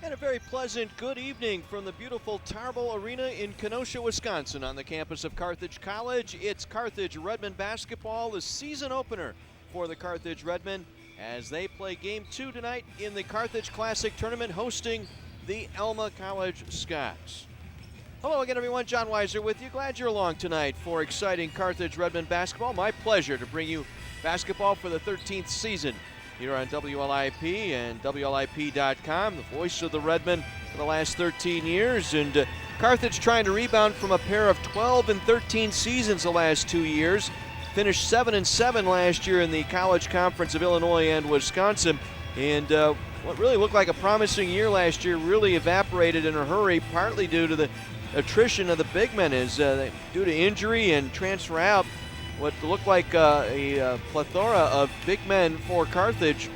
And a very pleasant good evening from the beautiful Tarble Arena in Kenosha, Wisconsin on the campus of Carthage College. It's Carthage Redmen basketball, the season opener for the Carthage Redmen as they play Game 2 tonight in the Carthage Classic Tournament hosting the Alma College Scots. Hello again, everyone. John Weiser with you. Glad you're along tonight for exciting Carthage Redmen basketball. My pleasure to bring you basketball for the 13th season here on WLIP and WLIP.com, the voice of the Redmen for the last 13 years. And Carthage trying to rebound from a pair of 12 and 13 seasons the last 2 years. Finished 7-7 last year in the College Conference of Illinois and Wisconsin. And what really looked like a promising year last year really evaporated in a hurry, partly due to the attrition of the big men due to injury and transfer out. What looked like a plethora of big men for Carthage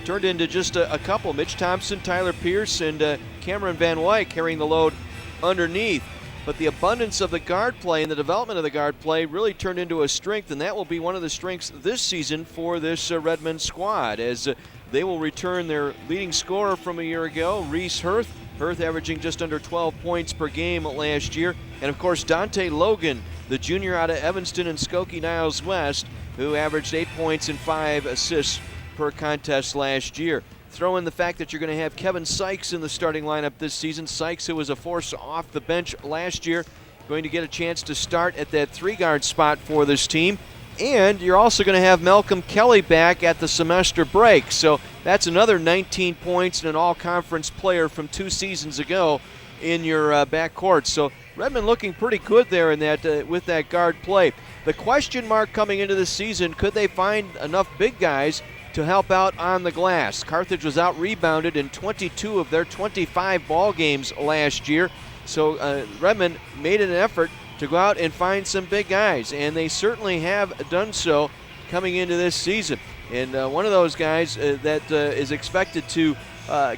turned into just a couple. Mitch Thompson, Tyler Pierce, and Cameron Van Wyk carrying the load underneath. But the abundance of the guard play and the development of the guard play really turned into a strength, and that will be one of the strengths this season for this Redmen squad, as they will return their leading scorer from a year ago, Reese Hirth. Hirth averaging just under 12 points per game last year. And of course, Dante Logan, the junior out of Evanston and Skokie Niles West, who averaged 8 points and 5 assists per contest last year. Throw in the fact that you're going to have Kevin Sykes in the starting lineup this season. Sykes, who was a force off the bench last year, going to get a chance to start at that 3-guard spot for this team. And you're also going to have Malcolm Kelly back at the semester break. So that's another 19 points and an all-conference player from 2 seasons ago in your backcourt. So Redmen looking pretty good there in that with that guard play. The question mark coming into the season, could they find enough big guys to help out on the glass? Carthage was out-rebounded in 22 of their 25 ball games last year. So Redmen made an effort to go out and find some big guys, and they certainly have done so coming into this season. And one of those guys that is expected to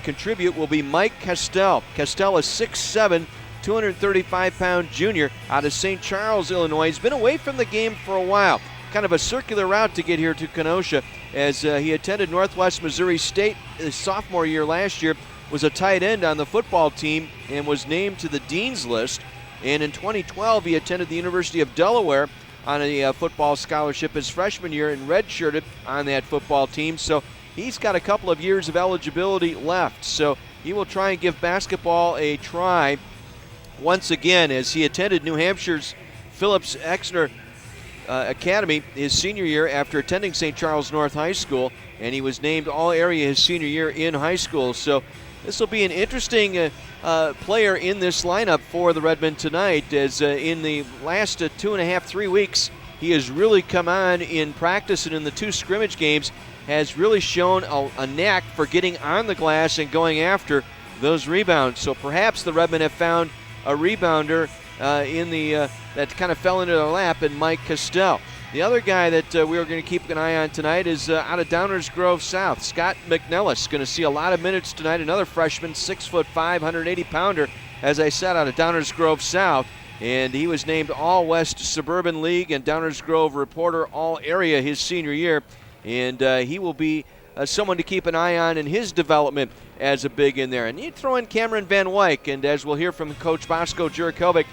contribute will be Mike Castell. Castell is 6'7", 235-pound junior out of St. Charles, Illinois. He's been away from the game for a while. Kind of a circular route to get here to Kenosha, as he attended Northwest Missouri State his sophomore year last year, was a tight end on the football team, and was named to the Dean's List. And in 2012, he attended the University of Delaware on a football scholarship his freshman year and redshirted on that football team. So he's got a couple of years of eligibility left. So he will try and give basketball a try once again, as he attended New Hampshire's Phillips Exner Academy his senior year after attending St. Charles North High School, and he was named All-Area his senior year in high school. So this will be an interesting player in this lineup for the Redmen tonight, as in the last 2.5-3 weeks, he has really come on in practice, and in the 2 scrimmage games has really shown a knack for getting on the glass and going after those rebounds. So perhaps the Redmen have found a rebounder that kind of fell into their lap in Mike Castell. The other guy that we are going to keep an eye on tonight is out of Downers Grove South, Scott McNellis. Going to see a lot of minutes tonight. Another freshman, 6'5", 180-pounder, as I said, out of Downers Grove South. And he was named All-West Suburban League and Downers Grove Reporter All-Area his senior year. And he will be someone to keep an eye on in his development as a big in there. And you throw in Cameron Van Wyk, and as we'll hear from Coach Bosco Jurkovic,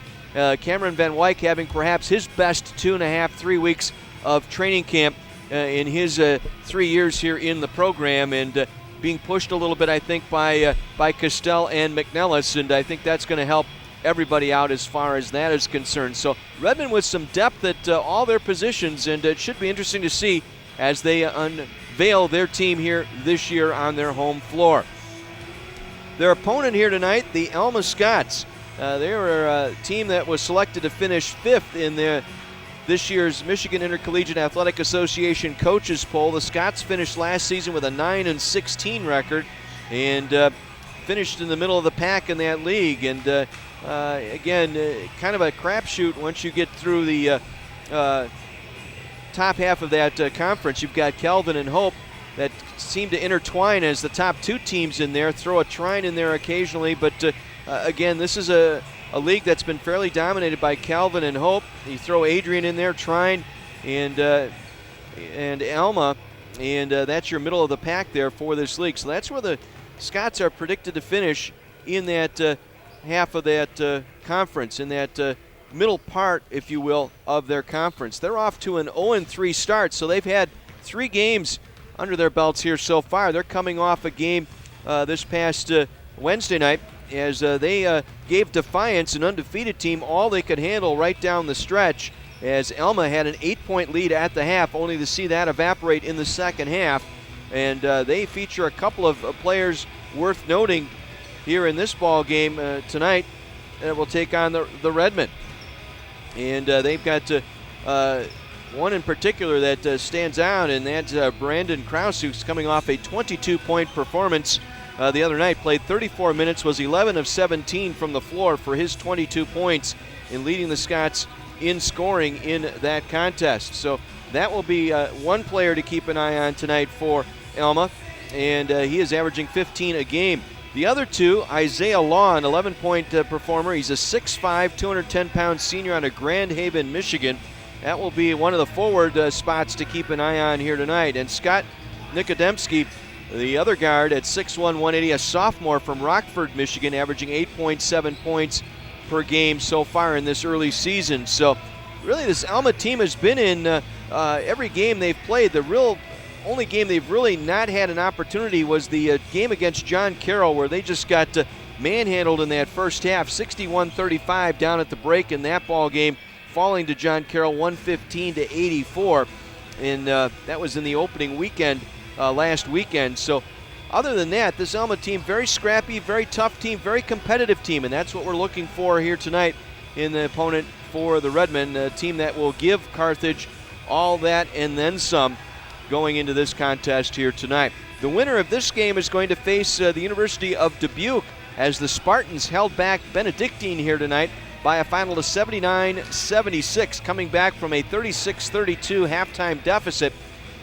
Cameron Van Wyk having perhaps his best 2.5-3 weeks of training camp in his 3 years here in the program, and being pushed a little bit, I think, by Castell and McNellis, and I think that's going to help everybody out as far as that is concerned. So Redmen with some depth at all their positions, and it should be interesting to see as they unveil their team here this year on their home floor. Their opponent here tonight, the Alma Scots. They were a team that was selected to finish 5th in this year's Michigan Intercollegiate Athletic Association coaches poll. The Scots finished last season with a 9-16 record, and finished in the middle of the pack in that league. And again, kind of a crapshoot once you get through the top half of that conference. You've got Kelvin and Hope that seem to intertwine as the top 2 teams in there. Throw a Trine in there occasionally, but again, this is a league that's been fairly dominated by Calvin and Hope. You throw Adrian in there, Trine, and Alma, and that's your middle of the pack there for this league. So that's where the Scots are predicted to finish in that half of that conference, in that middle part, if you will, of their conference. They're off to an 0-3 start, so they've had 3 games under their belts here so far. They're coming off a game this past Wednesday night as they gave Defiance, an undefeated team, all they could handle right down the stretch, as Alma had an 8-point lead at the half, only to see that evaporate in the second half. And they feature a couple of players worth noting here in this ball game tonight that will take on the Redmen. And they've got one in particular that stands out, and that's Brandon Krause, who's coming off a 22-point performance the other night. Played 34 minutes, was 11 of 17 from the floor for his 22 points in leading the Scots in scoring in that contest. So that will be one player to keep an eye on tonight for Alma, and he is averaging 15 a game. The other two, Isaiah Law, an 11-point performer. He's a 6'5", 210-pound senior out of Grand Haven, Michigan. That will be one of the forward spots to keep an eye on here tonight. And Scott Nikodemski, the other guard at 6'1", 180, a sophomore from Rockford, Michigan, averaging 8.7 points per game so far in this early season. So really this Alma team has been in every game they've played. The real only game they've really not had an opportunity was the game against John Carroll, where they just got manhandled in that first half, 61-35 down at the break in that ball game, falling to John Carroll 115-84. And that was in the opening weekend last weekend. So other than that, this Alma team, very scrappy, very tough team, very competitive team, and that's what we're looking for here tonight in the opponent for the Redmen, a team that will give Carthage all that and then some going into this contest here tonight. The winner of this game is going to face the University of Dubuque, as the Spartans held back Benedictine here tonight by a final of 79-76, coming back from a 36-32 halftime deficit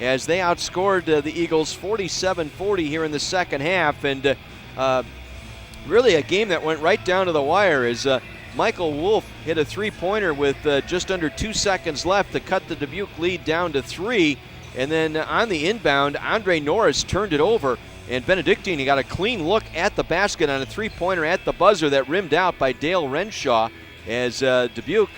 as they outscored the Eagles 47-40 here in the second half. And really a game that went right down to the wire as Michael Wolf hit a three-pointer with just under 2 seconds left to cut the Dubuque lead down to 3. And then on the inbound, Andre Norris turned it over, and Benedictine got a clean look at the basket on a three-pointer at the buzzer that rimmed out by Dale Renshaw, as Dubuque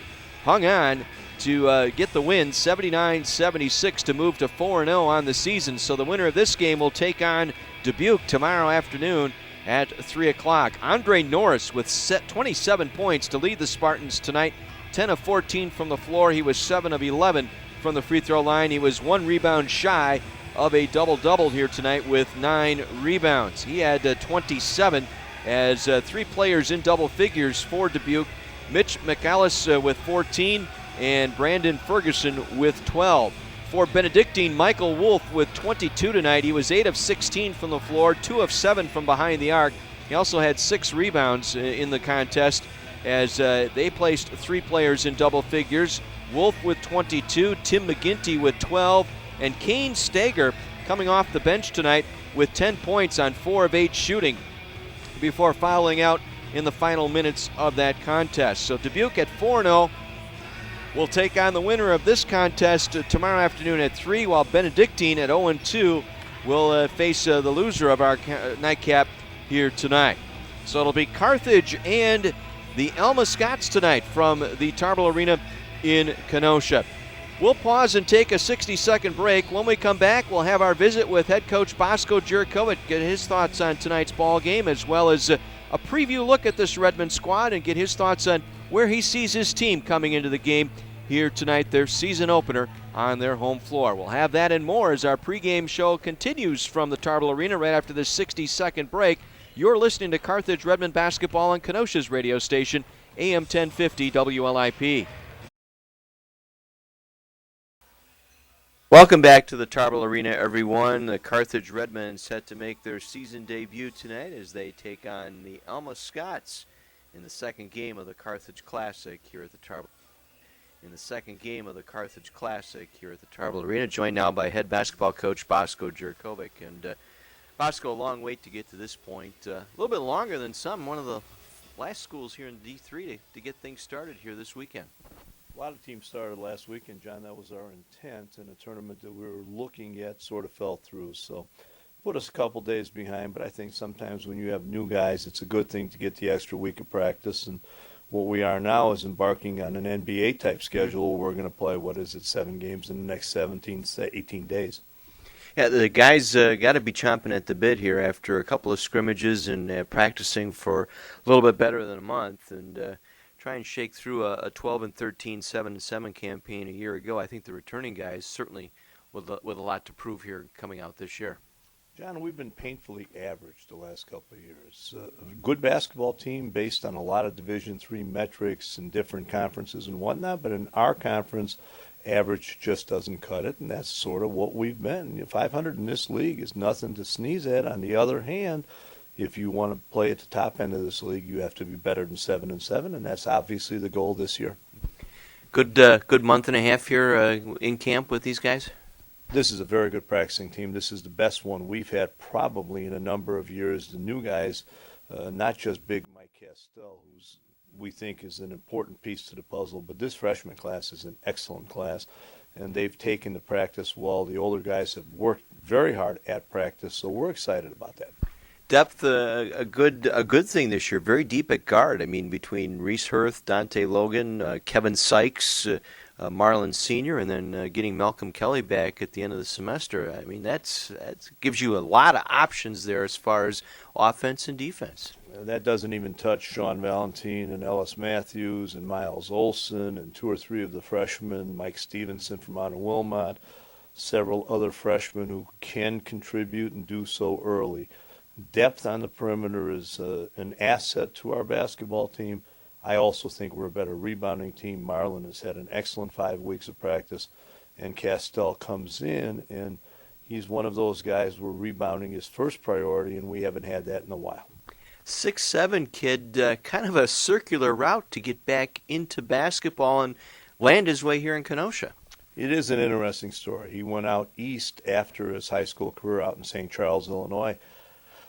hung on to get the win, 79-76, to move to 4-0 on the season. So the winner of this game will take on Dubuque tomorrow afternoon at 3 o'clock. Andre Norris with 27 points to lead the Spartans tonight, 10 of 14 from the floor. He was 7 of 11 from the free throw line. He was 1 rebound shy of a double-double here tonight with 9 rebounds. He had 27 as 3 players in double figures for Dubuque. Mitch McAllis with 14 and Brandon Ferguson with 12. For Benedictine, Michael Wolf with 22 tonight. He was 8 of 16 from the floor, 2 of 7 from behind the arc. He also had 6 rebounds in the contest as they placed 3 players in double figures. Wolf with 22, Tim McGinty with 12, and Kane Stager coming off the bench tonight with 10 points on 4 of 8 shooting before fouling out in the final minutes of that contest. So Dubuque at 4-0 will take on the winner of this contest tomorrow afternoon at 3, while Benedictine at 0-2 will face the loser of our nightcap here tonight. So it'll be Carthage and the Alma Scots tonight from the Tarble Arena in Kenosha. We'll pause and take a 60-second break. When we come back, we'll have our visit with head coach Bosko Jurkovic, get his thoughts on tonight's ball game, as well as a preview look at this Redmen squad and get his thoughts on where he sees his team coming into the game here tonight, their season opener on their home floor. We'll have that and more as our pregame show continues from the Tarble Arena right after this 60-second break. You're listening to Carthage Redmen basketball on Kenosha's radio station, AM 1050 WLIP. Welcome back to the Tarble Arena, everyone. The Carthage Redmen set to make their season debut tonight as they take on the Alma Scots in the second game of the Carthage Classic here at the Tarble. Arena, joined now by head basketball coach Bosko Jurkovic. And Bosko, a long wait to get to this point. A little bit longer than some. One of the last schools here in D3 to get things started here this weekend. A lot of teams started last weekend, John. That was our intent, and a tournament that we were looking at sort of fell through. So Put us a couple days behind, but I think sometimes when you have new guys, it's a good thing to get the extra week of practice. And what we are now is embarking on an NBA type schedule. We're going to play, 7 games in the next 17, 18 days. Yeah, the guys got to be chomping at the bit here after a couple of scrimmages and practicing for a little bit better than a month, and try and shake through a 12-13, 7-7 campaign a year ago. I think the returning guys certainly with a lot to prove here coming out this year. John, we've been painfully average the last couple of years. A good basketball team based on a lot of Division III metrics and different conferences and whatnot, but in our conference, average just doesn't cut it, and that's sort of what we've been. 500 in this league is nothing to sneeze at. On the other hand, if you want to play at the top end of this league, you have to be better than 7-7, and that's obviously the goal this year. Good month and a half here in camp with these guys. This is a very good practicing team. This is the best one we've had probably in a number of years. The new guys, not just big Mike Castell, who's we think is an important piece to the puzzle, but this freshman class is an excellent class, and they've taken the practice well. The older guys have worked very hard at practice, so we're excited about that. Depth, a good thing this year. Very deep at guard. I mean, between Reese Hurth, Dante Logan, Kevin Sykes, Marlin Sr., and then getting Malcolm Kelly back at the end of the semester. I mean, that gives you a lot of options there as far as offense and defense. That doesn't even touch Sean Valentine and Ellis Matthews and Miles Olson and 2 or 3 of the freshmen, Mike Stevenson from out of Wilmot, several other freshmen who can contribute and do so early. Depth on the perimeter is an asset to our basketball team. I also think we're a better rebounding team. Marlin has had an excellent 5 weeks of practice, and Castell comes in, and he's one of those guys where rebounding is first priority, and we haven't had that in a while. 6'7" kid, kind of a circular route to get back into basketball and land his way here in Kenosha. It is an interesting story. He went out east after his high school career out in St. Charles, Illinois,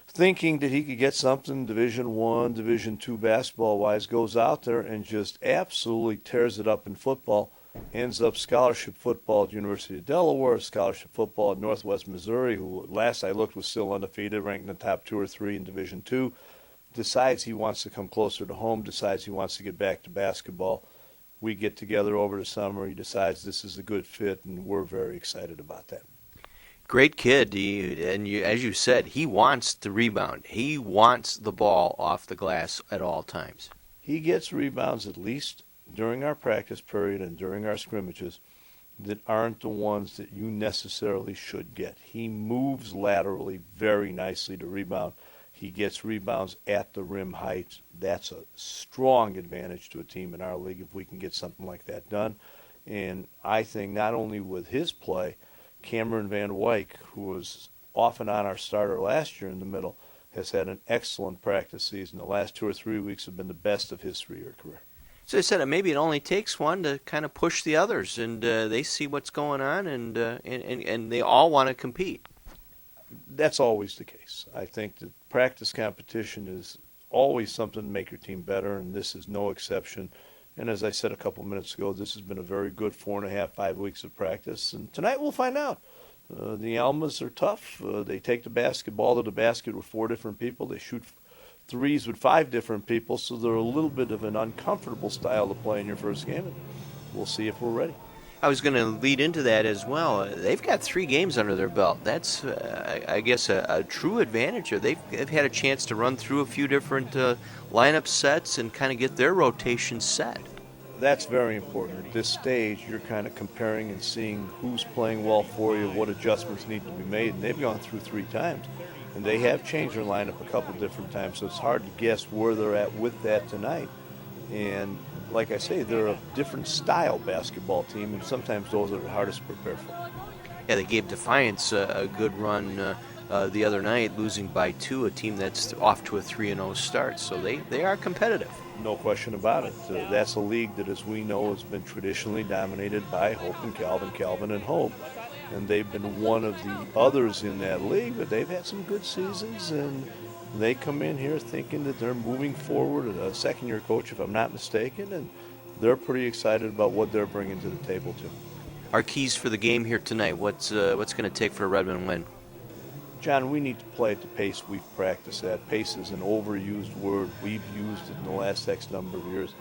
thinking that he could get something Division I, Division II basketball-wise, goes out there and just absolutely tears it up in football, ends up scholarship football at University of Delaware, scholarship football at Northwest Missouri, who last I looked was still undefeated, ranked in the top 2 or 3 in Division II, decides he wants to come closer to home, decides he wants to get back to basketball. We get together over the summer. He decides this is a good fit, and we're very excited about that. Great kid, as you said, he wants to rebound. He wants the ball off the glass at all times. He gets rebounds at least during our practice period and during our scrimmages that aren't the ones that you necessarily should get. He moves laterally very nicely to rebound. He gets rebounds at the rim height. That's a strong advantage to a team in our league if we can get something like that done. And I think not only with his play, Cameron Van Wyk, who was off and on our starter last year in the middle, has had an excellent practice season. The last 2 or 3 weeks have been the best of his 3-year career. So I said, maybe it only takes one to kind of push the others, and they see what's going on, and they all want to compete. That's always the case. I think that practice competition is always something to make your team better, and this is no exception. And as I said a couple minutes ago, this has been a very good 4.5, 5 weeks of practice. And tonight we'll find out. The Almas are tough. They take the basketball to the basket with 4 different people. They shoot threes with 5 different people, so they're a little bit of an uncomfortable style to play in your first game. And we'll see if we're ready. I was going to lead into that as well. They've got 3 games under their belt. That's, I guess, a true advantage here. They've had a chance to run through a few different lineup sets and kind of get their rotation set. That's very important. At this stage, you're kind of comparing and seeing who's playing well for you, what adjustments need to be made, and they've gone through 3 times. And they have changed their lineup a couple different times, so it's hard to guess where they're at with that tonight. And like I say, they're a different style basketball team, and sometimes those are the hardest to prepare for. Yeah, they gave Defiance a good run the other night, losing by 2, a team that's off to a 3-0 start. So they are competitive. No question about it. That's a league that, as we know, has been traditionally dominated by Hope and Calvin and Hope. And they've been one of the others in that league, but they've had some good seasons, and they come in here thinking that they're moving forward. A second-year coach, if I'm not mistaken, and they're pretty excited about what they're bringing to the table, too. Our keys for the game here tonight, what's going to take for a Redmond win? John, we need to play at the pace we've practiced at. Pace is an overused word. We've used it in the last X number of years.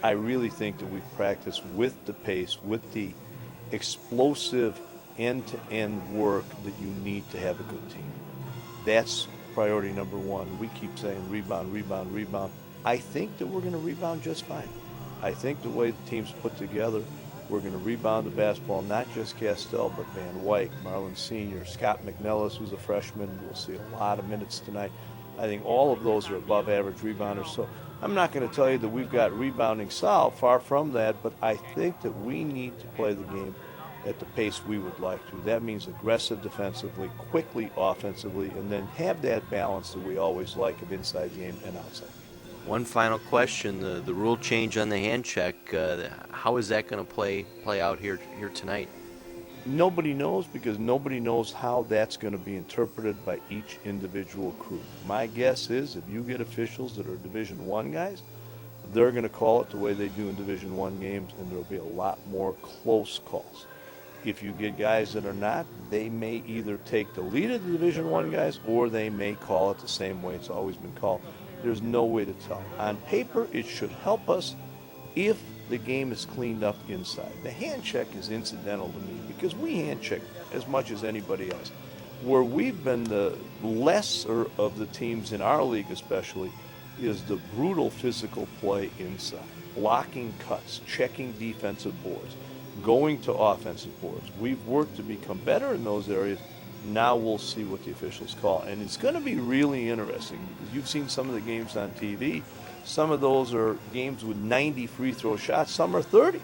I really think that we've practiced with the pace, with the explosive end-to-end work that you need to have a good team. That's priority number one. We keep saying rebound, rebound, rebound. I think that we're going to rebound just fine. I think the way the team's put together, we're going to rebound the basketball, not just Castell, but Van Wyck, Marlin Sr., Scott McNellis, who's a freshman. We'll see a lot of minutes tonight. I think all of those are above average rebounders. So I'm not going to tell you that we've got rebounding solved, far from that, but I think that we need to play the game at the pace we would like to. That means aggressive defensively, quickly offensively, and then have that balance that we always like of inside game and outside. One final question: the rule change on the hand check. How is that going to play out here tonight? Nobody knows, because nobody knows how that's going to be interpreted by each individual crew. My guess is if you get officials that are Division I guys, they're going to call it the way they do in Division I games, and there'll be a lot more close calls. If you get guys that are not, they may either take the lead of the Division I guys, or they may call it the same way it's always been called. There's no way to tell. On paper, it should help us if the game is cleaned up inside. The hand check is incidental to me because we hand check as much as anybody else. Where we've been the lesser of the teams in our league especially is the brutal physical play inside. Blocking cuts, checking defensive boards, going to offensive boards. We've worked to become better in those areas. Now we'll see what the officials call. And it's going to be really interesting because you've seen some of the games on TV. Some of those are games with 90 free throw shots. Some are 30.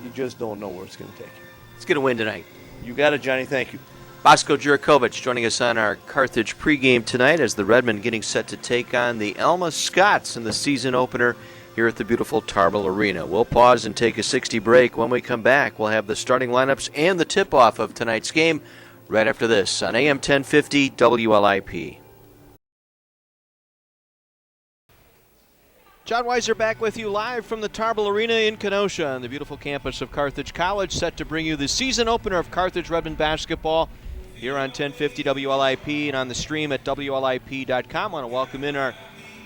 You just don't know where it's going to take you. Let's get a win tonight. You got it, Johnny. Thank you. Bosco Jurikovic joining us on our Carthage pregame tonight as the Redmen getting set to take on the Alma Scots in the season opener here at the beautiful Tarble Arena. We'll pause and take a 60 break. When we come back, we'll have the starting lineups and the tip-off of tonight's game right after this on AM 1050 WLIP. John Weiser back with you live from the Tarble Arena in Kenosha on the beautiful campus of Carthage College, set to bring you the season opener of Carthage Redmen basketball here on 1050 WLIP and on the stream at WLIP.com. I want to welcome in our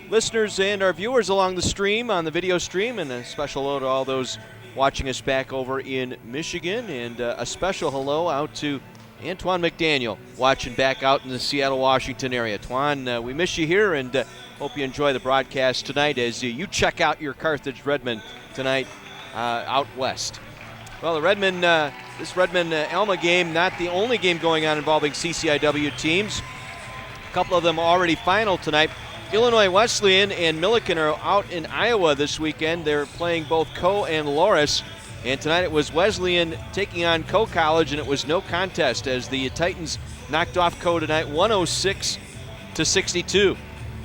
listeners and our viewers along the stream, on the video stream, and a special hello to all those watching us back over in Michigan, and a special hello out to Antoine McDaniel watching back out in the Seattle, Washington area. Twan, we miss you here, and hope you enjoy the broadcast tonight as you check out your Carthage Redmen tonight out west. Well, the Redmen, this Redmen-Alma game, not the only game going on involving CCIW teams. A couple of them already final tonight. Illinois Wesleyan and Milliken are out in Iowa this weekend. They're playing both Coe and Loras. And tonight it was Wesleyan taking on Coe College, and it was no contest as the Titans knocked off Coe tonight 106-62.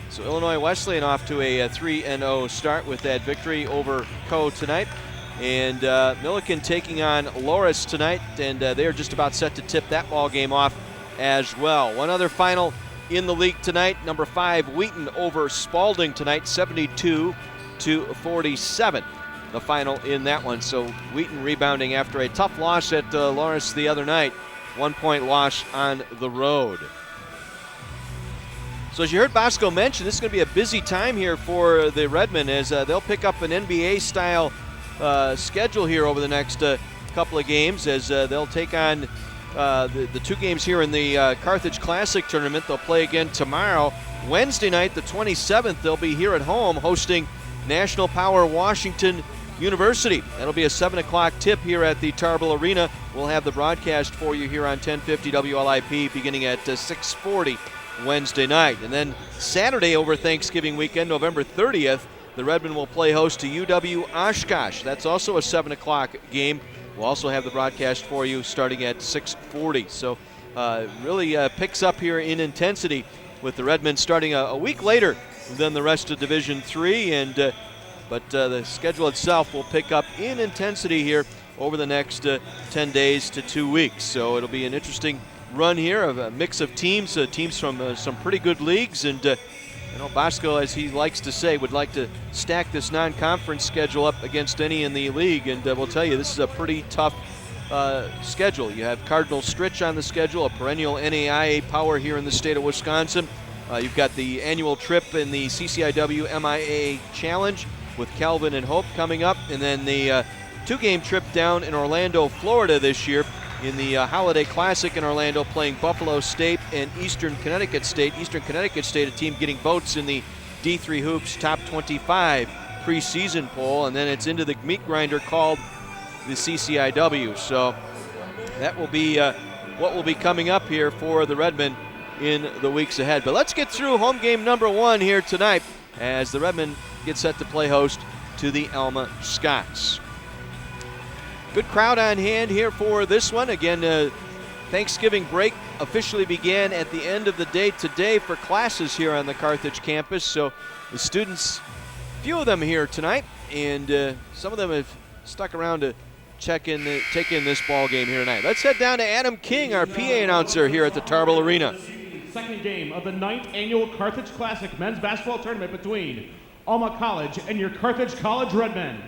So Illinois Wesleyan off to a 3-0 start with that victory over Coe tonight. And Milliken taking on Loras tonight, and they are just about set to tip that ball game off as well. One other final in the league tonight, number 5 Wheaton over Spalding tonight, 72-47. The final in that one. So Wheaton rebounding after a tough loss at Lawrence the other night. 1-point loss on the road. So as you heard Bosco mention, this is going to be a busy time here for the Redmen as they'll pick up an NBA-style schedule here over the next couple of games as they'll take on the two games here in the Carthage Classic tournament. They'll play again tomorrow. Wednesday night, the 27th, they'll be here at home hosting National Power Washington University. That'll be a 7 o'clock tip here at the Tarble Arena. We'll have the broadcast for you here on 1050 WLIP beginning at 6:40 Wednesday night. And then Saturday over Thanksgiving weekend, November 30th, the Redmen will play host to UW Oshkosh. That's also a 7 o'clock game. We'll also have the broadcast for you starting at 6:40. So really picks up here in intensity with the Redmen starting a week later than the rest of Division III, and but the schedule itself will pick up in intensity here over the next 10 days to 2 weeks. So it'll be an interesting run here of a mix of teams, teams from some pretty good leagues, and Bosco, as he likes to say, would like to stack this non-conference schedule up against any in the league, and we'll tell you this is a pretty tough schedule. You have Cardinal Stritch on the schedule, a perennial NAIA power here in the state of Wisconsin. You've got the annual trip in the CCIW MIA Challenge with Calvin and Hope coming up, and then the two-game trip down in Orlando, Florida this year in the Holiday Classic in Orlando, playing Buffalo State and Eastern Connecticut State. Eastern Connecticut State, a team getting votes in the D3 Hoops Top 25 preseason poll, and then it's into the meat grinder called the CCIW. So that will be what will be coming up here for the Redmen in the weeks ahead. But let's get through home game number 1 here tonight as the Redmen get set to play host to the Alma Scots. Good crowd on hand here for this one. Again, Thanksgiving break officially began at the end of the day today for classes here on the Carthage campus. So the students, few of them here tonight, and some of them have stuck around to take in this ball game here tonight. Let's head down to Adam King, our PA announcer here at the Tarble Arena. Second game of the 9th annual Carthage Classic men's basketball tournament between Alma College and your Carthage College Redmen.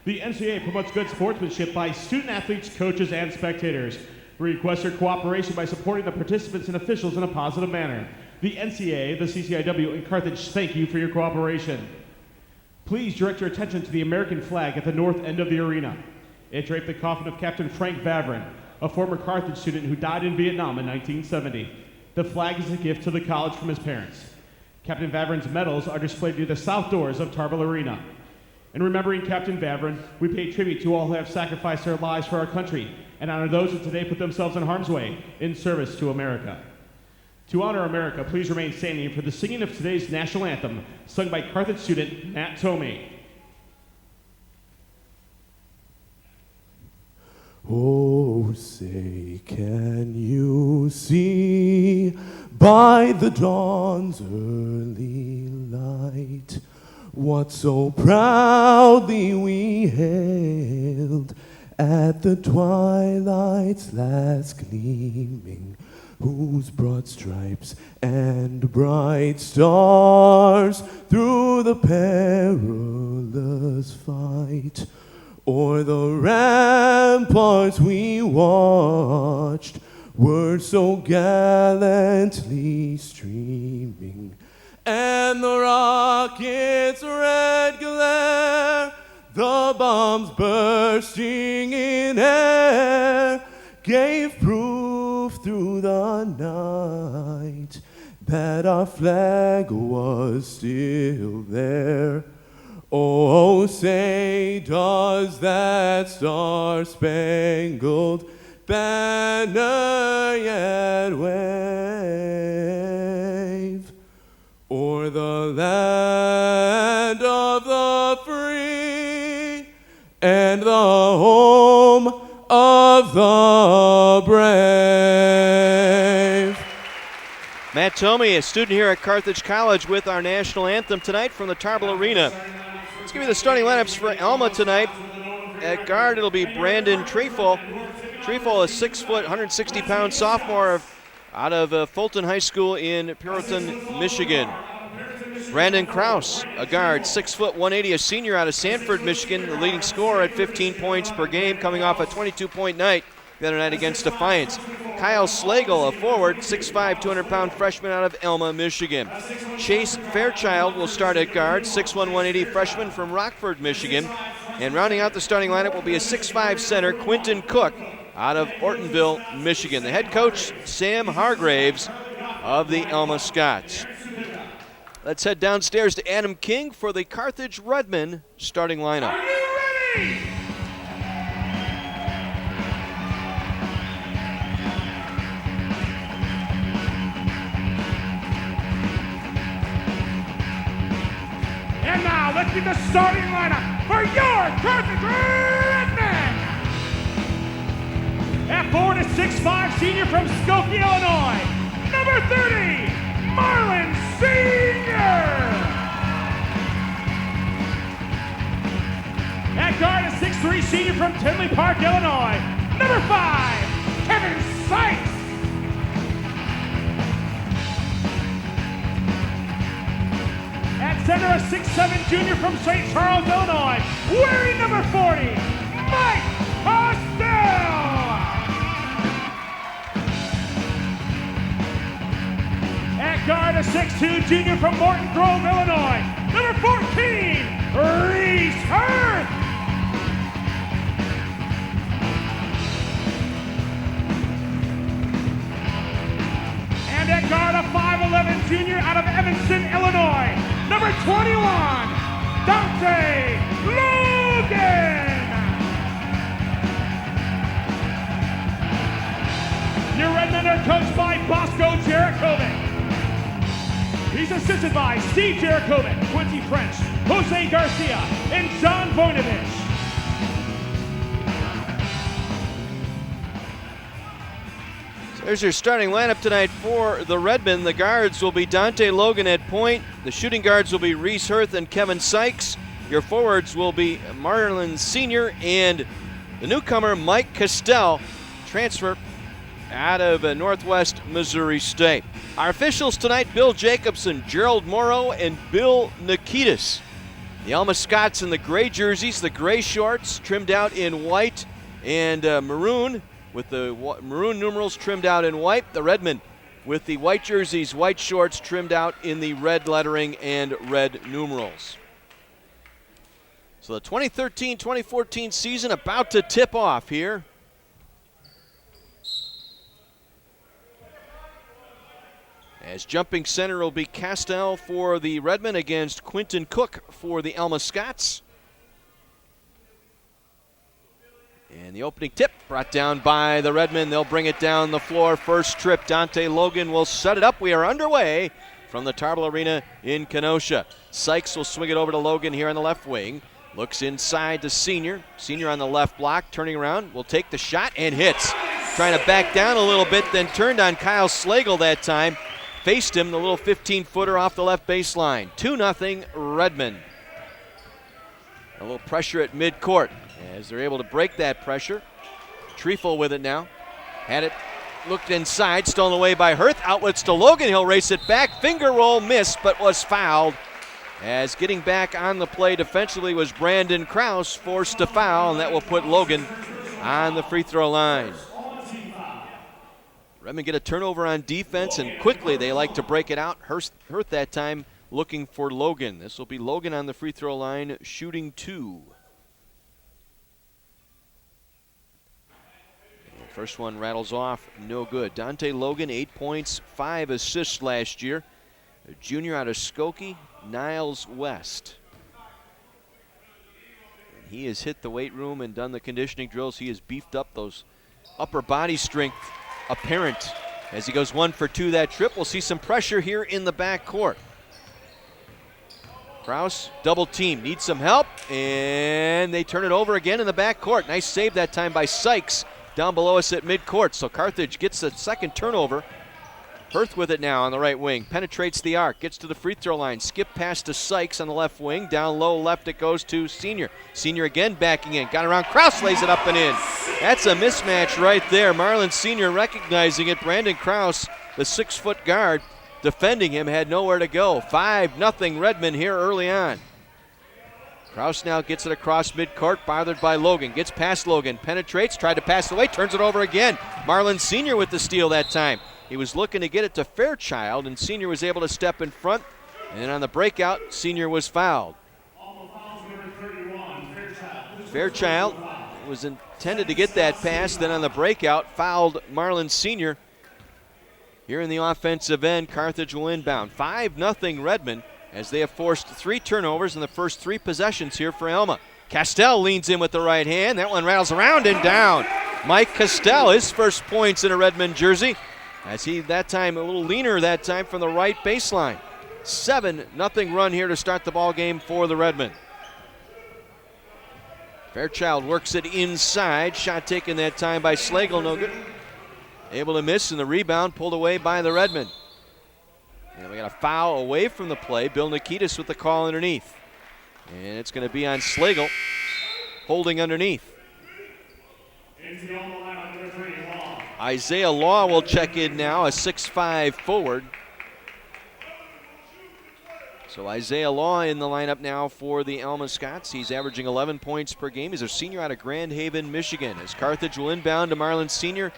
The NCAA promotes good sportsmanship by student athletes, coaches, and spectators. We request your cooperation by supporting the participants and officials in a positive manner. The NCAA, the CCIW, and Carthage thank you for your cooperation. Please direct your attention to the American flag at the north end of the arena. It draped the coffin of Captain Frank Vavrin, a former Carthage student who died in Vietnam in 1970. The flag is a gift to the college from his parents. Captain Vavrin's medals are displayed near the south doors of Tarble Arena. In remembering Captain Vavrin, we pay tribute to all who have sacrificed their lives for our country and honor those who today put themselves in harm's way in service to America. To honor America, please remain standing for the singing of today's national anthem, sung by Carthage student Matt Tomey. Oh, say, can you see by the dawn's early light what so proudly we hailed at the twilight's last gleaming, whose broad stripes and bright stars through the perilous fight o'er the ramparts we watched were so gallantly streaming, and the rocket's red glare, the bombs bursting in air, gave proof through the night that our flag was still there. Oh, say, does that star-spangled banner yet wave o'er the land of the free and the home of the brave? Matt Tomey, a student here at Carthage College, with our national anthem tonight from the Tarble Arena. Let's give you the starting lineups for Alma tonight. At guard, it'll be Brandon Treefel. Treefel, a 6 foot, 160-pound sophomore out of Fulton High School in Puritan, Michigan. Brandon Kraus, a guard, 6 foot, 180, a senior out of Sanford, Michigan, the leading scorer at 15 points per game, coming off a 22-point night the other night against Defiance. Kyle Slagle, a forward, 6'5", 200-pound freshman out of Alma, Michigan. Chase Fairchild will start at guard, 6'1", 180 freshman from Rockford, Michigan. And rounding out the starting lineup will be a 6'5" center, Quinton Cook, out of Ortonville, Michigan. The head coach, Sam Hargraves of the Alma Scots. Let's head downstairs to Adam King for the Carthage Redmen starting lineup. Are you ready? And now let's get the starting lineup for your Carthage Redmen. At forward, a 6'5" senior from Skokie, Illinois, number 30, Marlon Sr. At guard, a 6'3" senior from Tinley Park, Illinois, number 5, Kevin Sykes. At center, a 6'7" junior from St. Charles, Illinois, wearing number 40, Mike Costell. guard, a 6'2" junior from Morton Grove, Illinois, number 14, Reese Hurth. And at guard, a 5'11" junior out of Evanston, Illinois, number 21, Dante Logan. Your Redmen are coached by Bosco Jerichovic. He's assisted by Steve Jerichovic, Quincy French, Jose Garcia, and John Voinovich. So there's your starting lineup tonight for the Redmen. The guards will be Dante Logan at point. The shooting guards will be Reese Hurth and Kevin Sykes. Your forwards will be Marlon Sr. and the newcomer Mike Castell, transfer out of Northwest Missouri State. Our officials tonight, Bill Jacobson, Gerald Morrow, and Bill Nikitas. The Alma Scots in the gray jerseys, the gray shorts trimmed out in white and maroon, with the maroon numerals trimmed out in white. The Redmen with the white jerseys, white shorts trimmed out in the red lettering and red numerals. So the 2013-2014 season about to tip off here. As jumping center will be Castell for the Redmen against Quinton Cook for the Alma Scots. And the opening tip brought down by the Redmen. They'll bring it down the floor. First trip, Dante Logan will set it up. We are underway from the Tarble Arena in Kenosha. Sykes will swing it over to Logan here on the left wing. Looks inside to Senior. Senior on the left block, turning around, will take the shot and hits. Trying to back down a little bit, then turned on Kyle Slagle that time. Faced him, the little 15-footer off the left baseline. 2-0 Redmen. A little pressure at midcourt as they're able to break that pressure. Trefel with it now. Had it, looked inside, stolen away by Hurth. Outlets to Logan, he'll race it back. Finger roll, missed, but was fouled. As getting back on the play defensively was Brandon Krause, forced to foul, and that will put Logan on the free throw line. Redmen get a turnover on defense, and quickly they like to break it out. Hurth that time looking for Logan. This will be Logan on the free throw line, shooting 2. And first one rattles off, no good. Dante Logan, 8 points, 5 assists last year. A junior out of Skokie, Niles West. And he has hit the weight room and done the conditioning drills. He has beefed up those upper body strength apparent as he goes 1 for 2 that trip. We'll see some pressure here in the backcourt. Krause, double team, needs some help, and they turn it over again in the backcourt. Nice save that time by Sykes down below us at midcourt. So Carthage gets the second turnover. Hurth with it now on the right wing, penetrates the arc, gets to the free throw line, skip pass to Sykes on the left wing, down low left it goes to Senior. Senior again backing in, got around, Krause lays it up and in. That's a mismatch right there. Marlon Senior recognizing it. Brandon Krause, the 6-foot guard, defending him, had nowhere to go. 5-0 Redmen here early on. Krause now gets it across midcourt, bothered by Logan, gets past Logan, penetrates, tried to pass it away, turns it over again. Marlon Senior with the steal that time. He was looking to get it to Fairchild, and Senior was able to step in front. And then on the breakout, Senior was fouled. Fairchild was intended to get that pass, then on the breakout, fouled Marlon Senior. Here in the offensive end, Carthage will inbound. 5-0 Redmen as they have forced 3 turnovers in the first 3 possessions here for Alma. Castell leans in with the right hand. That one rattles around and down. Mike Castell, his first points in a Redmen jersey. As he, that time, a little leaner that time from the right baseline. 7-0 run here to start the ball game for the Redmen. Fairchild works it inside. Shot taken that time by Slagle, no good. Able to miss, and the rebound pulled away by the Redmen. And we got a foul away from the play. Bill Nikitas with the call underneath. And it's going to be on Slagle, holding underneath. Isaiah Law will check in now, a 6'5" forward. So Isaiah Law in the lineup now for the Alma Scots. He's averaging 11 points per game. He's a senior out of Grand Haven, Michigan. As Carthage will inbound to Marlon Senior,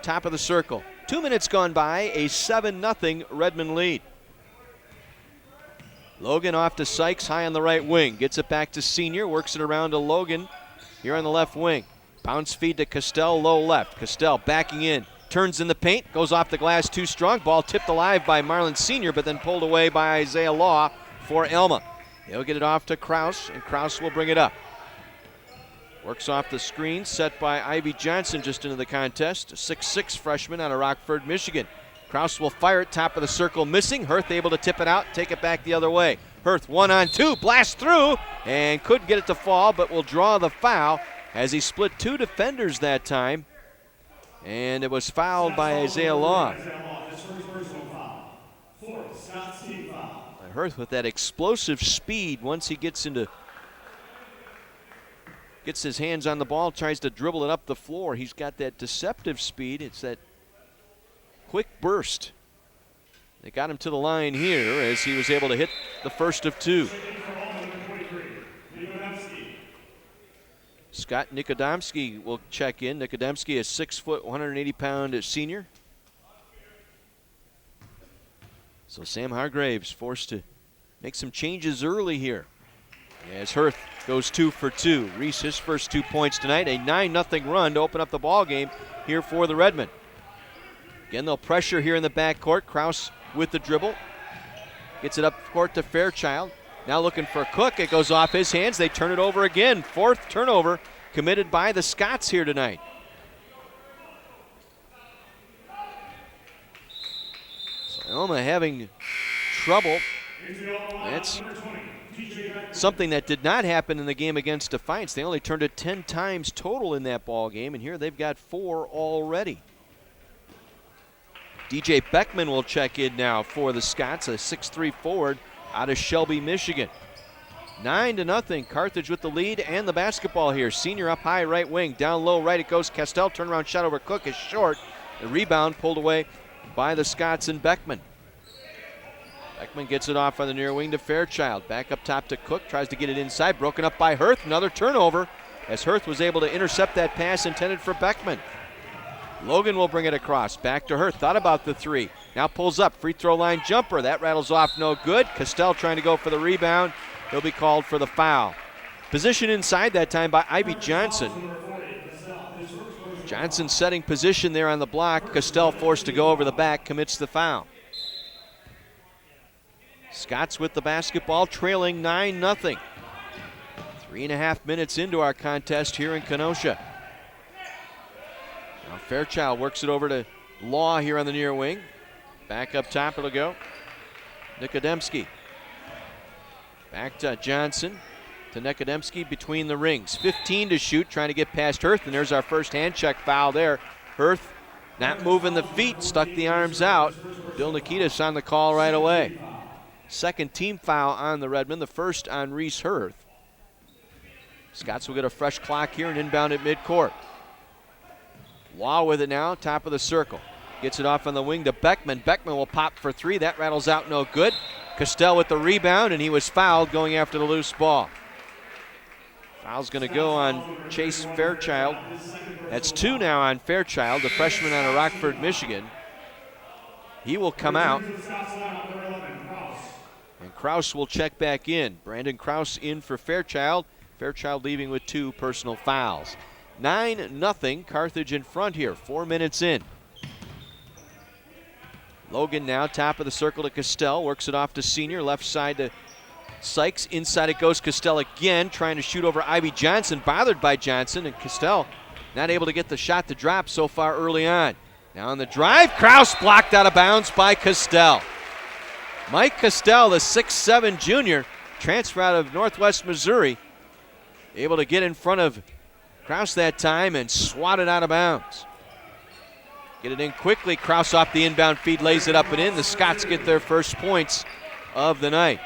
top of the circle. 2 minutes gone by, a 7-0 Redmen lead. Logan off to Sykes, high on the right wing. Gets it back to Senior, works it around to Logan here on the left wing. Bounce feed to Castell, low left. Castell backing in, turns in the paint, goes off the glass too strong. Ball tipped alive by Marlin Senior, but then pulled away by Isaiah Law for Alma. He'll get it off to Kraus, and Kraus will bring it up. Works off the screen, set by Ivy Johnson just into the contest. A 6'6" freshman out of Rockford, Michigan. Kraus will fire it, top of the circle, missing. Hurth able to tip it out, take it back the other way. Hurth 1-on-2, blast through, and couldn't get it to fall, but will draw the foul as he split 2 defenders that time. And it was fouled by Isaiah Law. Hurth with that explosive speed once he gets his hands on the ball, tries to dribble it up the floor. He's got that deceptive speed. It's that quick burst. They got him to the line here as he was able to hit the first of 2. Scott Nikodomski will check in. Nikodomski is 6 foot, 180-pound senior. So Sam Hargraves forced to make some changes early here as Hurth goes 2 for 2. Reese, his first 2 points tonight, a 9-0 run to open up the ball game here for the Redmen. Again, they'll pressure here in the backcourt. Kraus with the dribble. Gets it up court to Fairchild. Now looking for Cook. It goes off his hands. They turn it over again. 4th turnover committed by the Scots here tonight. So Alma having trouble. That's something that did not happen in the game against Defiance. They only turned it 10 times total in that ball game, and here they've got 4 already. DJ Beckman will check in now for the Scots, a 6'3" forward out of Shelby, Michigan. 9-0, Carthage with the lead and the basketball here. Senior up high, right wing, down low, right it goes. Castell, turnaround shot over Cook is short. The rebound pulled away by the Scots and Beckman. Beckman gets it off on the near wing to Fairchild. Back up top to Cook, tries to get it inside, broken up by Hurth. Another turnover as Hurth was able to intercept that pass intended for Beckman. Logan will bring it across, back to Hurth, thought about the 3. Now pulls up, free throw line jumper. That rattles off, no good. Castell trying to go for the rebound. He'll be called for the foul. Position inside that time by Ivy Johnson. Johnson setting position there on the block. Castell forced to go over the back, commits the foul. Scots with the basketball, trailing 9-0. 3.5 minutes into our contest here in Kenosha. Now Fairchild works it over to Law here on the near wing. Back up top it'll go. Nikodomski. Back to Johnson. To Nikodomski between the rings. 15 to shoot, trying to get past Hurth, and there's our first hand check foul there. Hurth not moving the feet, stuck the arms out. Bill Nikitas on the call right away. Second team foul on the Redmen, the first on Reese Hurth. Scots will get a fresh clock here and inbound at midcourt. Law with it now, top of the circle. Gets it off on the wing to Beckman. Beckman will pop for 3. That rattles out, no good. Castell with the rebound, and he was fouled going after the loose ball. Foul's going to go on Chase Fairchild. That's 2 now on Fairchild, the freshman out of Rockford, Michigan. He will come out. And Kraus will check back in. Brandon Kraus in for Fairchild. Fairchild leaving with 2 personal fouls. 9-0, Carthage in front here, 4 minutes in. Logan now, top of the circle to Castell, works it off to Senior, left side to Sykes. Inside it goes Castell again, trying to shoot over Ivy Johnson, bothered by Johnson, and Castell not able to get the shot to drop so far early on. Now on the drive, Kraus blocked out of bounds by Castell. Mike Castell, the 6'7" junior, transfer out of Northwest Missouri, able to get in front of Kraus that time and swat it out of bounds. Get it in quickly. Kraus off the inbound feed, lays it up and in. The Scots get their first points of the night.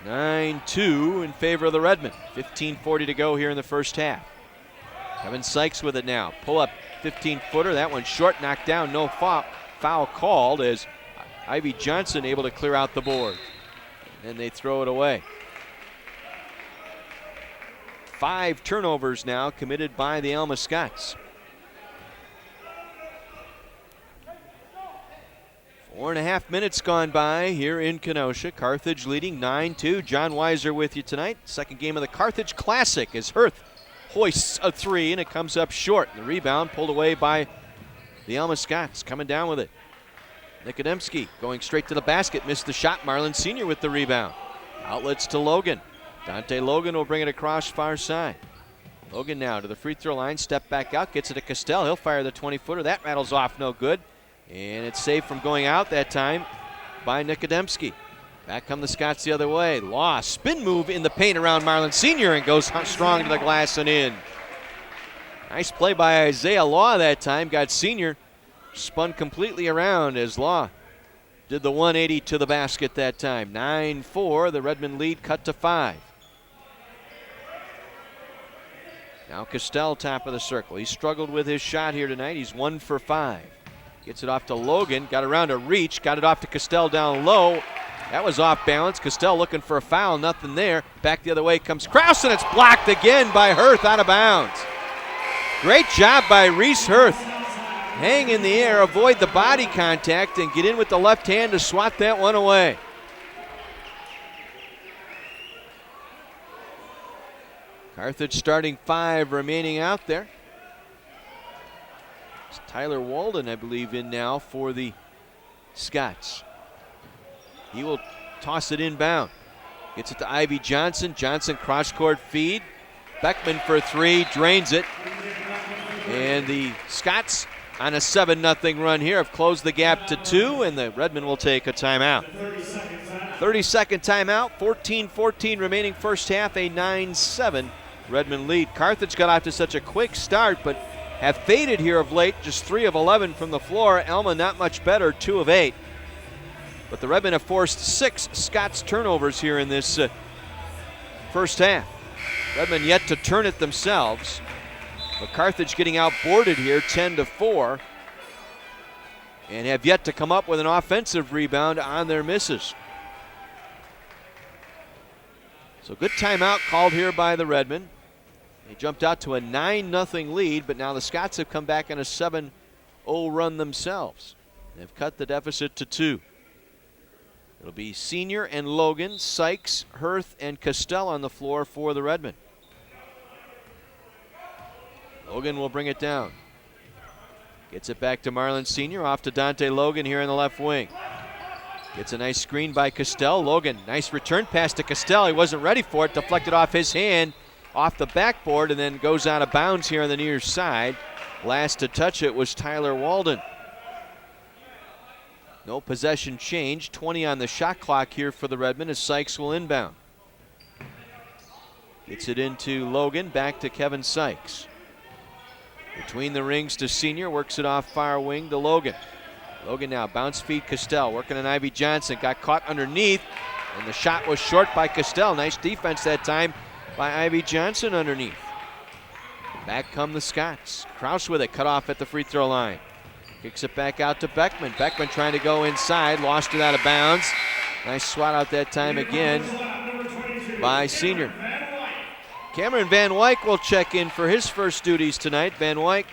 9-2 in favor of the Redmen. 15:40 to go here in the first half. Kevin Sykes with it now. Pull up 15-footer. That one short, knocked down. No foul called as Ivy Johnson able to clear out the board. And they throw it away. 5 turnovers now committed by the Alma Scots. 4.5 minutes gone by here in Kenosha. Carthage leading 9-2. John Weiser with you tonight. Second game of the Carthage Classic as Hirth hoists a three, and it comes up short. The rebound pulled away by the Alma Scots. Coming down with it. Nikodemski going straight to the basket. Missed the shot. Marlin Sr. with the rebound. Outlets to Logan. Dante Logan will bring it across far side. Logan now to the free throw line. Step back out. Gets it to Castell. He'll fire the 20-footer. That rattles off. No good. And it's safe from going out that time by Nikodemski. Back come the Scots the other way. Law, spin move in the paint around Marlin Sr. and goes strong to the glass and in. Nice play by Isaiah Law that time. Got Sr. spun completely around as Law did the 180 to the basket that time. 9-4, the Redmond lead cut to 5. Now Castell top of the circle. He struggled with his shot here tonight. He's 1 for 5. Gets it off to Logan, got around a reach, got it off to Castell down low. That was off balance. Castell looking for a foul, nothing there. Back the other way comes Kraus, and it's blocked again by Hirth out of bounds. Great job by Reese Hirth. Hang in the air, avoid the body contact, and get in with the left hand to swat that one away. Carthage starting 5 remaining out there. It's Tyler Walden, I believe, in now for the Scots. He will toss it inbound. Gets it to Ivy Johnson. Johnson cross-court feed. Beckman for 3, drains it. And the Scots on a 7-0 run here have closed the gap to 2, and the Redmond will take a timeout. 30-second timeout, 14-14 remaining first half, a 9-7 Redmond lead. Carthage got off to such a quick start, but have faded here of late, just 3 of 11 from the floor. Alma not much better, 2 of 8. But the Redmen have forced 6 Scots turnovers here in this first half. Redmond yet to turn it themselves. But Carthage getting outboarded here, 10-4. And have yet to come up with an offensive rebound on their misses. So good timeout called here by the Redmen. They jumped out to a 9-0 lead, but now the Scots have come back on a 7-0 run themselves. They've cut the deficit to 2. It'll be Senior and Logan, Sykes, Hirth, and Castell on the floor for the Redmen. Logan will bring it down. Gets it back to Marlin Senior, off to Dante Logan here in the left wing. Gets a nice screen by Castell. Logan, nice return pass to Castell. He wasn't ready for it, deflected off his hand, off the backboard, and then goes out of bounds here on the near side. Last to touch it was Tyler Walden. No possession change. 20 on the shot clock here for the Redmen as Sykes will inbound. Gets it into Logan, back to Kevin Sykes. Between the rings to Senior, works it off far wing to Logan. Logan now, bounce feed Castell, working on Ivy Johnson, got caught underneath, and the shot was short by Castell. Nice defense that time by Ivy Johnson underneath. Back come the Scots. Kraus with it, cut off at the free throw line. Kicks it back out to Beckman. Beckman trying to go inside, lost it out of bounds. Nice swat out that time again by Senior. Cameron Van Wyk will check in for his first duties tonight. Van Wyk,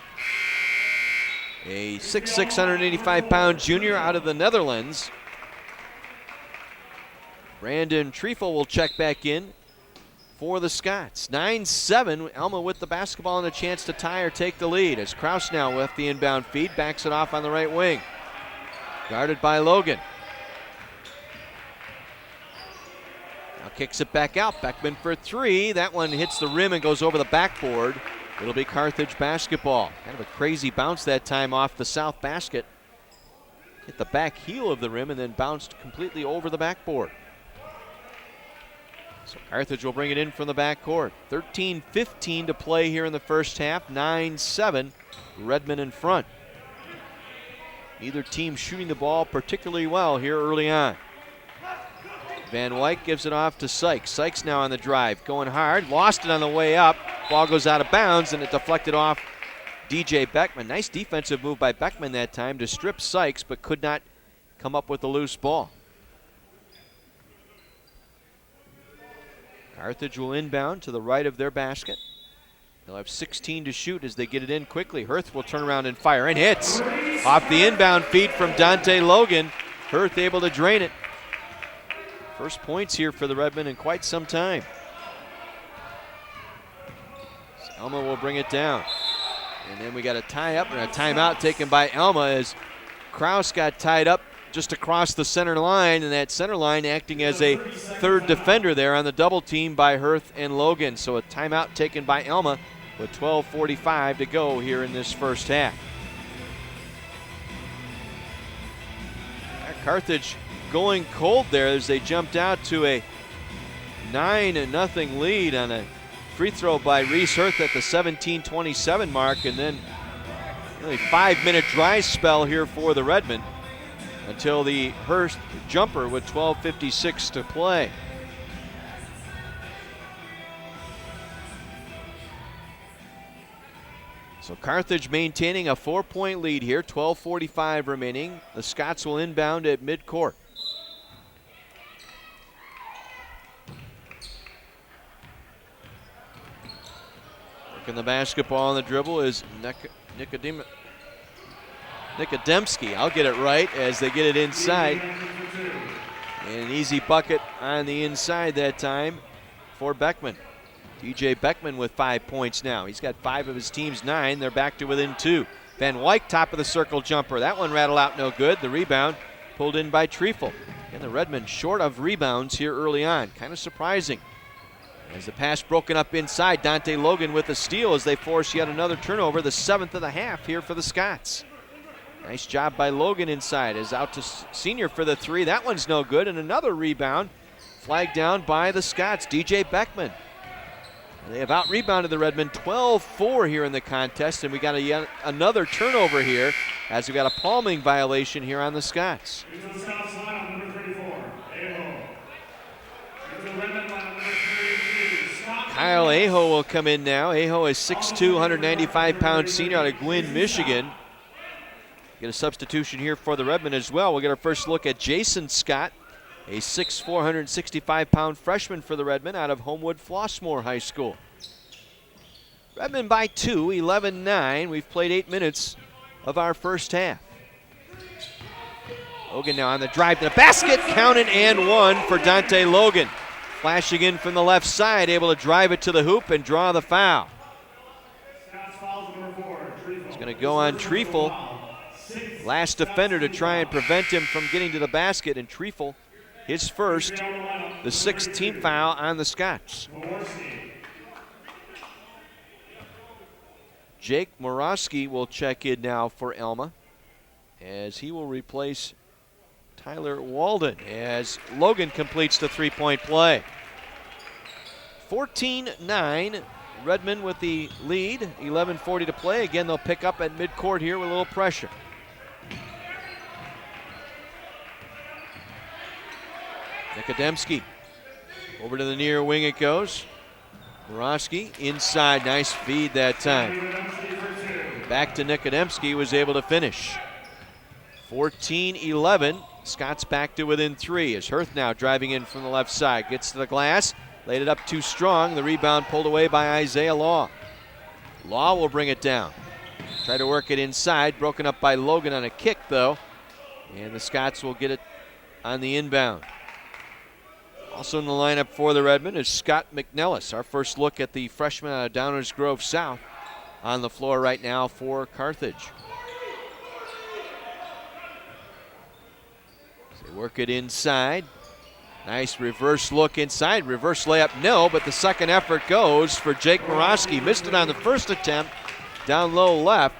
a 6'6", 185-pound junior out of the Netherlands. Brandon Trefel will check back in for the Scots. 9-7, Alma with the basketball and a chance to tie or take the lead as Kraus now with the inbound feed, backs it off on the right wing. Guarded by Logan. Now kicks it back out. Beckman for 3. That one hits the rim and goes over the backboard. It'll be Carthage basketball. Kind of a crazy bounce that time off the south basket. Hit the back heel of the rim and then bounced completely over the backboard. So Carthage will bring it in from the backcourt. 13-15 to play here in the first half. 9-7, Redmond in front. Neither team shooting the ball particularly well here early on. Van Wyk gives it off to Sykes. Sykes now on the drive, going hard. Lost it on the way up. Ball goes out of bounds, and it deflected off DJ Beckman. Nice defensive move by Beckman that time to strip Sykes, but could not come up with the loose ball. Carthage will inbound to the right of their basket. They'll have 16 to shoot as they get it in quickly. Hirth will turn around and fire, and hits. Off the inbound feed from Dante Logan. Hurth able to drain it. First points here for the Redmen in quite some time. So Alma will bring it down. And then we got a tie-up and a timeout taken by Alma as Kraus got tied up just across the center line, and that center line acting as a third defender there on the double team by Hurth and Logan. So a timeout taken by Alma with 12:45 to go here in this first half. Carthage going cold there as they jumped out to a 9-0 lead on a free throw by Reese Hurth at the 17:27 mark, and then really 5-minute dry spell here for the Redmen until the Hurth jumper with 12:56 to play. So Carthage maintaining a 4-point lead here, 12:45 remaining. The Scots will inbound at midcourt. Working the basketball on the dribble is Nikodemski. I'll get it right as they get it inside. And an easy bucket on the inside that time for Beckman. DJ Beckman with 5 points now. He's got 5 of his team's 9. They're back to within 2. Van Wyk, top of the circle jumper. That one rattled out no good. The rebound pulled in by Trefel. And the Redmen short of rebounds here early on. Kind of surprising. As the pass broken up inside, Dante Logan with a steal as they force yet another turnover, the 7th of the half here for the Scots. Nice job by Logan inside. Is out to Senior for the 3. That one's no good. And another rebound flagged down by the Scots, DJ Beckman. They have out-rebounded the Redmen 12-4 here in the contest, and we got another turnover here as we got a palming violation here on the Scots. Kyle Aho will come in now. Aho is 6'2", 195-pound senior out of Gwynn, Michigan. Get a substitution here for the Redmen as well. We'll get our first look at Jason Scott, a 6'4", 165-pound freshman for the Redmen out of Homewood Flossmoor High School. Redmen by 2, 11-9. We've played 8 minutes of our first half. Logan now on the drive to the basket, counted and one for Dante Logan. Flashing in from the left side, able to drive it to the hoop and draw the foul. It's going to go on Trefel. Last defender to try and prevent him from getting to the basket, and Trefel, his first, the 16th foul on the Scots. Jake Morawski will check in now for Alma as he will replace Tyler Walden as Logan completes the three-point play. 14-9, Redmen with the lead, 11:40 to play. Again, they'll pick up at midcourt here with a little pressure. Nikodemski, over to the near wing it goes. Morawski inside, nice feed that time. Back to Nikodemski, was able to finish. 14-11, Scots back to within 3 as Hurth now driving in from the left side. Gets to the glass, laid it up too strong. The rebound pulled away by Isaiah Law. Law will bring it down. Try to work it inside, broken up by Logan on a kick though. And the Scots will get it on the inbound. Also in the lineup for the Redmen is Scott McNellis. Our first look at the freshman out of Downers Grove South on the floor right now for Carthage. So they work it inside. Nice reverse look inside. Reverse layup, no, but the second effort goes for Jake Morawski. Missed it on the first attempt. Down low left.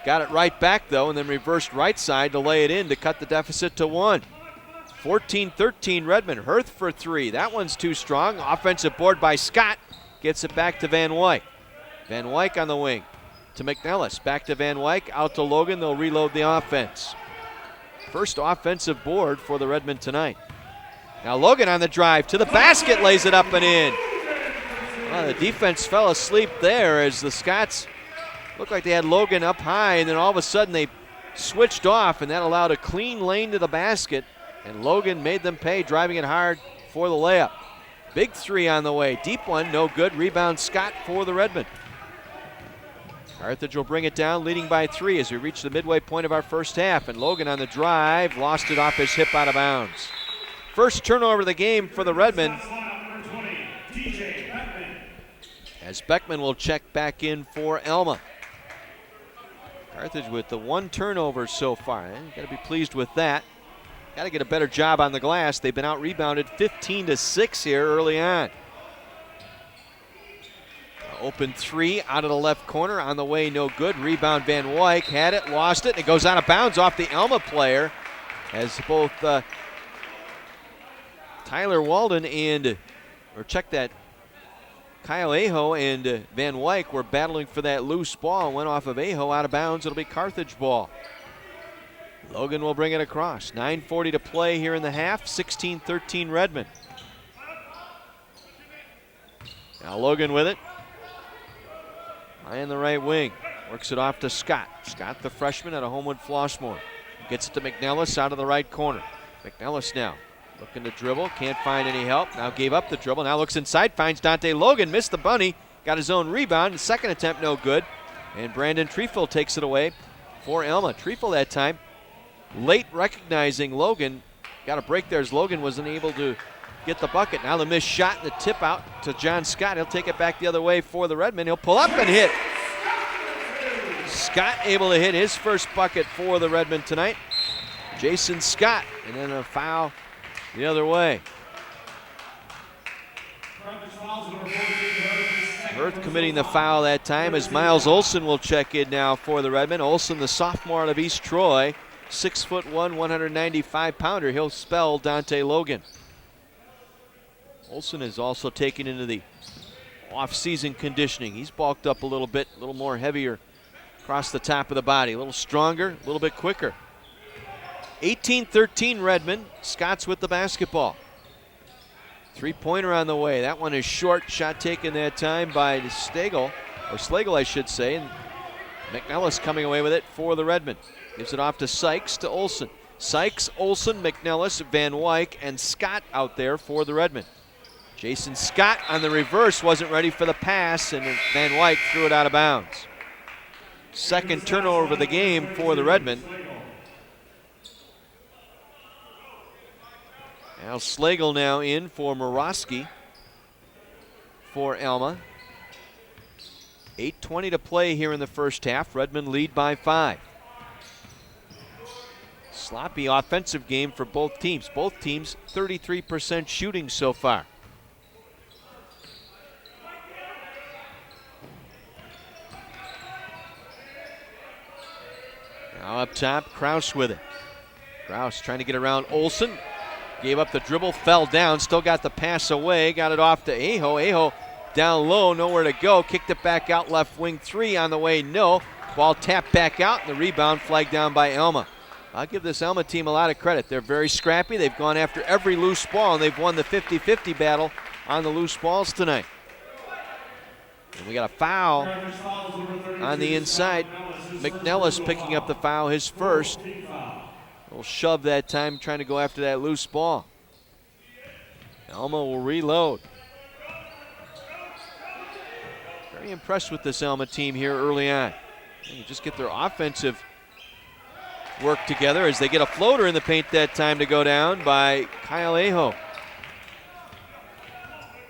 Got it right back though, and then reversed right side to lay it in to cut the deficit to 1. 14-13 Redmen. Hurth for 3. That one's too strong. Offensive board by Scott. Gets it back to Van Wyk. Van Wyk on the wing to McNellis. Back to Van Wyk. Out to Logan. They'll reload the offense. First offensive board for the Redmen tonight. Now Logan on the drive to the basket. Lays it up and in. Well, the defense fell asleep there as the Scots looked like they had Logan up high, and then all of a sudden they switched off, and that allowed a clean lane to the basket. And Logan made them pay, driving it hard for the layup. Big 3 on the way. Deep one, no good. Rebound Scott for the Redmen. Carthage will bring it down, leading by 3 as we reach the midway point of our first half. And Logan on the drive, lost it off his hip out of bounds. First turnover of the game for the Redmen, as Beckman will check back in for Alma. Carthage with the 1 turnover so far. Got to be pleased with that. Got to get a better job on the glass. They've been out-rebounded 15-6 here early on. Open 3 out of the left corner, on the way, no good. Rebound, Van Wyk had it, lost it, and it goes out of bounds off the Alma player, as both Tyler Walden and, Kyle Aho and Van Wyk were battling for that loose ball. Went off of Aho, out of bounds. It'll be Carthage ball. Logan will bring it across. 9:40 to play here in the half. 16-13 Redmen. Now Logan with it. High in the right wing. Works it off to Scott. Scott, the freshman, out of Homewood Flossmoor. Gets it to McNellis out of the right corner. McNellis now looking to dribble. Can't find any help. Now gave up the dribble. Now looks inside. Finds Dante Logan. Missed the bunny. Got his own rebound. The second attempt no good. And Brandon Trefil takes it away for Alma. Trefil that time late recognizing Logan. Got a break there as Logan wasn't able to get the bucket. Now the missed shot and the tip out to John Scott. He'll take it back the other way for the Redmen. He'll pull up and hit. Scott able to hit his first bucket for the Redmen tonight. Jason Scott, and then a foul the other way. Earth committing the foul that time as Miles Olson will check in now for the Redmen. Olson, the sophomore out of East Troy, 6'1", 195-pounder. He'll spell Dante Logan. Olson is also taken into the off-season conditioning. He's bulked up a little bit, a little more heavier across the top of the body, a little stronger, a little bit quicker. 18-13 Redmen. Scott's with the basketball. Three-pointer on the way. That one is short. Shot taken that time by Slagle, I should say. And McNellis coming away with it for the Redmen. Gives it off to Sykes, to Olson. Sykes, Olson, McNellis, Van Wyk, and Scott out there for the Redmen. Jason Scott on the reverse wasn't ready for the pass, and Van Wyk threw it out of bounds. Second turnover of the game for the Redmen. Now Slagle now in for Morosky for Alma. 8:20 to play here in the first half. Redmen lead by 5. Sloppy offensive game for both teams. Both teams 33% shooting so far. Now up top, Kraus with it. Kraus trying to get around Olson. Gave up the dribble, fell down, still got the pass away, got it off to Aho. Aho down low, nowhere to go. Kicked it back out left wing 3 on the way, no. Ball tapped back out, and the rebound flagged down by Alma. I'll give this Alma team a lot of credit. They're very scrappy. They've gone after every loose ball, and they've won the 50-50 battle on the loose balls tonight. And we got a foul on the inside. McNellis picking up the foul, his first. A little shove that time, trying to go after that loose ball. Alma will reload. Very impressed with this Alma team here early on. They just get their offensive work together as they get a floater in the paint that time to go down by Kyle Aho.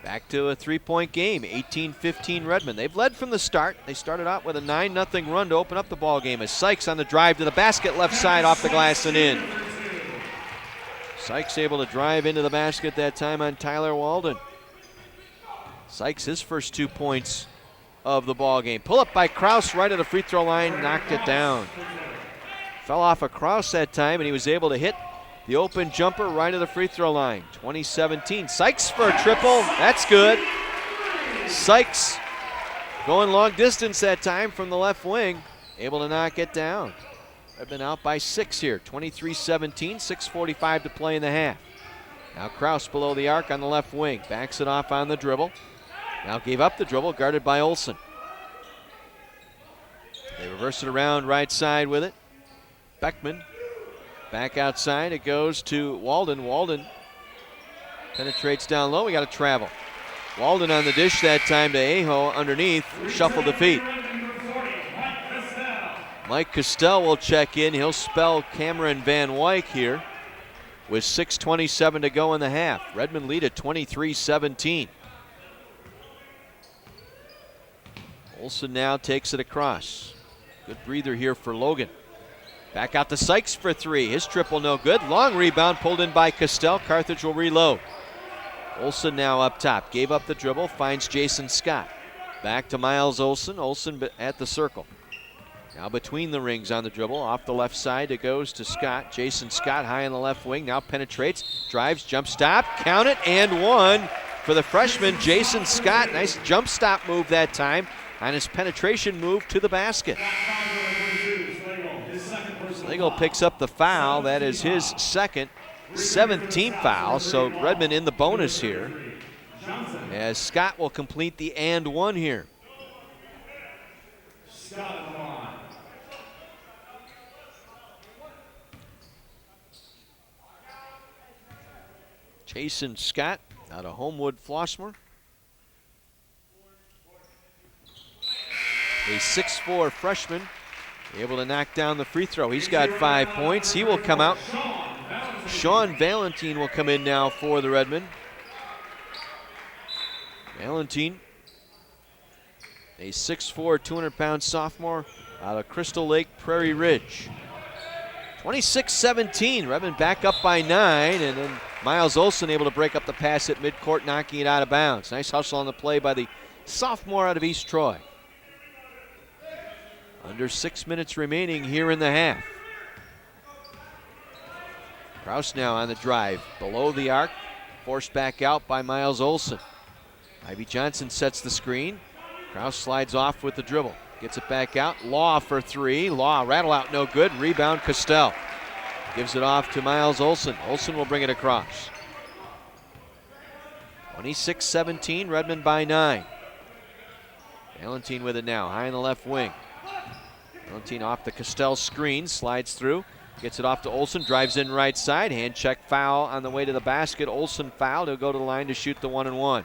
Back to a 3-point game, 18-15 Redmen. They've led from the start. They started out with a 9-0 run to open up the ball game as Sykes on the drive to the basket, left side off the glass and in. Sykes able to drive into the basket that time on Tyler Walden. Sykes his first 2 points of the ball game. Pull up by Kraus right at the free throw line, knocked it down. Fell off of Kraus that time and he was able to hit the open jumper right at the free throw line. 2017. Sykes for a triple. That's good. Sykes going long distance that time from the left wing. Able to knock it down. They've been out by 6 here. 23-17. 6:45 to play in the half. Now Kraus below the arc on the left wing. Backs it off on the dribble. Now gave up the dribble. Guarded by Olson. They reverse it around right side with it. Beckman. Back outside, it goes to Walden. Walden penetrates down low. We got to travel. Walden on the dish that time to Aho underneath. Shuffle the feet. Mike Costell will check in. He'll spell Cameron Van Wyk here with 6:27 to go in the half. Redmond lead at 23-17. Olsen now takes it across. Good breather here for Logan. Back out to Sykes for three. His triple no good. Long rebound pulled in by Costell. Carthage will reload. Olsen now up top. Gave up the dribble. Finds Jason Scott. Back to Miles Olsen. Olsen at the circle. Now between the rings on the dribble. Off the left side it goes to Scott. Jason Scott high on the left wing. Now penetrates. Drives. Jump stop. Count it. And one for the freshman Jason Scott. Nice jump stop move that time on his penetration move to the basket. Slagle picks up the foul. That is his second, 7th team foul. So Redmond in the bonus here, as Scott will complete the and one here. Jason Scott out of Homewood Flossmoor. A 6'4" freshman, able to knock down the free throw. He's got 5 points. He will come out. Sean Valentine will come in now for the Redmond. Valentine, a 6'4", 200-pound sophomore out of Crystal Lake, Prairie Ridge. 26-17, Redmond back up by 9, and then Miles Olsen able to break up the pass at midcourt, knocking it out of bounds. Nice hustle on the play by the sophomore out of East Troy. Under 6 minutes remaining here in the half. Kraus now on the drive, below the arc, forced back out by Miles Olsen. Ivy Johnson sets the screen. Kraus slides off with the dribble, gets it back out. Law for three. Law rattle out, no good. Rebound Costell. Gives it off to Miles Olsen. Olsen will bring it across. 26-17, Redmond by 9. Valentine with it now, high in the left wing. Valentine off the Costell screen, slides through, gets it off to Olsen, drives in right side, hand check foul on the way to the basket. Olsen fouled, he'll go to the line to shoot the 1-and-1.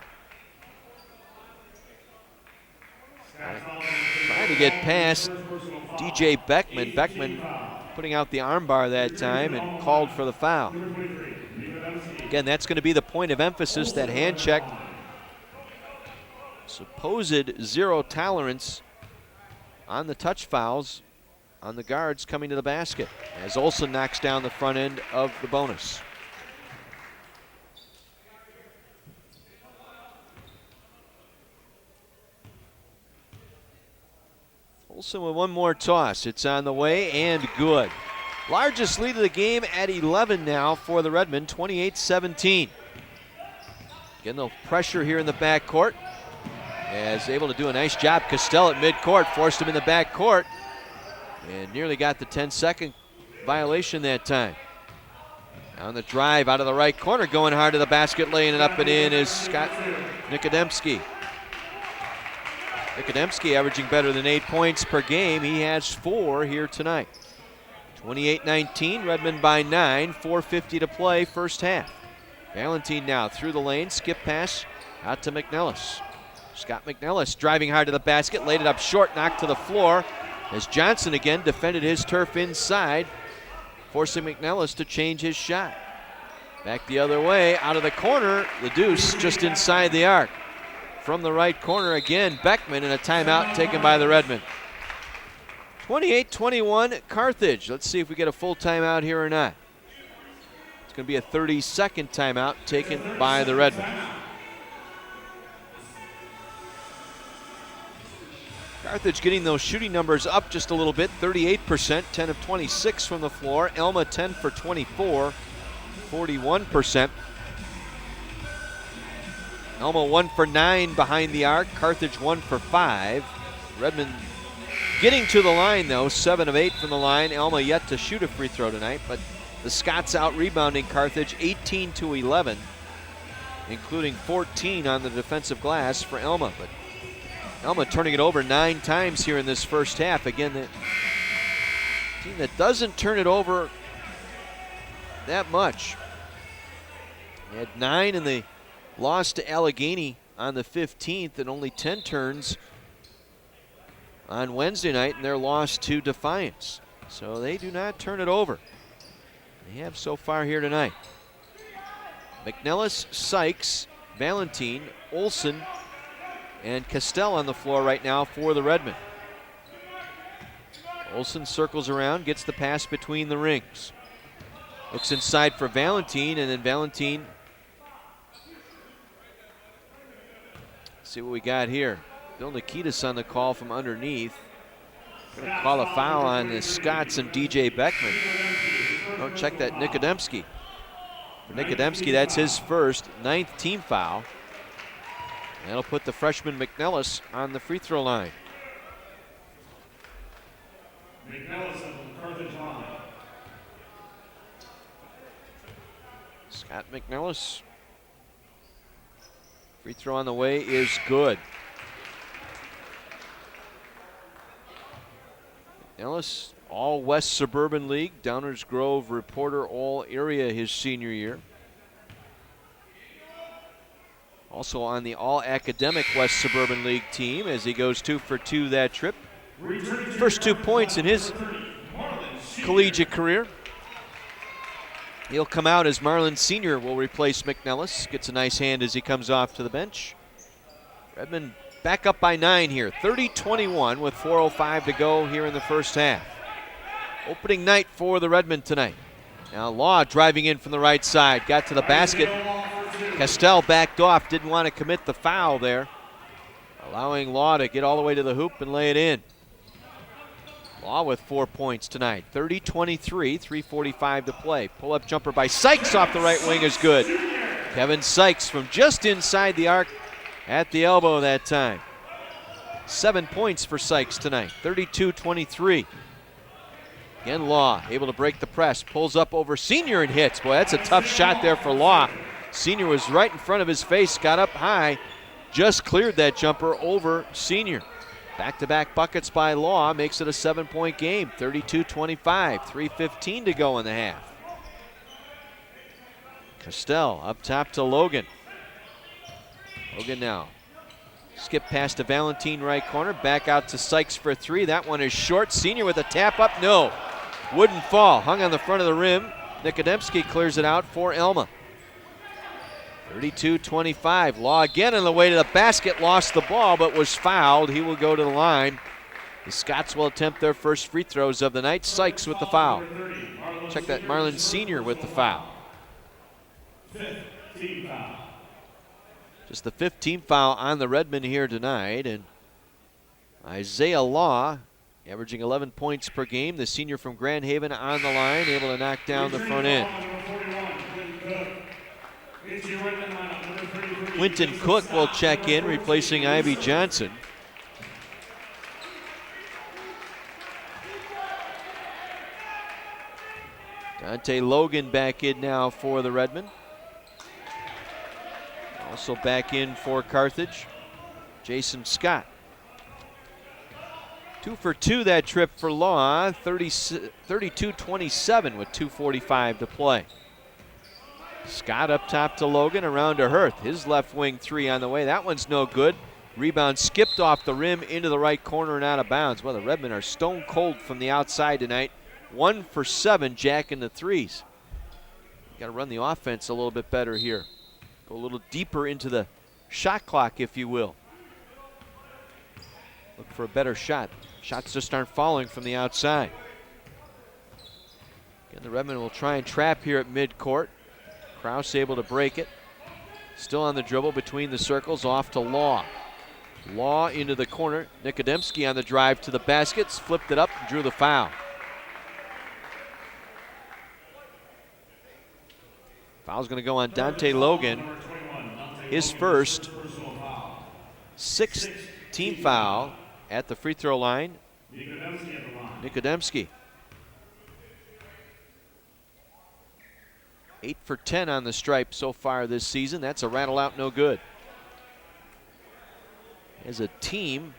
Trying to get past DJ Beckman. Beckman putting out the armbar that time and called for the foul. Again, that's going to be the point of emphasis, that hand check. Supposed zero tolerance on the touch fouls on the guards coming to the basket, as Olsen knocks down the front end of the bonus. Olsen with one more toss. It's on the way and good. Largest lead of the game at 11 now for the Redmond, 28-17. Getting the pressure here in the backcourt. As able to do a nice job, Costell at midcourt, forced him in the backcourt, and nearly got the 10-second violation that time. On the drive out of the right corner, going hard to the basket, laying it up and in is Scott Nikodemski. Nikodemski averaging better than 8 points per game. He has 4 here tonight. 28-19, Redmond by 9, 4:50 to play, first half. Valentine now through the lane, skip pass out to McNellis. Scott McNellis driving hard to the basket, laid it up short, knocked to the floor, as Johnson again defended his turf inside, forcing McNellis to change his shot. Back the other way, out of the corner, the deuce just inside the arc. From the right corner again, Beckman, and a timeout taken by the Redmond. 28-21 Carthage. Let's see if we get a full timeout here or not. It's going to be a 30-second timeout taken by the Redmond. Carthage getting those shooting numbers up just a little bit, 38%, 10 of 26 from the floor. Alma 10 for 24, 41%. Alma 1 for 9 behind the arc, Carthage 1 for 5. Redmond getting to the line though, 7 of 8 from the line. Alma yet to shoot a free throw tonight, but the Scots out rebounding Carthage 18-11, including 14 on the defensive glass for Alma. But Alma turning it over 9 times here in this first half. Again, the team that doesn't turn it over that much. They had 9 in the loss to Allegheny on the 15th, and only 10 turns on Wednesday night in their loss to Defiance. So they do not turn it over. They have so far here tonight. McNellis, Sykes, Valentine, Olson, and Castell on the floor right now for the Redmen. Olson circles around, gets the pass between the rings. Looks inside for Valentine, and then Valentine. See what we got here. Bill Nikitas on the call from underneath. Gonna call a foul on the Scots and DJ Beckman. Oh, check that, Nikodemski. For Nikodemski, that's his first, 9th team foul. That'll put the freshman McNellis on the free throw line. McNellis on the Carthage line. Scott McNellis. Free throw on the way is good. McNellis, all West Suburban League, Downers Grove reporter all area his senior year. Also on the all academic West Suburban League team as he goes 2 for 2 that trip. First 2 points in his collegiate career. He'll come out as Marlin Sr. will replace McNellis. Gets a nice hand as he comes off to the bench. Redmond back up by 9 here, 30-21 with 4:05 to go here in the first half. Opening night for the Redmen tonight. Now Law driving in from the right side, got to the basket. Castell backed off, didn't want to commit the foul there, allowing Law to get all the way to the hoop and lay it in. Law with 4 points tonight, 30-23, 3:45 to play. Pull-up jumper by Sykes off the right wing is good. Kevin Sykes from just inside the arc at the elbow that time. 7 points for Sykes tonight, 32-23. Again, Law able to break the press, pulls up over Senior and hits. Boy, that's a tough shot there for Law. Senior was right in front of his face, got up high, just cleared that jumper over Senior. Back-to-back buckets by Law makes it a 7-point game, 32-25, 3:15 to go in the half. Castell up top to Logan. Logan now. Skip pass to Valentine, right corner, back out to Sykes for 3. That one is short. Senior with a tap up, no. Wouldn't fall, hung on the front of the rim. Nikodemski clears it out for Alma. 32-25. Law again on the way to the basket, lost the ball but was fouled. He will go to the line. The Scots will attempt their first free throws of the night. Sykes with the foul. Check that, Marlin Sr. with the foul. Just the 15th foul on the Redmen here tonight. And Isaiah Law, averaging 11 points per game, the senior from Grand Haven on the line, able to knock down the front end. Quinton Cook will check in, replacing Ivy Johnson. Dante Logan back in now for the Redmen. Also back in for Carthage, Jason Scott. 2 for 2 that trip for Law, 32-27 with 2:45 to play. Scott up top to Logan, around to Hurth. His left wing 3 on the way. That one's no good. Rebound skipped off the rim into the right corner and out of bounds. Well, the Redmen are stone cold from the outside tonight. 1 for 7, jacking the threes. Got to run the offense a little bit better here. Go a little deeper into the shot clock, if you will. Look for a better shot. Shots just aren't falling from the outside. Again, the Redmen will try and trap here at midcourt. Krause able to break it. Still on the dribble between the circles, off to Law. Law into the corner. Nikodemski on the drive to the baskets, flipped it up and drew the foul. Foul's going to go on Dante Logan. His first, 6th team foul at the free throw line. Nikodemski. 8 for 10 on the stripe so far this season. That's a rattle out, no good. As a team,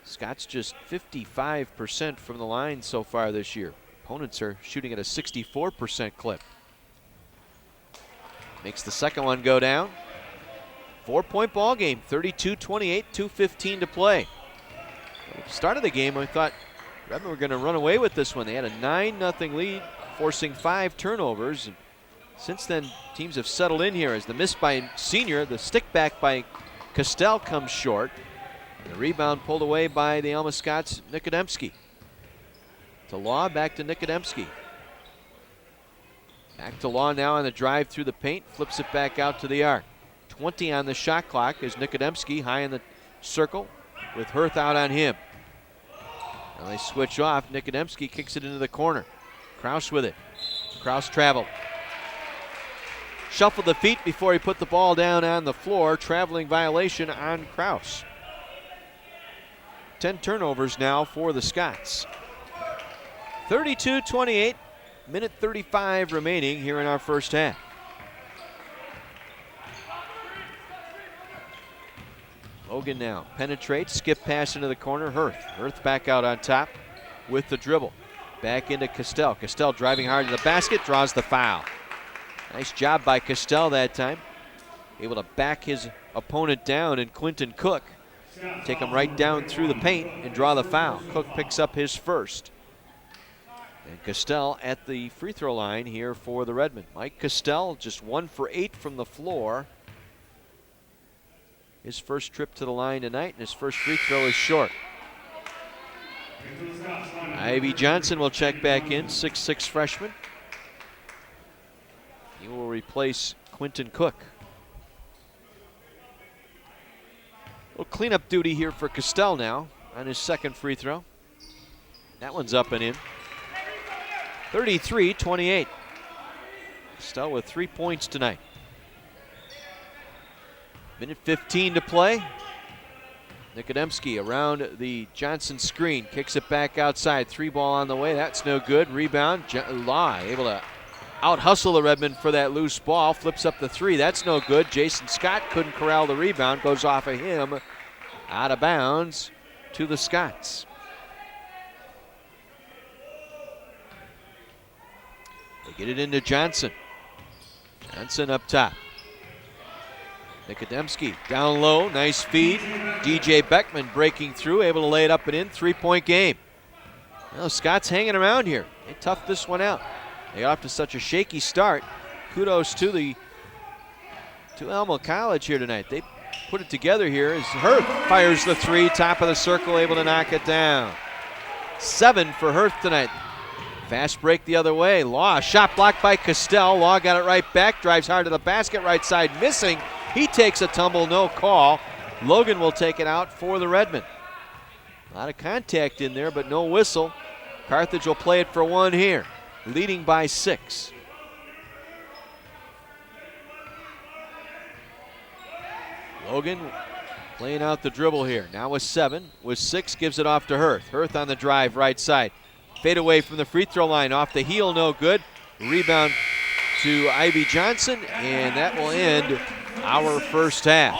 Scott's just 55% from the line so far this year. Opponents are shooting at a 64% clip. Makes the second one go down. 4-point ball game, 32-28, 2:15 to play. At the start of the game, I thought Redmond were going to run away with this one. They had a 9-0 lead, forcing 5 turnovers. And since then, teams have settled in here as the miss by Senior, the stick back by Castell comes short. And the rebound pulled away by the Alma Scots, Nikodemski. To Law, back to Nikodemski. Back to Law now on the drive through the paint, flips it back out to the arc. 20 on the shot clock as Nikodemski high in the circle with Hirth out on him. Now they switch off. Nikodemski kicks it into the corner. Kraus with it. Kraus traveled. Shuffled the feet before he put the ball down on the floor. Traveling violation on Kraus. 10 turnovers now for the Scots. 32-28, minute 35 remaining here in our first half. Logan now penetrates, skip pass into the corner. Hirth back out on top with the dribble. Back into Castell. Castell driving hard to the basket, draws the foul. Nice job by Castell that time. Able to back his opponent down, and Quentin Cook take him right down through the paint and draw the foul. Cook picks up his first. And Castell at the free throw line here for the Redmen. Mike Castell just 1 for 8 from the floor. His first trip to the line tonight, and his first free throw is short. Ivy Johnson will check back in, 6'6" freshman. He will replace Quentin Cook. A little cleanup duty here for Castell now on his second free throw. That one's up and in. 33-28. Castell with 3 points tonight. Minute 15 to play. Nikodemski around the Johnson screen, kicks it back outside. 3 ball on the way, that's no good. Rebound, Law able to out-hustle the Redmen for that loose ball. Flips up the 3, that's no good. Jason Scott couldn't corral the rebound, goes off of him. Out of bounds to the Scots. They get it into Johnson. Johnson up top. Nikodemski down low, nice feed. DJ Beckman breaking through, able to lay it up and in. 3-point game. Well, Scott's hanging around here. They toughed this one out. They got off to such a shaky start. Kudos to Alma College here tonight. They put it together here as Hirth fires the 3, top of the circle, able to knock it down. 7 for Hirth tonight. Fast break the other way. Law, shot blocked by Castell. Law got it right back, drives hard to the basket, right side missing. He takes a tumble, no call. Logan will take it out for the Redmen. A lot of contact in there, but no whistle. Carthage will play it for 1 here, leading by 6. Logan playing out the dribble here. Now with 7, with 6, gives it off to Hirth. Hirth on the drive, right side. Fade away from the free throw line, off the heel, no good. Rebound to Ivy Johnson, and that will end our first half.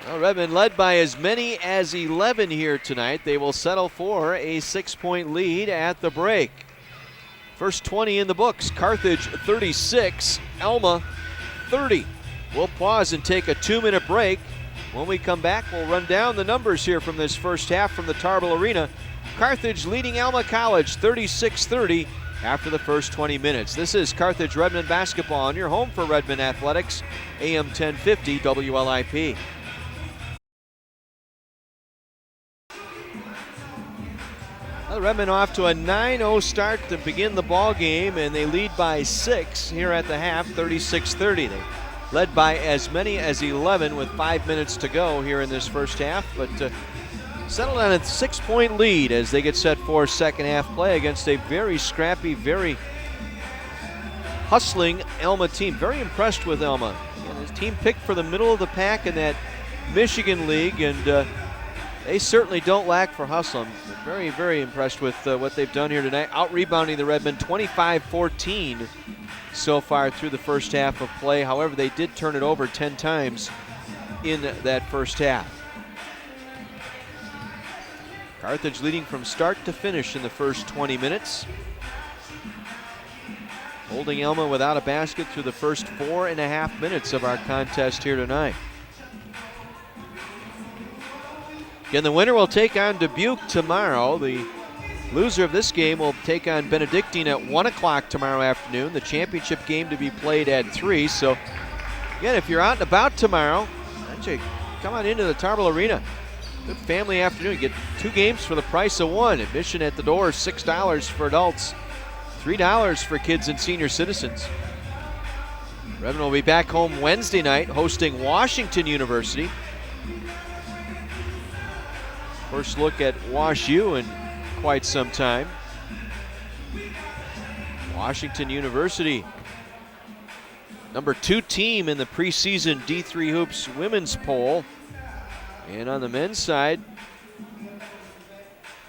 Well, Redmond led by as many as 11 here tonight. They will settle for a 6-point lead at the break. First 20 in the books. Carthage 36, Alma 30. We'll pause and take a 2-minute break. When we come back, we'll run down the numbers here from this first half from the Tarble Arena. Carthage leading Alma College 36-30 after the first 20 minutes. This is Carthage Redmond basketball on your home for Redmond Athletics, AM 1050 WLIP. Well, Redmond off to a 9-0 start to begin the ball game, and they lead by 6 here at the half, 36-30. They led by as many as 11 with 5 minutes to go here in this first half, but settled on a 6-point lead as they get set for second half play against a very scrappy, very hustling Alma team. Very impressed with Alma. And his team picked for the middle of the pack in that Michigan League, and they certainly don't lack for hustle. I'm very, very impressed with what they've done here tonight. Out-rebounding the Redmen 25-14 so far through the first half of play. However, they did turn it over 10 times in that first half. Carthage leading from start to finish in the first 20 minutes. Holding Alma without a basket through the first 4.5 minutes of our contest here tonight. Again, the winner will take on Dubuque tomorrow. The loser of this game will take on Benedictine at 1 o'clock tomorrow afternoon. The championship game to be played at 3. So, again, if you're out and about tomorrow, actually come on into the Tarble Arena. Good family afternoon. You get 2 games for the price of 1. Admission at the door is $6 for adults, $3 for kids and senior citizens. Redmond will be back home Wednesday night hosting Washington University. First look at Wash U in quite some time. Washington University, number 2 team in the preseason D3 Hoops women's poll. And on the men's side,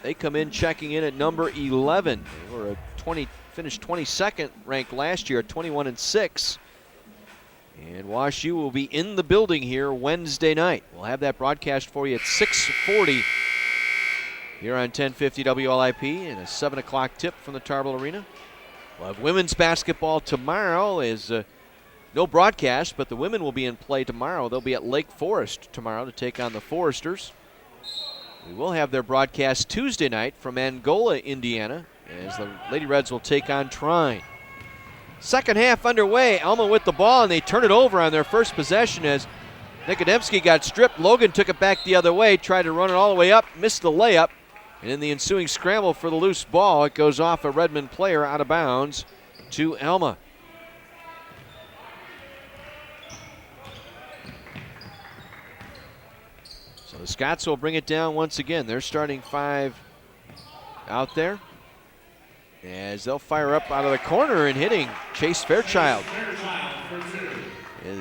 they come in checking in at number 11. They were finished 22nd ranked last year at 21-6. And Wash U will be in the building here Wednesday night. We'll have that broadcast for you at 6:40 here on 1050 WLIP, and a 7 o'clock tip from the Tarble Arena. We'll have women's basketball tomorrow. Is no broadcast, but the women will be in play tomorrow. They'll be at Lake Forest tomorrow to take on the Foresters. We will have their broadcast Tuesday night from Angola, Indiana, as the Lady Reds will take on Trine. Second half underway. Alma with the ball, and they turn it over on their first possession as Nikodemski got stripped. Logan took it back the other way, tried to run it all the way up, missed the layup. And in the ensuing scramble for the loose ball, it goes off a Redmond player out of bounds to Alma. So the Scots will bring it down once again. They're starting 5 out there, as they'll fire up out of the corner and hitting Chase Fairchild.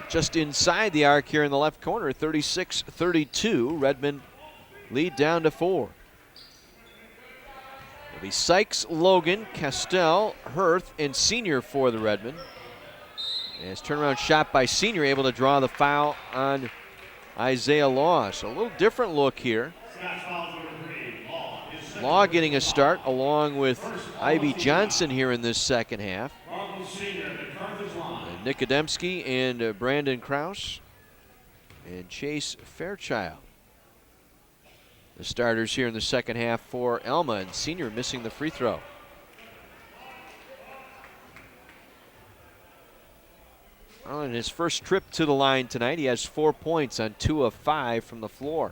Just inside the arc here in the left corner, 36-32. Redmond lead down to 4. It'll be Sykes, Logan, Castell, Hirth, and Senior for the Redmond. As turnaround shot by Senior, able to draw the foul on Isaiah Law. So a little different look here. Law getting a start along with Ivy Johnson here in this second half. Nikodemski and Brandon Krause and Chase Fairchild, the starters here in the second half for Alma, and Senior missing the free throw. On his first trip to the line tonight, he has 4 points on 2 of 5 from the floor.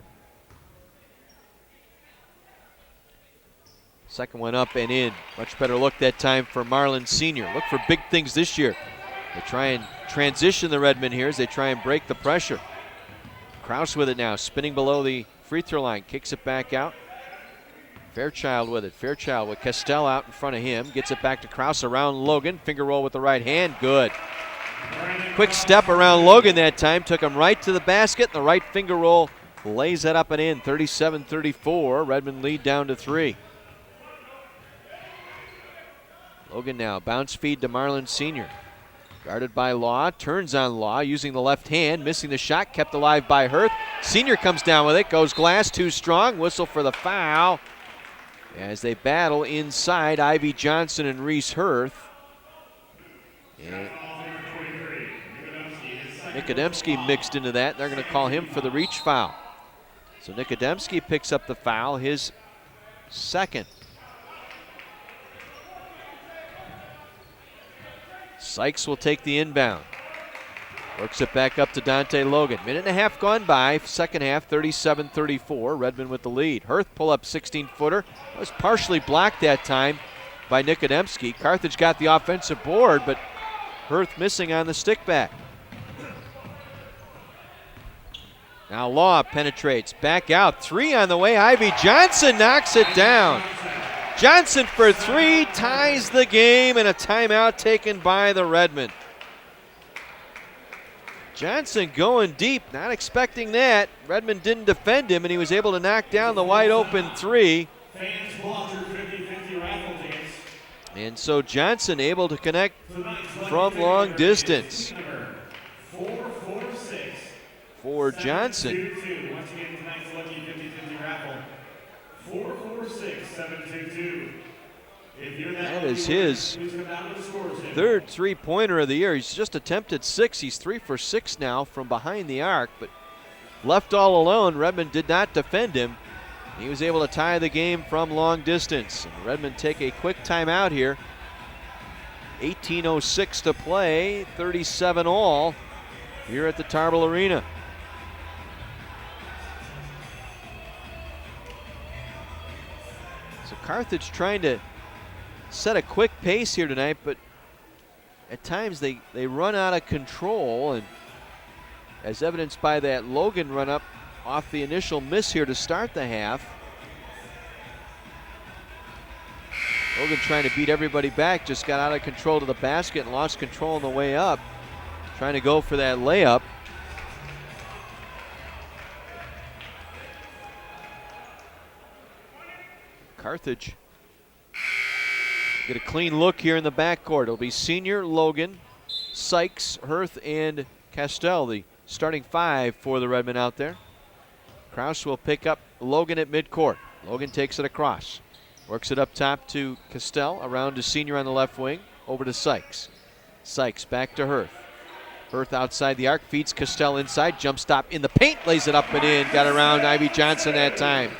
Second one up and in. Much better look that time for Marlin Senior. Look for big things this year. They try and transition the Redmond here as they try and break the pressure. Krause with it now, spinning below the free throw line, kicks it back out. Fairchild with it. Fairchild with Castell out in front of him. Gets it back to Krause around Logan. Finger roll with the right hand. Good. Quick step around Logan that time. Took him right to the basket. The right finger roll lays that up and in. 37-34. Redmond lead down to 3. Logan now. Bounce feed to Marlin Senior. Guarded by Law, turns on Law, using the left hand, missing the shot, kept alive by Hirth. Senior comes down with it, goes glass, too strong, whistle for the foul. As they battle inside, Ivy Johnson and Reese Hirth. And Nikodemski mixed into that. They're going to call him for the reach foul. So Nikodemski picks up the foul, his second. Sykes will take the inbound. Works it back up to Dante Logan. Minute and a half gone by. Second half, 37-34. Redmond with the lead. Hirth pull up 16-footer. Was partially blocked that time by Nikodemski. Carthage got the offensive board, but Hirth missing on the stick back. Now Law penetrates. Back out. 3 on the way. Ivy Johnson knocks it down. Johnson for 3, ties the game, and a timeout taken by the Redmond. Johnson going deep, not expecting that. Redmond didn't defend him, and he was able to knock down the wide open 3. And so Johnson able to connect from long distance. For Johnson. 4-4-6-7-2-2. That is his third three-pointer of the year. He's just attempted 6. He's 3 for 6 now from behind the arc, but left all alone. Redmond did not defend him. He was able to tie the game from long distance. And Redmond take a quick timeout here. 18:06 to play, 37 all here at the Tarble Arena. So Carthage trying to set a quick pace here tonight, but at times they run out of control, and as evidenced by that Logan run up off the initial miss here to start the half. Logan trying to beat everybody back, just got out of control to the basket and lost control on the way up. Trying to go for that layup. Carthage get a clean look here in the backcourt. It'll be Senior, Logan, Sykes, Hirth, and Castell, the starting five for the Redmen out there. Kraus will pick up Logan at midcourt. Logan takes it across. Works it up top to Castell, around to Senior on the left wing, over to Sykes. Sykes back to Hirth. Hirth outside the arc, feeds Castell inside, jump stop in the paint, lays it up and in. Got around Ivy Johnson that time.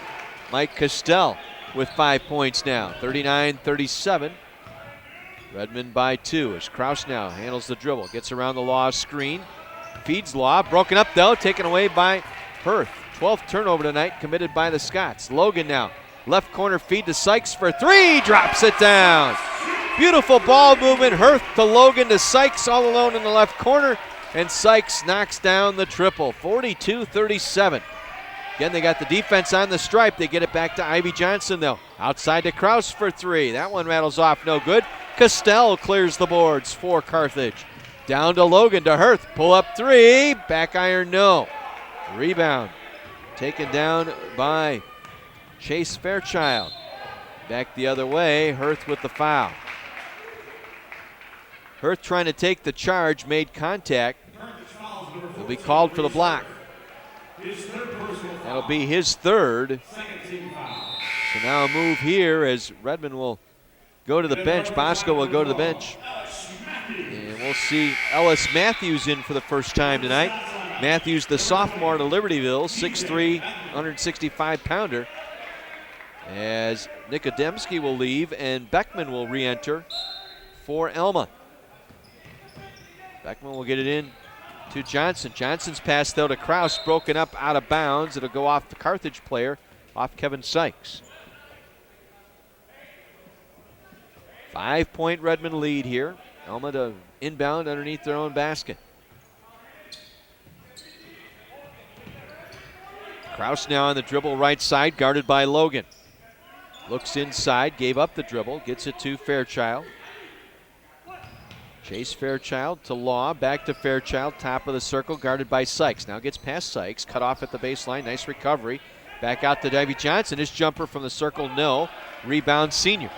Mike Castell with 5 points now, 39-37. Redmond by 2 as Kraus now handles the dribble, gets around the Law screen, feeds Law, broken up though, taken away by Hirth. 12th turnover tonight committed by the Scots. Logan now, left corner feed to Sykes for three, drops it down. Beautiful ball movement, Hirth to Logan to Sykes all alone in the left corner, and Sykes knocks down the triple, 42-37. Again, they got the defense on the stripe. They get it back to Ivy Johnson, though. Outside to Kraus for three. That one rattles off, no good. Castell clears the boards for Carthage. Down to Logan to Hirth. Pull up three. Back iron, no. Rebound taken down by Chase Fairchild. Back the other way. Hirth with the foul. Hirth trying to take the charge, made contact. Will be called for the block. That'll be his third. So now a move here as Redmond will go to the bench. Bosco will go to the bench. And we'll see Ellis Matthews in for the first time tonight. Matthews, the sophomore to Libertyville, 6'3", 165-pounder. As Nikodemski will leave and Beckman will re-enter for Alma. Beckman will get it in to Johnson. Johnson's pass, though, to Kraus, broken up out of bounds. It'll go off the Carthage player, off Kevin Sykes. 5-point Redmond lead here. Alma to inbound underneath their own basket. Kraus now on the dribble right side, guarded by Logan. Looks inside, gave up the dribble, gets it to Fairchild. Chase Fairchild to Law, back to Fairchild, top of the circle, guarded by Sykes. Now gets past Sykes, cut off at the baseline, nice recovery. Back out to Ivy Johnson, his jumper from the circle, no. Rebound Senior.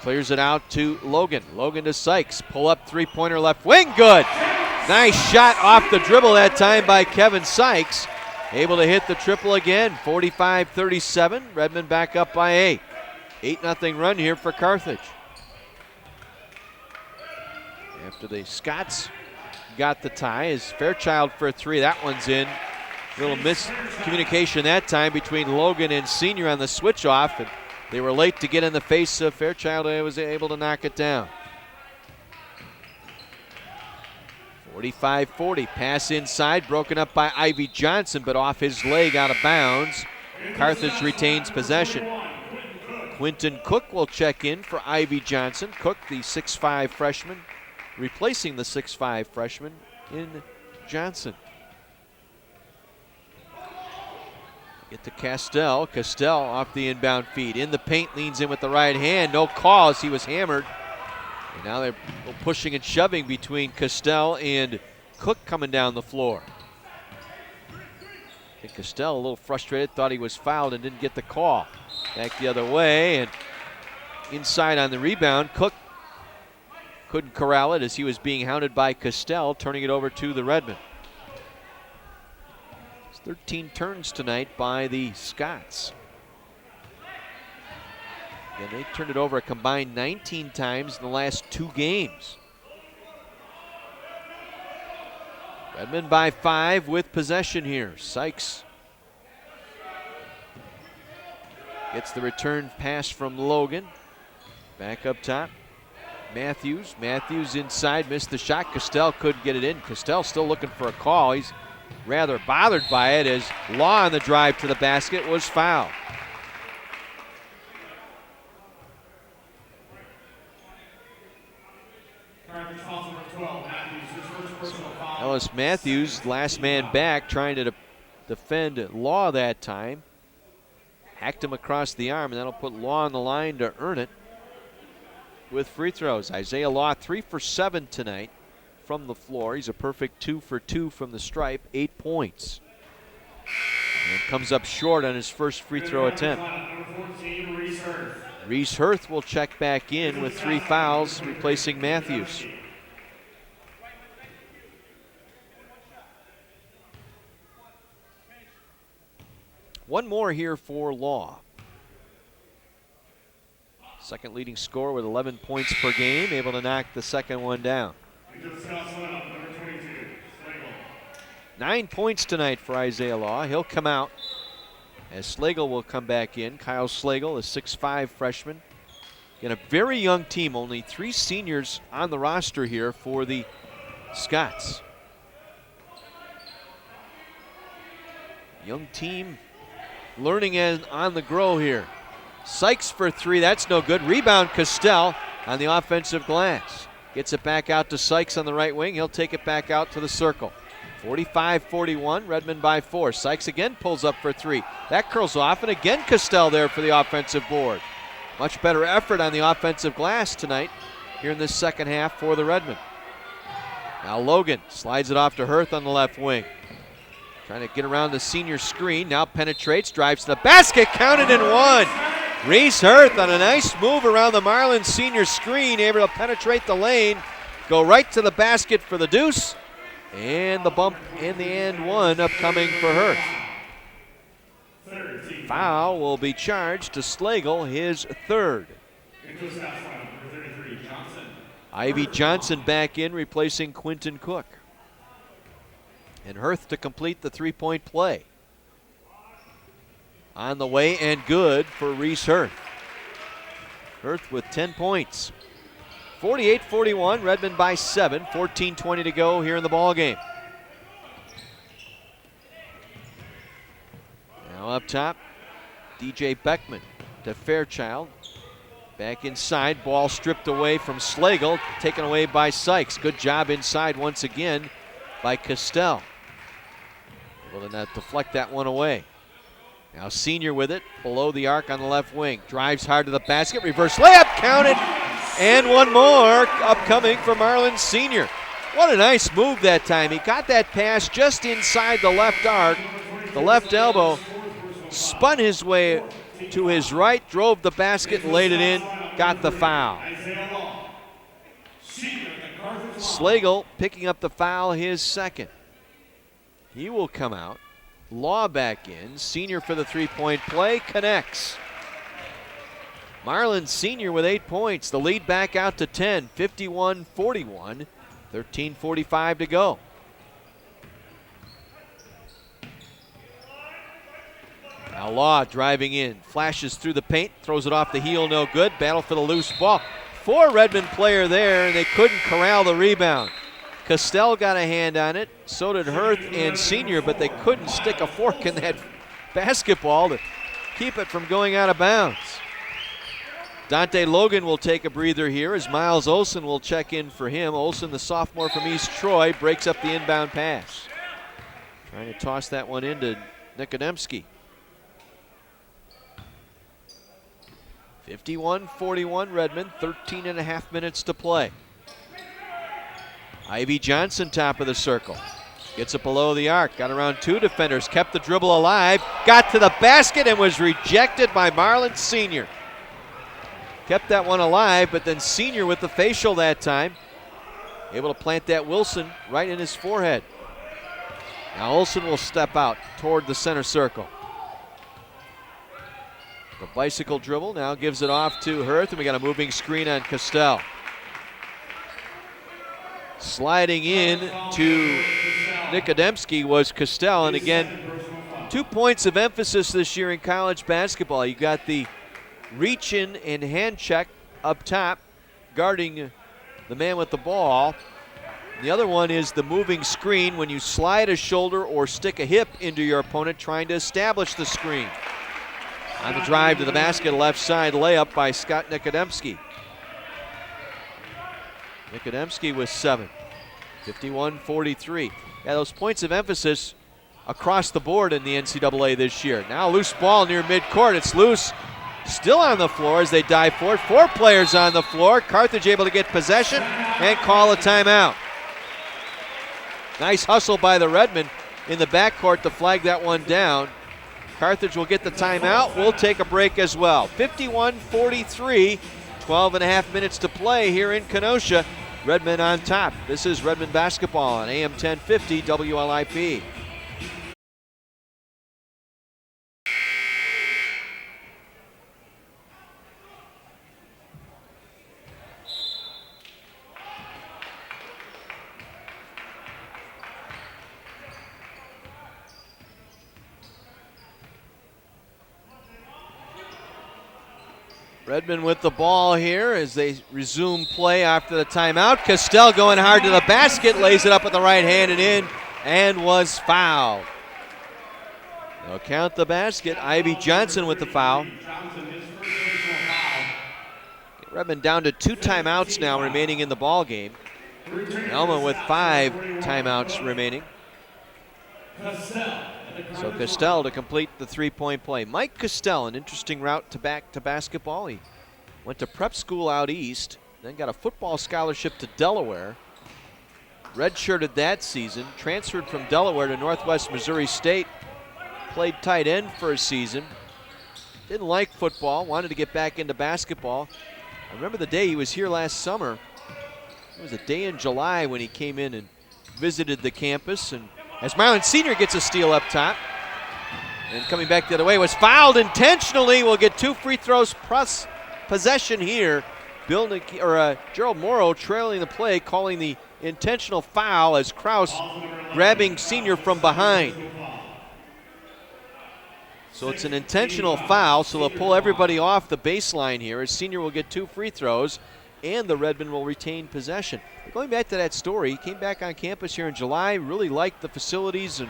Clears it out to Logan. Logan to Sykes, pull up three-pointer left wing, good. Nice shot off the dribble that time by Kevin Sykes. Able to hit the triple again, 45-37. Redmond back up by 8. 8-0 run here for Carthage. After the Scots got the tie, is Fairchild for a three. That one's in. Little miscommunication that time between Logan and Senior on the switch off, and they were late to get in the face of Fairchild, and was able to knock it down. 45-40, pass inside, broken up by Ivy Johnson, but off his leg out of bounds. Carthage retains possession. Quinton Cook will check in for Ivy Johnson. Cook, the 6'5 freshman, replacing the 6'5 freshman in Johnson. Get to Castell. Castell off the inbound feed. In the paint, leans in with the right hand. No call as he was hammered. And now they're pushing and shoving between Castell and Cook coming down the floor. I think Castell a little frustrated, thought he was fouled and didn't get the call. Back the other way, and inside on the rebound, Cook couldn't corral it as he was being hounded by Castell, turning it over to the Redmen. It's 13 turns tonight by the Scots. And they turned it over a combined 19 times in the last 2 games. Redmond by 5 with possession here. Sykes Gets the return pass from Logan. Back up top. Matthews inside, missed the shot. Castell couldn't get it in. Castell still looking for a call. He's rather bothered by it as Law on the drive to the basket was fouled. Ellis Matthews, last man back, trying to defend Law that time. Hacked him across the arm, and that'll put Law on the line to earn it with free throws. Isaiah Law 3 for 7 tonight from the floor. He's a perfect 2 for 2 from the stripe, 8 points. And comes up short on his first free throw attempt. Reese Hurth will check back in with 3 fouls, replacing Matthews. One more here for Law. Second leading scorer with 11 points per game, able to knock the second one down. 9 points tonight for Isaiah Law. He'll come out as Slagle will come back in. Kyle Slagle, a 6'5" freshman. Again, a very young team, only 3 seniors on the roster here for the Scots. Young team learning on the grow here. Sykes for 3, that's no good. Rebound Castell on the offensive glass. Gets it back out to Sykes on the right wing. He'll take it back out to the circle. 45-41, Redmond by 4. Sykes again pulls up for 3. That curls off, and again Castell there for the offensive board. Much better effort on the offensive glass tonight here in this second half for the Redmen. Now Logan slides it off to Hurth on the left wing. Trying to get around the senior screen, now penetrates, drives to the basket, counted and one. Reese Hurth on a nice move around the Marlins senior screen, able to penetrate the lane, go right to the basket for the deuce, and the bump in the and one upcoming for Hurth. Foul will be charged to Slagle, his 3rd. Ivy Johnson back in, replacing Quinton Cook. And Hurth to complete the 3-point play. On the way and good for Reese Hurth. Hurth with 10 points. 48-41, Redmond by 7. 14:20 to go here in the ball game. Now up top, DJ Beckman to Fairchild. Back inside, ball stripped away from Slagle, taken away by Sykes. Good job inside once again by Castell. Able to not deflect that one away. Now Senior with it, below the arc on the left wing. Drives hard to the basket, reverse layup, counted, and one more upcoming for Marlins Senior. What a nice move that time. He got that pass just inside the left arc, the left elbow, spun his way to his right, drove the basket, and laid it in, got the foul. Slagle picking up the foul, his 2nd. He will come out. Law back in. Senior for the 3-point play. Connects. Marlins Senior with 8 points. The lead back out to 10. 51-41. 13:45 to go. Now Law driving in. Flashes through the paint. Throws it off the heel. No good. Battle for the loose ball. 4 Redmond player there, and they couldn't corral the rebound. Castell got a hand on it, so did Hurth and Senior, but they couldn't stick a fork in that basketball to keep it from going out of bounds. Dante Logan will take a breather here as Miles Olson will check in for him. Olson, the sophomore from East Troy, breaks up the inbound pass. Trying to toss that one into Nikodemski. 51-41 Redmond, 13.5 minutes to play. Ivy Johnson, top of the circle. Gets it below the arc. Got around 2 defenders. Kept the dribble alive. Got to the basket and was rejected by Marlins Senior. Kept that one alive, but then Senior with the facial that time. Able to plant that Wilson right in his forehead. Now Olson will step out toward the center circle. The bicycle dribble now gives it off to Hurth, and we got a moving screen on Castell. Sliding in to Nikodemski was Castell, and again, 2 points of emphasis this year in college basketball. You got the reach in and hand check up top, guarding the man with the ball. The other one is the moving screen when you slide a shoulder or stick a hip into your opponent trying to establish the screen. On the drive to the basket, left side layup by Scott Nikodemski. Nikodemski with 7, 51-43. Yeah, those points of emphasis across the board in the NCAA this year. Now loose ball near midcourt. It's loose. Still on the floor as they dive for it. 4 players on the floor. Carthage able to get possession and call a timeout. Nice hustle by the Redmen in the backcourt to flag that one down. Carthage will get the timeout. We'll take a break as well. 51-43, 12 and a half minutes to play here in Kenosha. Redmen on top. This is Redmen basketball on AM 1050 WLIP. Redmen with the ball here as they resume play after the timeout. Castell going hard to the basket, lays it up with the right hand and in, and was fouled. They'll count the basket. Ivy Johnson with the foul. Redmen down to 2 timeouts now remaining in the ball game. Alma with 5 timeouts remaining. So Castell to complete the 3-point play. Mike Castell, an interesting route back to basketball. He went to prep school out east, then got a football scholarship to Delaware. Redshirted that season, transferred from Delaware to Northwest Missouri State. Played tight end for a season. Didn't like football, wanted to get back into basketball. I remember the day he was here last summer. It was a day in July when he came in and visited the campus, and as Marlin Sr. gets a steal up top. And coming back the other way, was fouled intentionally. We'll get 2 free throws plus possession here. Gerald Morrow trailing the play, calling the intentional foul as Kraus grabbing Sr. from behind. So it's an intentional foul, so they'll pull everybody off the baseline here as Sr. will get 2 free throws and the Redmen will retain possession. Going back to that story, he came back on campus here in July, really liked the facilities and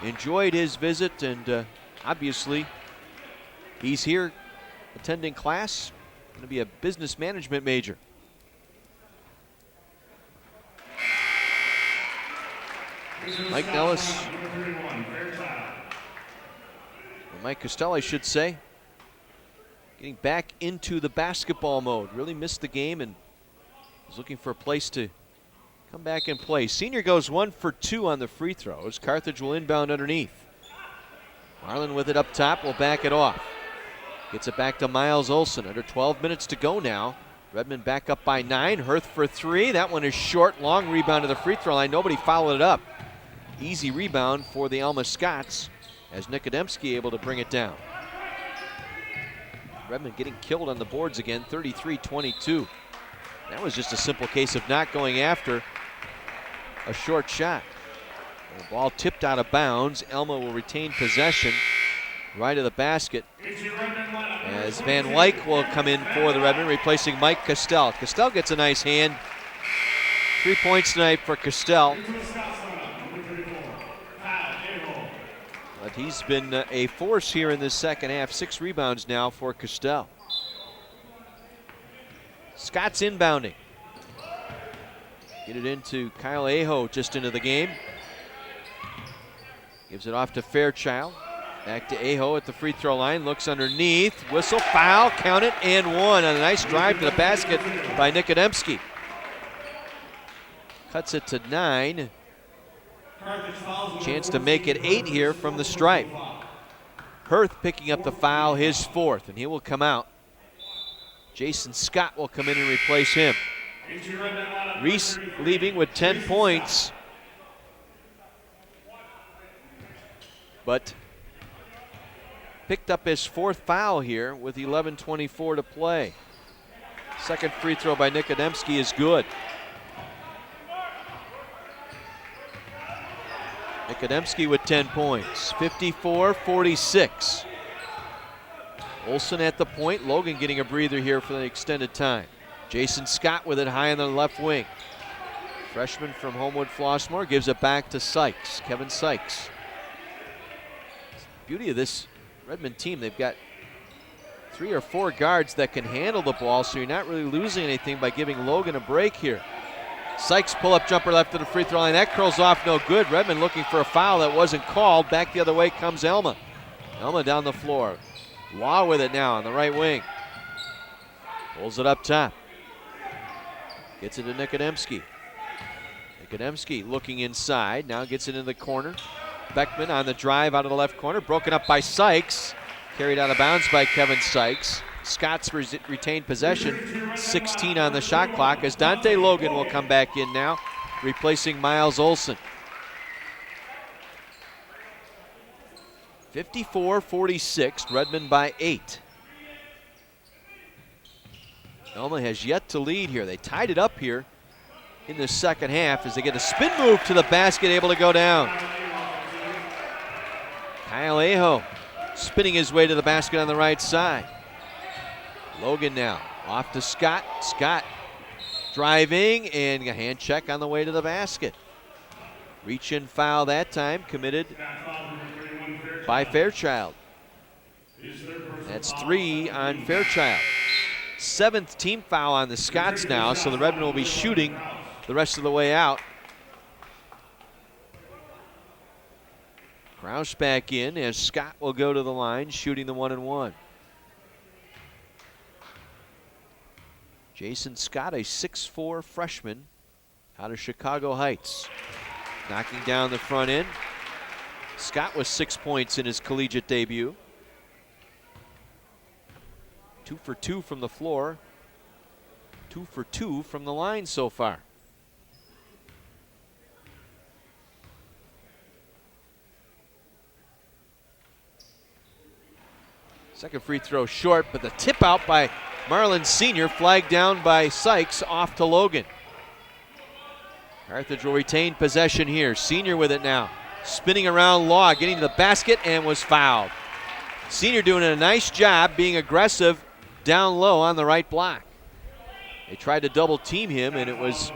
enjoyed his visit, and obviously he's here attending class, going to be a business management major. Mike Nellis, or Mike Castell, I should say, getting back into the basketball mode. Really missed the game and was looking for a place to come back and play. Senior goes 1 for 2 on the free throws. Carthage will inbound underneath. Marlin with it up top, will back it off. Gets it back to Miles Olson. Under 12 minutes to go now. Redmen back up by 9. Hurth for 3. That one is short. Long rebound to the free throw line. Nobody followed it up. Easy rebound for the Alma Scots as Nikodemski able to bring it down. Redmen getting killed on the boards again, 33-22. That was just a simple case of not going after a short shot. The ball tipped out of bounds. Alma will retain possession right of the basket as Van Wyk will come in for the Redmen, replacing Mike Castell. Castell gets a nice hand. 3 points tonight for Castell. But he's been a force here in this second half. 6 rebounds now for Castell. Scott's inbounding. Get it into Kyle Aho just into the game. Gives it off to Fairchild. Back to Aho at the free throw line. Looks underneath. Whistle, foul, count it, and 1. A nice drive to the basket by Nikodemski. Cuts it to 9. Chance to make it 8 here from the stripe. Hurth picking up the foul, his 4th, and he will come out. Jason Scott will come in and replace him. Reese leaving with 10 points. But picked up his 4th foul here with 11:24 to play. Second free throw by Nikodemski is good. Nikodemski with 10 points, 54-46. Olsen at the point, Logan getting a breather here for the extended time. Jason Scott with it high on the left wing. Freshman from Homewood Flossmoor gives it back to Sykes, Kevin Sykes. Beauty of this Redmond team, they've got 3 or 4 guards that can handle the ball, so you're not really losing anything by giving Logan a break here. Sykes pull-up jumper left to the free throw line. That curls off, no good. Redmond looking for a foul that wasn't called. Back the other way comes Alma. Alma down the floor. Law with it now on the right wing. Pulls it up top. Gets it to Nikodemski. Nikodemski looking inside. Now gets it in the corner. Beckman on the drive out of the left corner. Broken up by Sykes. Carried out of bounds by Kevin Sykes. Scott's retained possession. 16 on the shot clock as Dante Logan will come back in now, replacing Miles Olsen. 54-46, Redmond by 8. Alma has yet to lead here. They tied it up here in the second half as they get a spin move to the basket, able to go down. Kyle Aho spinning his way to the basket on the right side. Logan now off to Scott. Scott driving and a hand check on the way to the basket. Reach in foul that time committed by Fairchild. That's 3 on Fairchild. 7th team foul on the Scots now, so the Redmond will be shooting the rest of the way out. Kraus back in as Scott will go to the line, shooting the 1-and-1. Jason Scott, a 6'4" freshman out of Chicago Heights. Knocking down the front end. Scott with 6 points in his collegiate debut. 2 for 2 from the floor. 2 for 2 from the line so far. Second free throw short, but the tip out by Marlin Sr. flagged down by Sykes off to Logan. Carthage will retain possession here. Senior with it now. Spinning around Law, getting to the basket and was fouled. Senior doing a nice job being aggressive down low on the right block. They tried to double team him and it was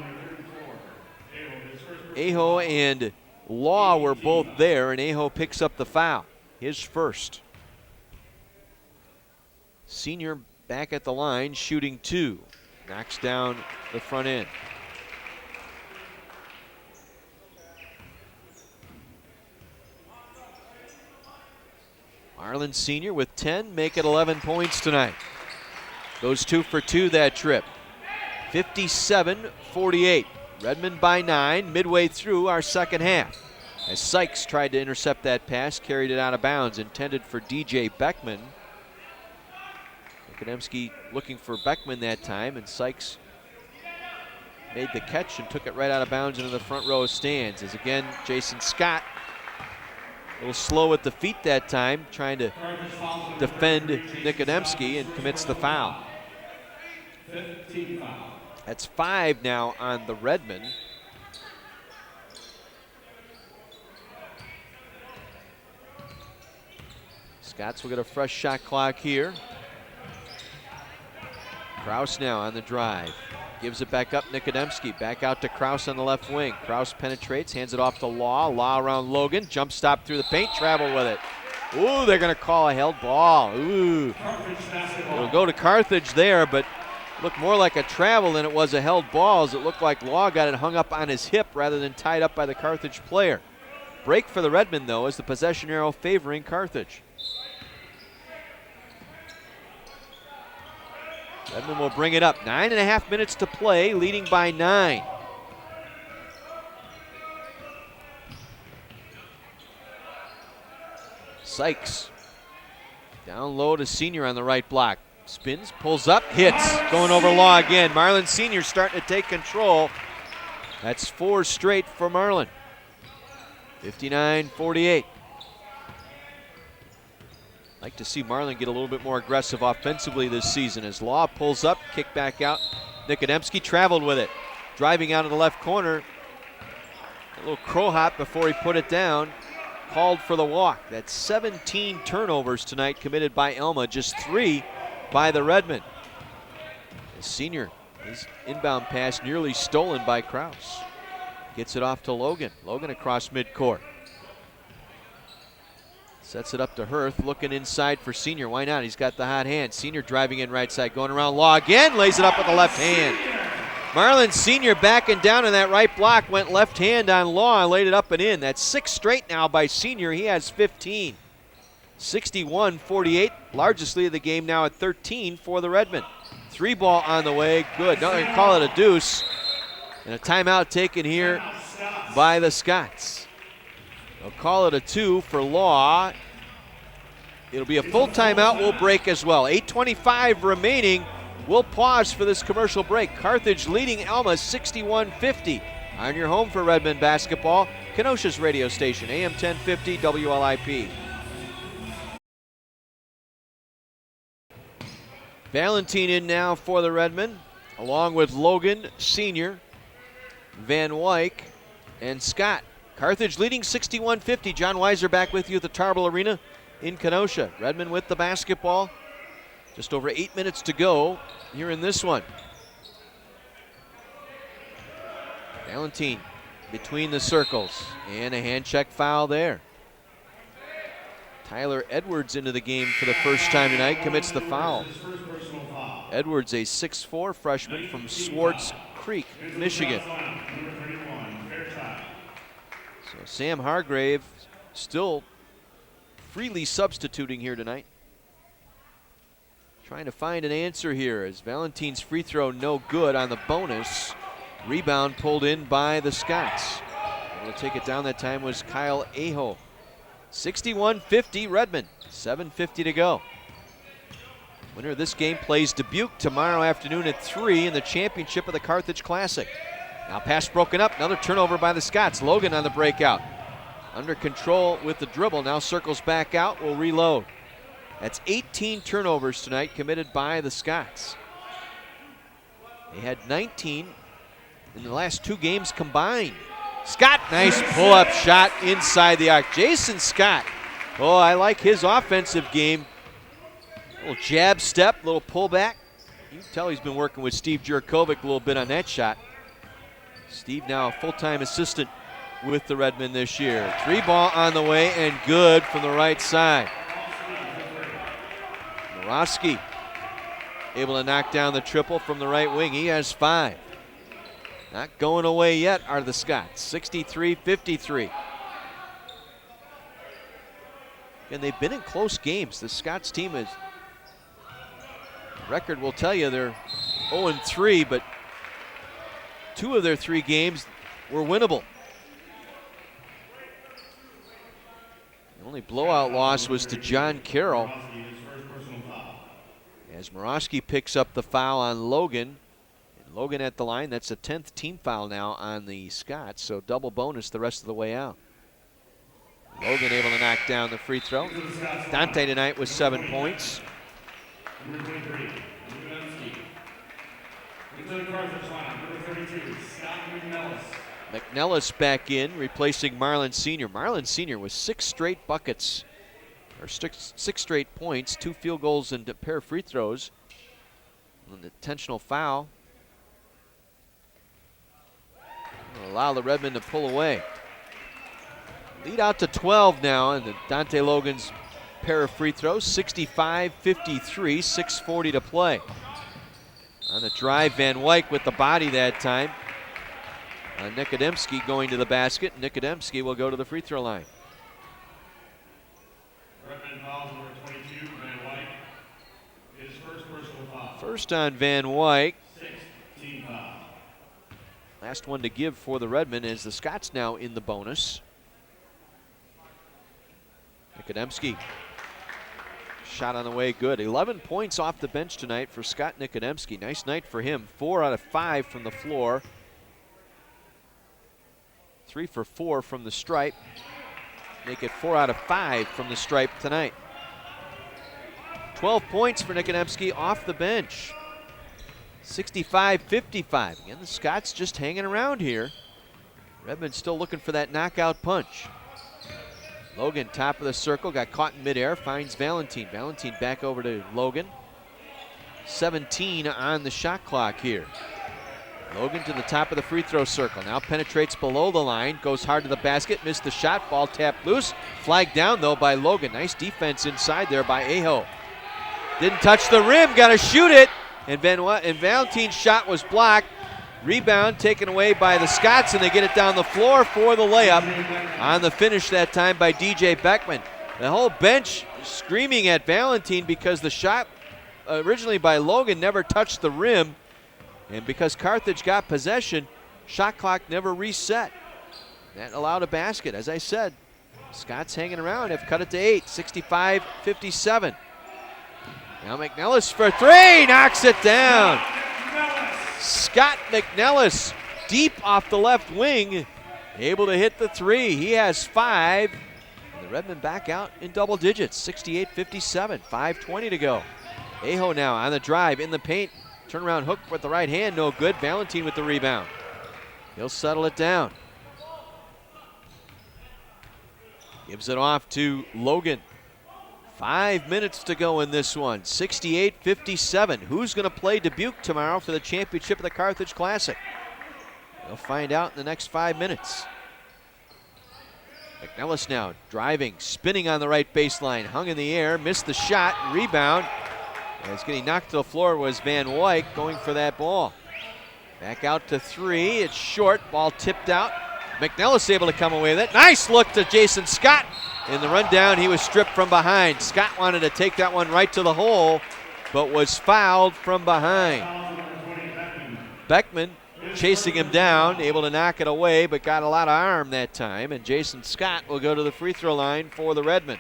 Aho and Law were both there and Aho picks up the foul. His first. Senior back at the line, shooting 2. Knocks down the front end. Marlin Sr. with 10, make it 11 points tonight. Goes 2 for 2 that trip. 57-48. Redmond by 9, midway through our second half. As Sykes tried to intercept that pass, carried it out of bounds, intended for DJ Beckman. Nikodemski looking for Beckman that time, and Sykes made the catch and took it right out of bounds into the front row stands. As again, Jason Scott, a little slow at the feet that time, trying to defend Nikodemski and commits the foul. That's 5 now on the Redmond. Scots will get a fresh shot clock here. Kraus now on the drive. Gives it back up, Nikodemski. Back out to Kraus on the left wing. Kraus penetrates, hands it off to Law. Law around Logan. Jump stop through the paint, travel with it. Ooh, they're going to call a held ball. Ooh. It'll go to Carthage there, but looked more like a travel than it was a held ball, as it looked like Law got it hung up on his hip rather than tied up by the Carthage player. Break for the Redmond, though, as the possession arrow favoring Carthage. Redmond will bring it up. 9.5 minutes to play, leading by 9. Sykes down low to Senior on the right block. Spins, pulls up, hits. Going over Law again. Marlin Senior starting to take control. That's 4 straight for Marlin. 59-48. Like to see Marlin get a little bit more aggressive offensively this season as Law pulls up, kick back out. Nikodemski traveled with it. Driving out of the left corner. A little crow hop before he put it down. Called for the walk. That's 17 turnovers tonight committed by Alma, just 3 by the Redmen. The senior, his inbound pass nearly stolen by Kraus. Gets it off to Logan. Logan across midcourt. Sets it up to Hirth, looking inside for Senior. Why not? He's got the hot hand. Senior driving in right side, going around Law again, lays it up with the left hand. Marlin Senior backing down in that right block, went left hand on Law and laid it up and in. That's 6 straight now by Senior. He has 15. 61-48, largest lead of the game now at 13 for the Redmen. 3 ball on the way, good. No, they call it a deuce. And a timeout taken here by the Scots. They'll call it a 2 for Law. It'll be a full timeout. We'll break as well. 8:25 remaining. We'll pause for this commercial break. Carthage leading Alma 61-50. On your home for Redmen basketball, Kenosha's radio station, AM 1050 WLIP. Valentine in now for the Redmen, along with Logan Senior, Van Wyck, and Scott. Carthage leading 61-50. John Weiser back with you at the Tarble Arena in Kenosha. Redmen with the basketball. Just over 8 minutes to go here in this one. Valentine between the circles, and a hand check foul there. Tyler Edwards into the game for the first time tonight, commits the foul. Edwards, a 6'4" freshman from Swartz Creek, Michigan. So Sam Hargrave still freely substituting here tonight. Trying to find an answer here as Valentine's free throw no good on the bonus. Rebound pulled in by the Scots. Able to take it down that time was Kyle Aho. 61-50 Redmen, 7:50 to go. Winner of this game plays Dubuque tomorrow afternoon at 3 in the championship of the Carthage Classic. Now pass broken up, another turnover by the Scots. Logan on the breakout. Under control with the dribble, now circles back out, will reload. That's 18 turnovers tonight committed by the Scots. They had 19 in the last 2 games combined. Scott, nice pull-up shot inside the arc. Jason Scott, oh, I like his offensive game. Little jab step, little pullback. You can tell he's been working with Steve Jurkovic a little bit on that shot. Steve now a full-time assistant with the Redmen this year. 3 ball on the way and good from the right side. Morosky able to knock down the triple from the right wing. He has 5. Not going away yet are the Scots. 63-53. And they've been in close games. The Scots team is, record will tell you they're 0-3, but 2 of their 3 games were winnable. The only blowout loss was to John Carroll. As Morosky picks up the foul on Logan. And Logan at the line, that's a 10th team foul now on the Scots, so double bonus the rest of the way out. Logan able to knock down the free throw. Dante tonight with 7 points. Number 23, McNellis back in, replacing Marlin Senior. Marlin Senior with 6 straight buckets, or 6 straight points, 2 field goals and a pair of free throws. An intentional foul will allow the Redmen to pull away. Lead out to 12 now, and Dante Logan's pair of free throws. 65-53, 6:40 to play. On the drive, Van Wyck with the body that time. Nikodemski going to the basket. Nikodemski will go to the free throw line. First on Van Wyck. Last one to give for the Redmen as the Scots now in the bonus. Nikodemski. Shot on the way, good. 11 points off the bench tonight for Scott Nikodemski. Nice night for him. 4 out of 5 from the floor. 3 for 4 from the stripe. Make it 4 out of 5 from the stripe tonight. 12 points for Nikodemski off the bench. 65-55. Again, the Scots just hanging around here. Redmond still looking for that knockout punch. Logan, top of the circle, got caught in midair, finds Valentine. Valentine back over to Logan. 17 on the shot clock here. Logan to the top of the free throw circle. Now penetrates below the line, goes hard to the basket, missed the shot, ball tapped loose. Flagged down though by Logan. Nice defense inside there by Aho. Didn't touch the rim, got to shoot it. And Valentine's shot was blocked. Rebound taken away by the Scots, and they get it down the floor for the layup. On the finish that time by DJ Beckman. The whole bench screaming at Valentine because the shot originally by Logan never touched the rim. And because Carthage got possession, shot clock never reset. That allowed a basket. As I said, Scots hanging around have cut it to 8, 65-57. Now McNellis for 3, knocks it down. Scott McNellis deep off the left wing, able to hit the 3. He has 5. And the Redmen back out in double digits, 68-57, 5:20 to go. Aho now on the drive in the paint. Turnaround hook with the right hand, no good. Valentine with the rebound. He'll settle it down. Gives it off to Logan. 5 minutes to go in this one, 68-57. Who's going to play Dubuque tomorrow for the championship of the Carthage Classic? We'll find out in the next 5 minutes. McNellis now driving, spinning on the right baseline, hung in the air, missed the shot, rebound. As getting knocked to the floor was Van Wyk going for that ball. Back out to 3, it's short, ball tipped out. McNellis able to come away with it. Nice look to Jason Scott. In the rundown, he was stripped from behind. Scott wanted to take that one right to the hole, but was fouled from behind. Beckman chasing him down, able to knock it away, but got a lot of arm that time. And Jason Scott will go to the free throw line for the Redmen.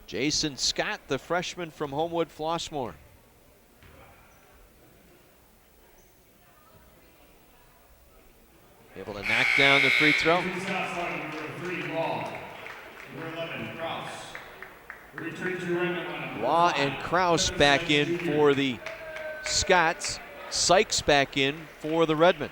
Jason Scott, the freshman from Homewood Flossmoor. Able to knock down the free throw. Law and Kraus back in for the Scots. Sykes back in for the Redmen.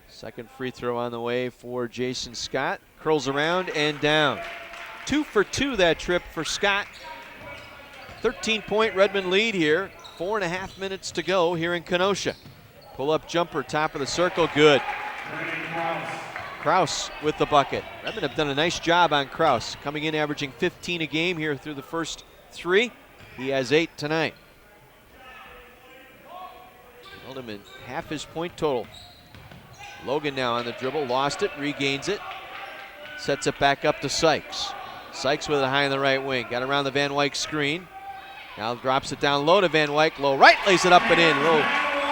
Second free throw on the way for Jason Scott. Curls around and down. 2 for 2 that trip for Scott. 13-point Redmond lead here. 4.5 minutes to go here in Kenosha. Pull-up jumper, top of the circle, good. Kraus with the bucket. Redmond have done a nice job on Kraus, coming in averaging 15 a game here through the first 3. He has 8 tonight. Held him in half his point total. Logan now on the dribble, lost it, regains it. Sets it back up to Sykes. Sykes with it high in the right wing. Got around the Van Wyk screen. Now drops it down low to Van Wyk. Low right, lays it up and in. Little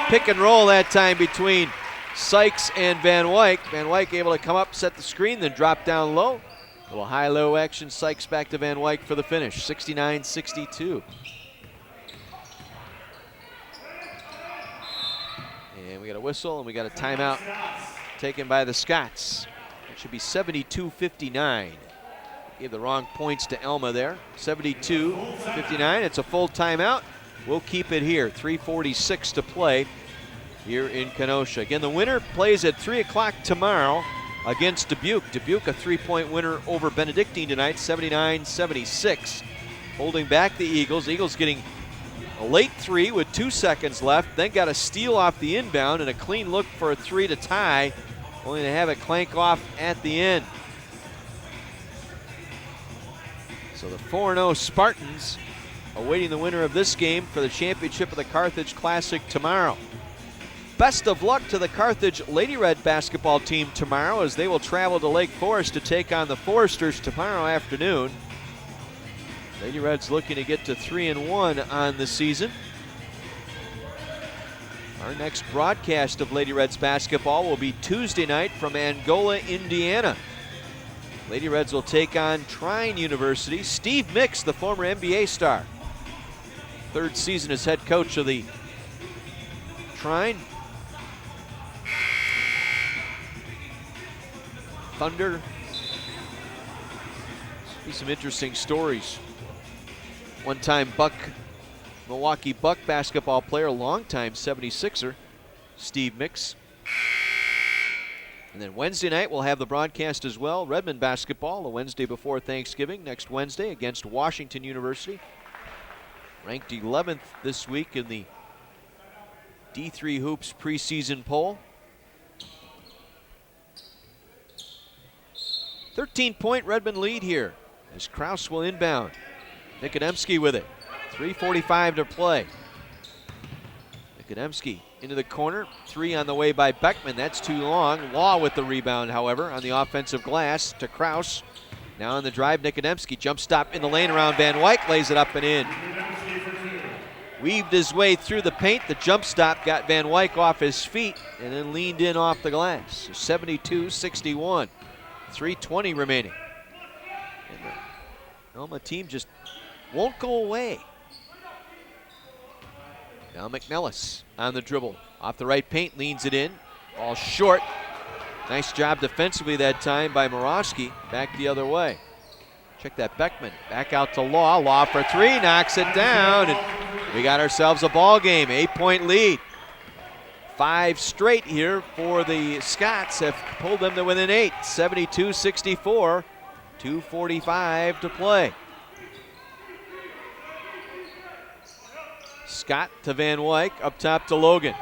pick and roll that time between Sykes and Van Wyk. Van Wyk able to come up, set the screen, then drop down low. Little high-low action. Sykes back to Van Wyk for the finish. 69-62. And we got a whistle and we got a timeout taken by the Scots. It should be 72-59. Gave the wrong points to Alma there. 72-59. It's a full timeout. We'll keep it here. 3:46 to play here in Kenosha. Again, the winner plays at 3 o'clock tomorrow against Dubuque. Dubuque a 3-point winner over Benedictine tonight, 79-76. Holding back the Eagles. Eagles getting a late 3 with 2 seconds left. Then got a steal off the inbound and a clean look for a 3 to tie. Only to have it clank off at the end. So the 4-0 Spartans awaiting the winner of this game for the championship of the Carthage Classic tomorrow. Best of luck to the Carthage Lady Red basketball team tomorrow as they will travel to Lake Forest to take on the Foresters tomorrow afternoon. Lady Reds looking to get to 3-1 on the season. Our next broadcast of Lady Reds basketball will be Tuesday night from Angola, Indiana. Lady Reds will take on Trine University. Steve Mix, the former NBA star. 3rd season as head coach of the Trine. Thunder. See some interesting stories. One-time Milwaukee Buck basketball player, longtime 76er, Steve Mix. And then Wednesday night we'll have the broadcast as well. Redmond basketball, the Wednesday before Thanksgiving, next Wednesday against Washington University. Ranked 11th this week in the D3 Hoops preseason poll. 13-point Redmond lead here as Kraus will inbound. Nikodemski with it. 3:45 to play. Nikodemski into the corner. 3 on the way by Beckman. That's too long. Law with the rebound, however, on the offensive glass to Kraus. Now on the drive, Nikodemski. Jump stop in the lane around Van Wyk. Lays it up and in. Weaved his way through the paint. The jump stop got Van Wyk off his feet and then leaned in off the glass. 72-61. 3:20 remaining. And the Alma team just won't go away. Now McNellis on the dribble. Off the right paint, leans it in. Ball short. Nice job defensively that time by Morawski. Back the other way. Check that Beckman. Back out to Law. Law for 3. Knocks it down. And we got ourselves a ball game. 8-point lead. 5 straight here for the Scots have pulled them to within 8. 72-64. 2:45 to play. Scott to Van Wyk, up top to Logan.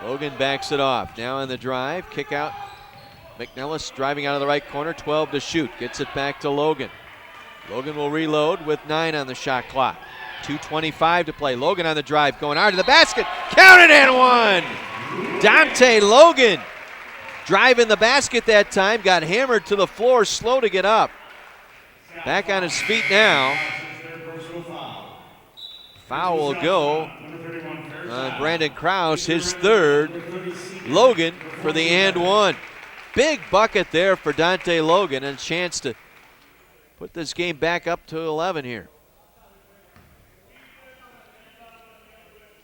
Logan backs it off. Now on the drive, kick out. McNellis driving out of the right corner, 12 to shoot. Gets it back to Logan. Logan will reload with 9 on the shot clock. 2:25 to play. Logan on the drive, going hard to the basket. Counted and one! Dante Logan driving the basket that time, got hammered to the floor, slow to get up. Back on his feet now. Foul will go on Brandon Kraus, his 3rd. Logan for the and one. Big bucket there for Dante Logan, and a chance to put this game back up to 11 here.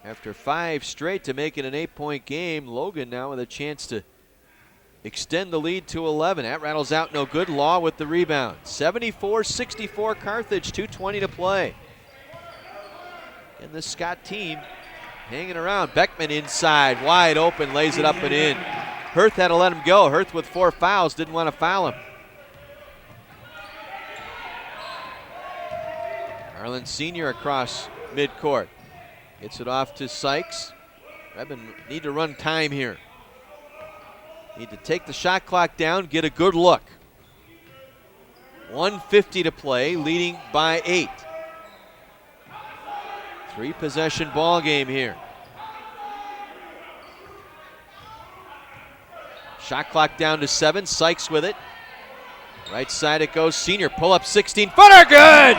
After 5 straight to make it an 8-point game, Logan now with a chance to extend the lead to 11. That rattles out no good. Law with the rebound. 74-64 Carthage, 2:20 to play. And the Scott team hanging around. Beckman inside, wide open, lays it up and in. Hurth had to let him go. Hurth with 4 fouls, didn't want to foul him. Marlin Sr. across midcourt. Gets it off to Sykes. Redmond need to run time here. Need to take the shot clock down, get a good look. 1:50 to play, leading by 8. 3-possession ball game here. Shot clock down to 7. Sykes with it. Right side it goes. Senior pull up 16-footer. Good!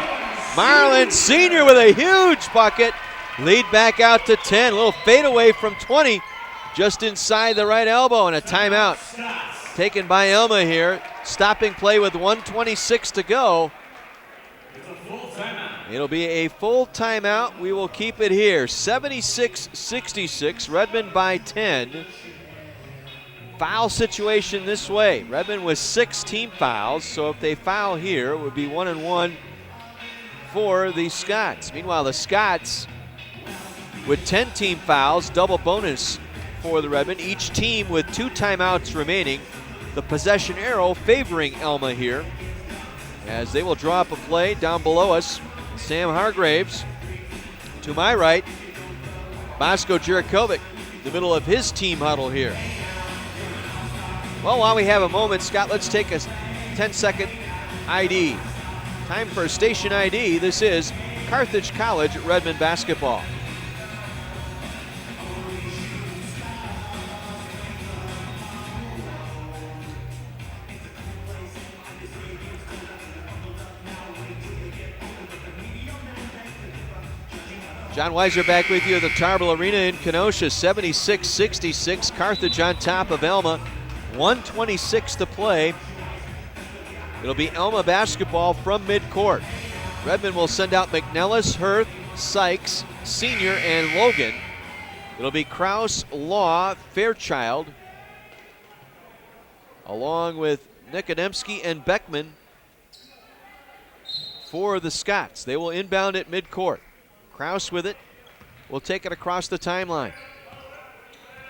Marlin Senior with a huge bucket. Lead back out to 10. A little fadeaway from 20. Just inside the right elbow, and a timeout taken by Alma here. Stopping play with 1:26 to go. It'll be a full timeout. We will keep it here. 76-66, Redmond by 10. Foul situation this way. Redmond with 6 team fouls, so if they foul here, it would be 1-1 for the Scots. Meanwhile, the Scots with 10 team fouls, double bonus for the Redmond. Each team with 2 timeouts remaining. The possession arrow favoring Alma here, as they will draw up a play down below us. Sam Hargraves to my right. Bosko Jurikovic, the middle of his team huddle here. Well, while we have a moment, Scott, let's take a 10-second ID. Time for a station ID. This is Carthage College Redmond basketball. John Weiser back with you at the Tarble Arena in Kenosha. 76-66, Carthage on top of Alma. 1:26 to play. It'll be Alma basketball from midcourt. Redmond will send out McNellis, Hurth, Sykes, Senior, and Logan. It'll be Kraus, Law, Fairchild, along with Nikodemski and Beckman for the Scots. They will inbound at midcourt. Kraus with it. Will take it across the timeline.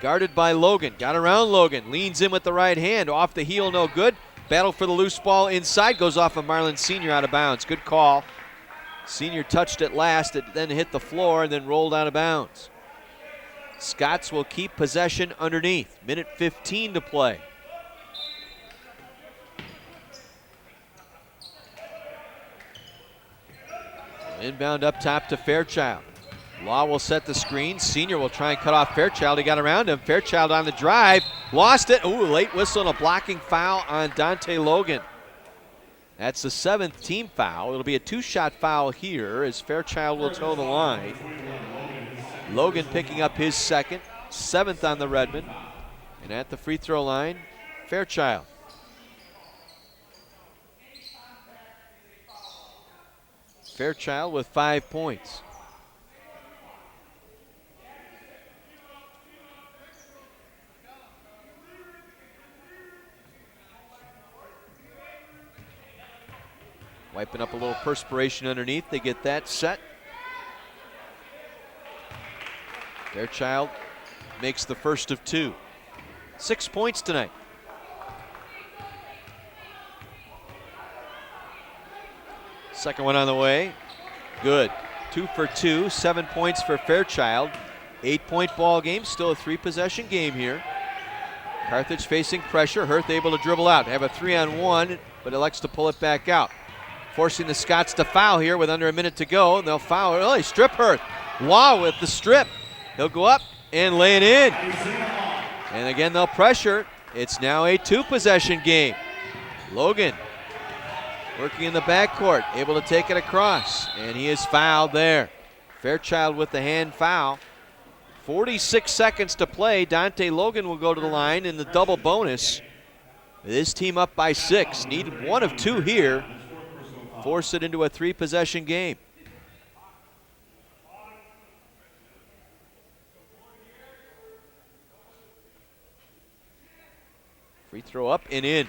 Guarded by Logan. Got around Logan. Leans in with the right hand. Off the heel, no good. Battle for the loose ball inside. Goes off of Marlin Sr. out of bounds. Good call. Sr. touched it last. It then hit the floor and then rolled out of bounds. Scots will keep possession underneath. Minute 15 to play. Inbound up top to Fairchild. Law will set the screen. Senior will try and cut off Fairchild. He got around him. Fairchild on the drive. Lost it. Ooh, late whistle and a blocking foul on Dante Logan. That's the 7th team foul. It'll be a 2-shot foul here as Fairchild will toe the line. Logan picking up his 2nd, 7th on the Redmen. And at the free throw line, Fairchild. Fairchild with 5 points. Wiping up a little perspiration underneath. They get that set. Fairchild makes the first of 2. 6 points tonight. Second one on the way. Good. 2 for 2. 7 points for Fairchild. 8-point ball game. Still a 3-possession game here. Carthage facing pressure. Hurth able to dribble out. Have a 3-on-1, but elects to pull it back out. Forcing the Scots to foul here with under a minute to go. And they'll foul. Oh, they strip Hurth. Law with the strip. He'll go up and lay it in. And again, they'll pressure. It's now a 2-possession game. Logan working in the backcourt, able to take it across. And he is fouled there. Fairchild with the hand foul. 46 seconds to play. Dante Logan will go to the line in the double bonus. This team up by 6. Need 1 of 2 here. Force it into a 3-possession game. Free throw up and in.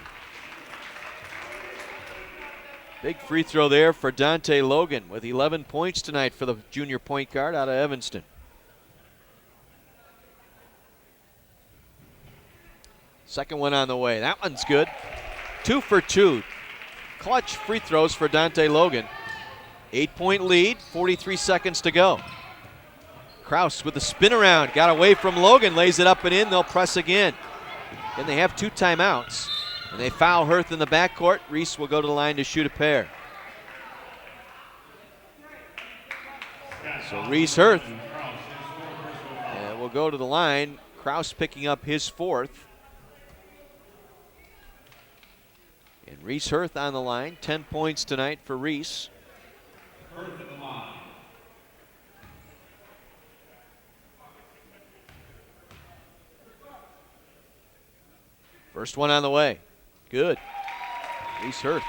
Big free throw there for Dante Logan with 11 points tonight for the junior point guard out of Evanston. Second one on the way. That one's good. 2 for 2. Clutch free throws for Dante Logan. 8-point lead, 43 seconds to go. Kraus with the spin around, got away from Logan, lays it up and in. They'll press again. Then they have 2 timeouts, and they foul Hurth in the backcourt. Reese will go to the line to shoot a pair. So Reese Hurth will go to the line. Kraus picking up his 4th. And Reese Hurth on the line. 10 points tonight for Reese. First one on the way. Good. Reese Hurth.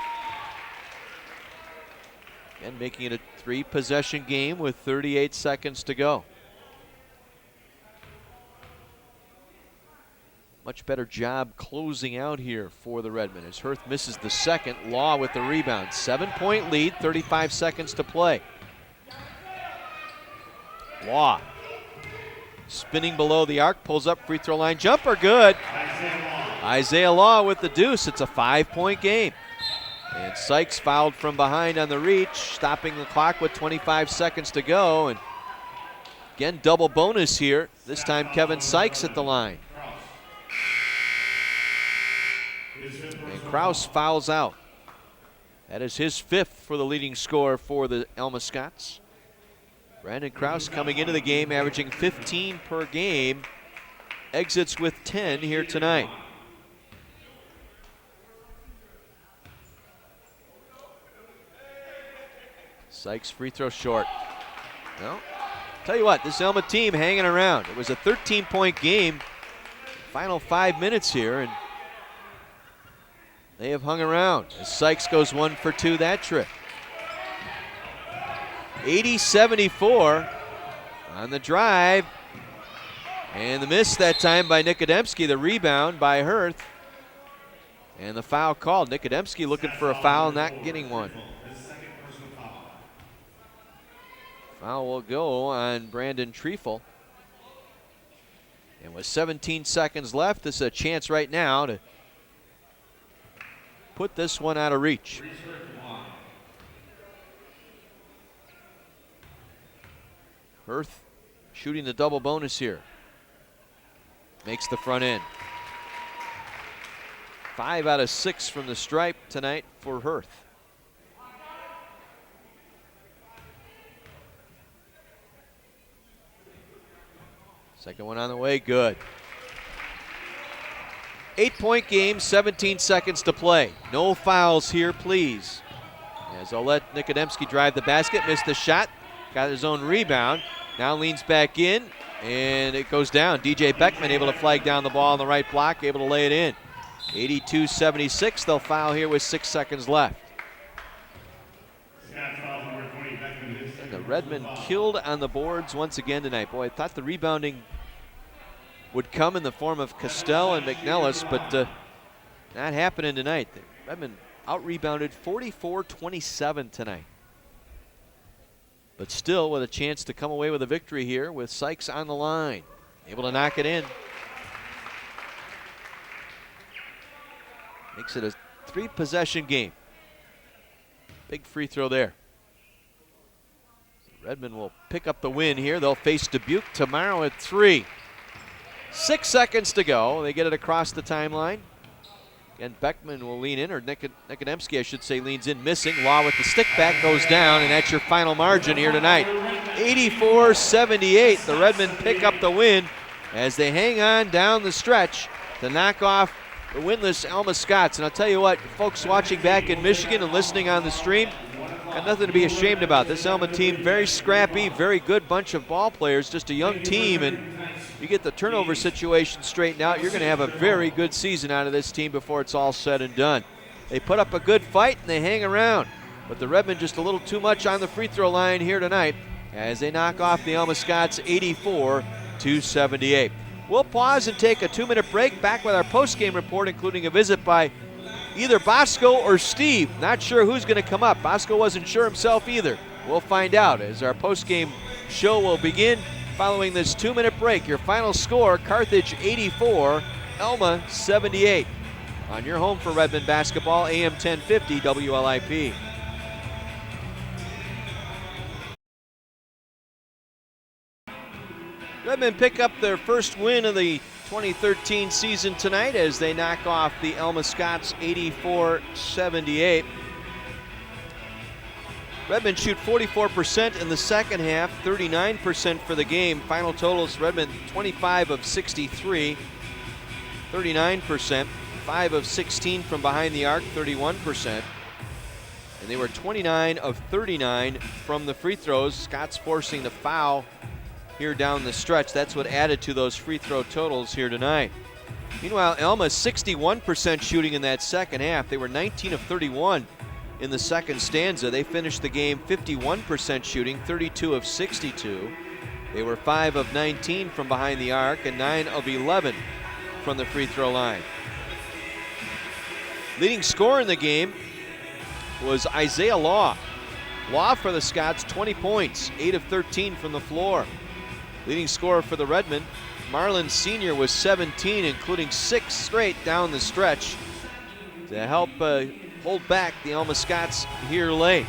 Again, making it a 3-possession game with 38 seconds to go. Much better job closing out here for the Redmen as Hurth misses the second. Law with the rebound. 7-point lead, 35 seconds to play. Law spinning below the arc, pulls up, free throw line jumper, good. Isaiah Law with the deuce. It's a 5-point game. And Sykes fouled from behind on the reach, stopping the clock with 25 seconds to go. And again, double bonus here. This time Kevin Sykes at the line. And Kraus fouls out. That is his 5th for the leading scorer for the Alma Scots. Brandon Kraus coming into the game, averaging 15 per game. Exits with 10 here tonight. Sykes free throw short. Well, tell you what, this Alma team hanging around. It was a 13-point game. Final 5 minutes here, and they have hung around as Sykes goes 1 for 2 that trip. 80-74 on the drive. And the miss that time by Nikodemski, the rebound by Hurth. And the foul called. Nikodemski looking for a foul, not getting one. Foul will go on Brandon Treifel. And with 17 seconds left, this is a chance right now to put this one out of reach. Hirth shooting the double bonus here. Makes the front end. 5 out of 6 from the stripe tonight for Hirth. Second one on the way, good. 8-point game, 17 seconds to play. No fouls here, please. As I'll let Nikodemski drive the basket, missed the shot, got his own rebound. Now leans back in, and it goes down. DJ Beckman able to flag down the ball on the right block, able to lay it in. 82-76, they'll foul here with 6 seconds left. And the Redmen killed on the boards once again tonight. Boy, I thought the rebounding would come in the form of Castell and McNellis, but not happening tonight. The Redmen out-rebounded 44-27 tonight. But still with a chance to come away with a victory here with Sykes on the line. Able to knock it in. Makes it a 3-possession game. Big free throw there. Redmond will pick up the win here. They'll face Dubuque tomorrow at 3. 6 seconds to go. They get it across the timeline. Again, Beckman will lean in, or Nikodemski, I should say, leans in, missing. Law with the stick back goes down, and that's your final margin here tonight. 84-78. The Redmen pick up the win as they hang on down the stretch to knock off the winless Alma Scots. And I'll tell you what, folks watching back in Michigan and listening on the stream, got nothing to be ashamed about. This Alma team, very scrappy, very good bunch of ball players, just a young team, and you get the turnover situation straightened out, you're going to have a very good season out of this team before it's all said and done. They put up a good fight and they hang around, but the Redmen just a little too much on the free throw line here tonight as they knock off the Alma Scots 84-78. We'll pause and take a 2-minute break. Back with our post-game report, including a visit by either Bosco or Steve. Not sure who's going to come up. Bosco wasn't sure himself either. We'll find out as our post-game show will begin following this 2-minute break. Your final score, Carthage 84, Alma 78. On your home for Redmond basketball, AM 1050 WLIP. Redmond pick up their first win of the 2013 season tonight as they knock off the Alma Scots 84-78. Redmond shoot 44% in the second half, 39% for the game. Final totals, Redmond 25 of 63, 39%, 5 of 16 from behind the arc, 31%. And they were 29 of 39 from the free throws. Scots forcing the foul here down the stretch. That's what added to those free throw totals here tonight. Meanwhile, Alma 61% shooting in that second half. They were 19 of 31 in the second stanza. They finished the game 51% shooting, 32 of 62. They were 5 of 19 from behind the arc and 9 of 11 from the free throw line. Leading scorer in the game was Isaiah Law. Law for the Scots, 20 points, 8 of 13 from the floor. Leading scorer for the Redmen, Marlon Sr. was 17, including 6 straight down the stretch to help hold back the Alma Scots here late.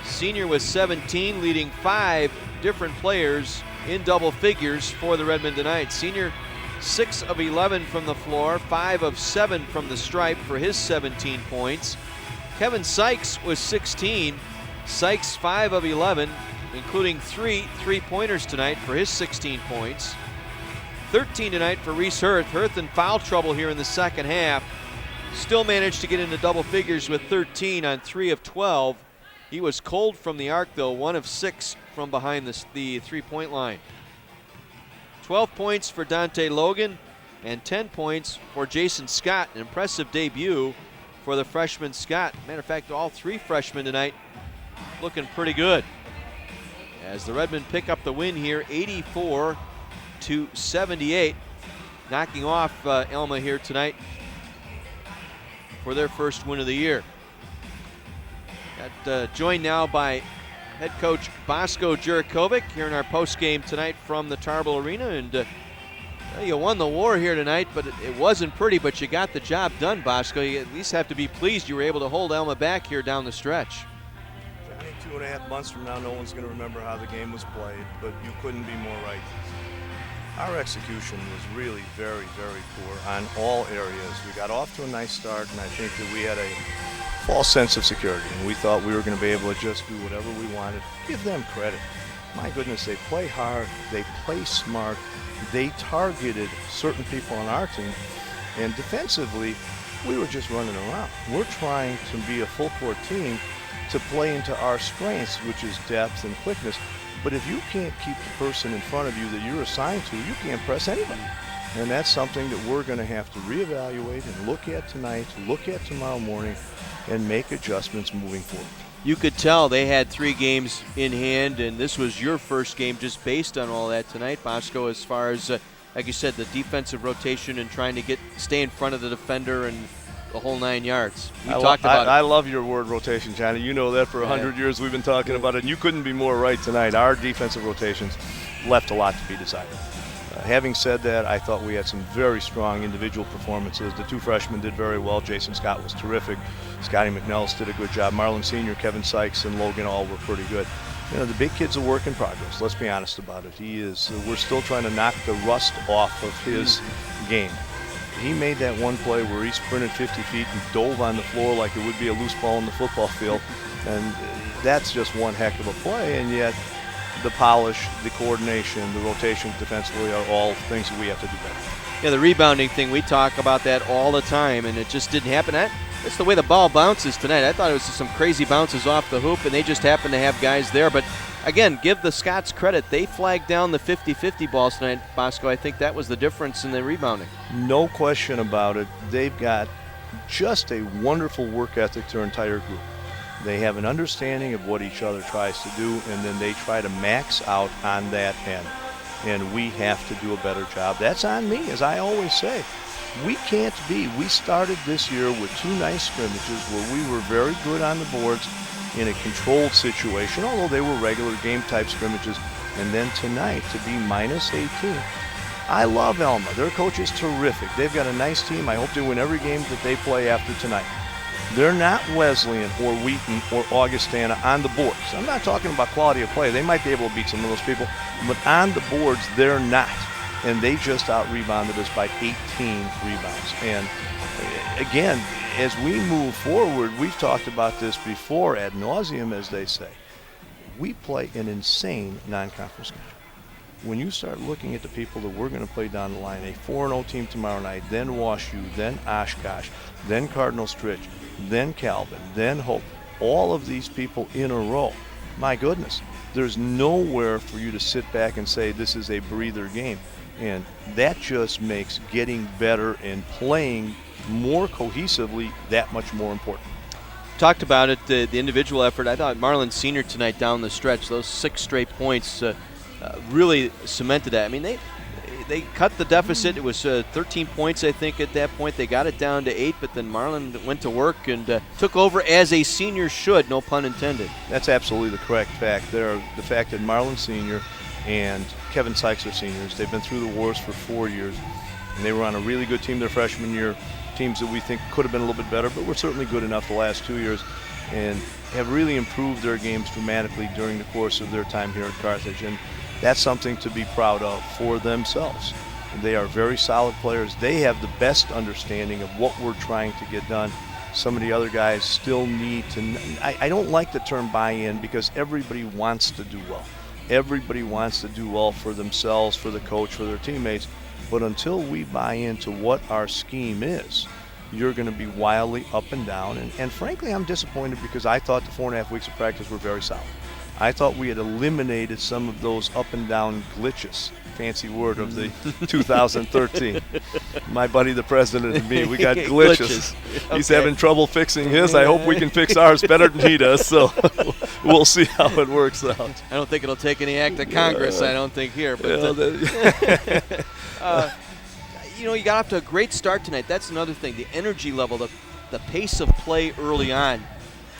Senior was 17, leading 5 different players in double figures for the Redmen tonight. Senior 6 of 11 from the floor, 5 of 7 from the stripe for his 17 points. Kevin Sykes was 16. Sykes 5 of 11, including 3 three-pointers tonight for his 16 points. 13 tonight for Reese Hirth. Hirth in foul trouble here in the second half. Still managed to get into double figures with 13 on 3 of 12. He was cold from the arc though, 1 of 6 from behind the three-point line. 12 points for Dante Logan and 10 points for Jason Scott. An impressive debut for the freshman Scott. Matter of fact, all 3 freshmen tonight looking pretty good. As the Redmen pick up the win here, 84-78, knocking off Alma here tonight for their first win of the year. Joined now by head coach Bosko Jurikovic here in our post game tonight from the Tarble Arena. And you won the war here tonight, but it wasn't pretty, but you got the job done, Bosko. You at least have to be pleased you were able to hold Alma back here down the stretch. Johnny, 2.5 months from now, no one's going to remember how the game was played, but you couldn't be more right. Our execution was really very, very poor on all areas. We got off to a nice start, and I think that we had a false sense of security, and we thought we were going to be able to just do whatever we wanted. Give them credit. My goodness, they play hard, they play smart, they targeted certain people on our team, and defensively, we were just running around. We're trying to be a full court team to play into our strengths, which is depth and quickness. But if you can't keep the person in front of you that you're assigned to, you can't press anybody. And that's something that we're going to have to reevaluate and look at tonight, look at tomorrow morning, and make adjustments moving forward. You could tell they had 3 games in hand, and this was your first game just based on all that tonight, Bosko, as far as, like you said, the defensive rotation and trying to stay in front of the defender and the whole 9 yards. We talked about it. I love your word rotation, Johnny. You know that for 100 years we've been talking about it, and you couldn't be more right tonight. Our defensive rotations left a lot to be desired. Having said that, I thought we had some very strong individual performances. The 2 freshmen did very well. Jason Scott was terrific. Scotty McNellis did a good job. Marlon Sr., Kevin Sykes, and Logan all were pretty good. You know, the big kid's a work in progress. Let's be honest about it. He is. We're still trying to knock the rust off of his game. He made that one play where he sprinted 50 feet and dove on the floor like it would be a loose ball in the football field. And that's just one heck of a play, and yet the polish, the coordination, the rotation defensively are all things that we have to do better. Yeah, the rebounding thing, we talk about that all the time, and it just didn't happen. That's the way the ball bounces tonight. I thought it was just some crazy bounces off the hoop, and they just happened to have guys there. But, again, give the Scots credit. They flagged down the 50-50 balls tonight, Bosko. I think that was the difference in the rebounding. No question about it. They've got just a wonderful work ethic to their entire group. They have an understanding of what each other tries to do, and then they try to max out on that end. And we have to do a better job. That's on me, as I always say. We can't be. We started this year with 2 nice scrimmages where we were very good on the boards in a controlled situation, although they were regular game-type scrimmages. And then tonight, to be minus 18. I love Alma. Their coach is terrific. They've got a nice team. I hope they win every game that they play after tonight. They're not Wesleyan or Wheaton or Augustana on the boards. I'm not talking about quality of play. They might be able to beat some of those people, but on the boards, they're not. And they just out-rebounded us by 18 rebounds. And again, as we move forward, we've talked about this before ad nauseum, as they say. We play an insane non-conference schedule. When you start looking at the people that we're going to play down the line, a 4-0 team tomorrow night, then Wash U, then Oshkosh, then Cardinal Stritch, then Calvin, then Hope, all of these people in a row, my goodness, there's nowhere for you to sit back and say this is a breather game. And that just makes getting better and playing more cohesively that much more important. Talked about it, the individual effort. I thought Marlon Sr. tonight down the stretch, those 6 straight points really cemented that. I mean, they cut the deficit. It was 13 points, I think, at that point. They got it down to 8, but then Marlon went to work and took over as a senior should, no pun intended. That's absolutely the correct fact. The fact that Marlon Sr. and Kevin Sykes are seniors. They've been through the wars for 4 years, and they were on a really good team their freshman year, teams that we think could have been a little bit better, but were certainly good enough the last 2 years, and have really improved their games dramatically during the course of their time here at Carthage. And that's something to be proud of for themselves. They are very solid players. They have the best understanding of what we're trying to get done. Some of the other guys still need to. I don't like the term buy-in because everybody wants to do well. Everybody wants to do well for themselves, for the coach, for their teammates. But until we buy into what our scheme is, you're going to be wildly up and down. And frankly, I'm disappointed because I thought the 4.5 weeks of practice were very solid. I thought we had eliminated some of those up and down glitches, fancy word of the 2013. My buddy the president and me, we got glitches. Okay. He's having trouble fixing his. I hope we can fix ours better than he does, so we'll see how it works out. I don't think it'll take any act of Congress, I don't think, here. But you know, you got off to a great start tonight. That's another thing, the energy level. the pace of play early on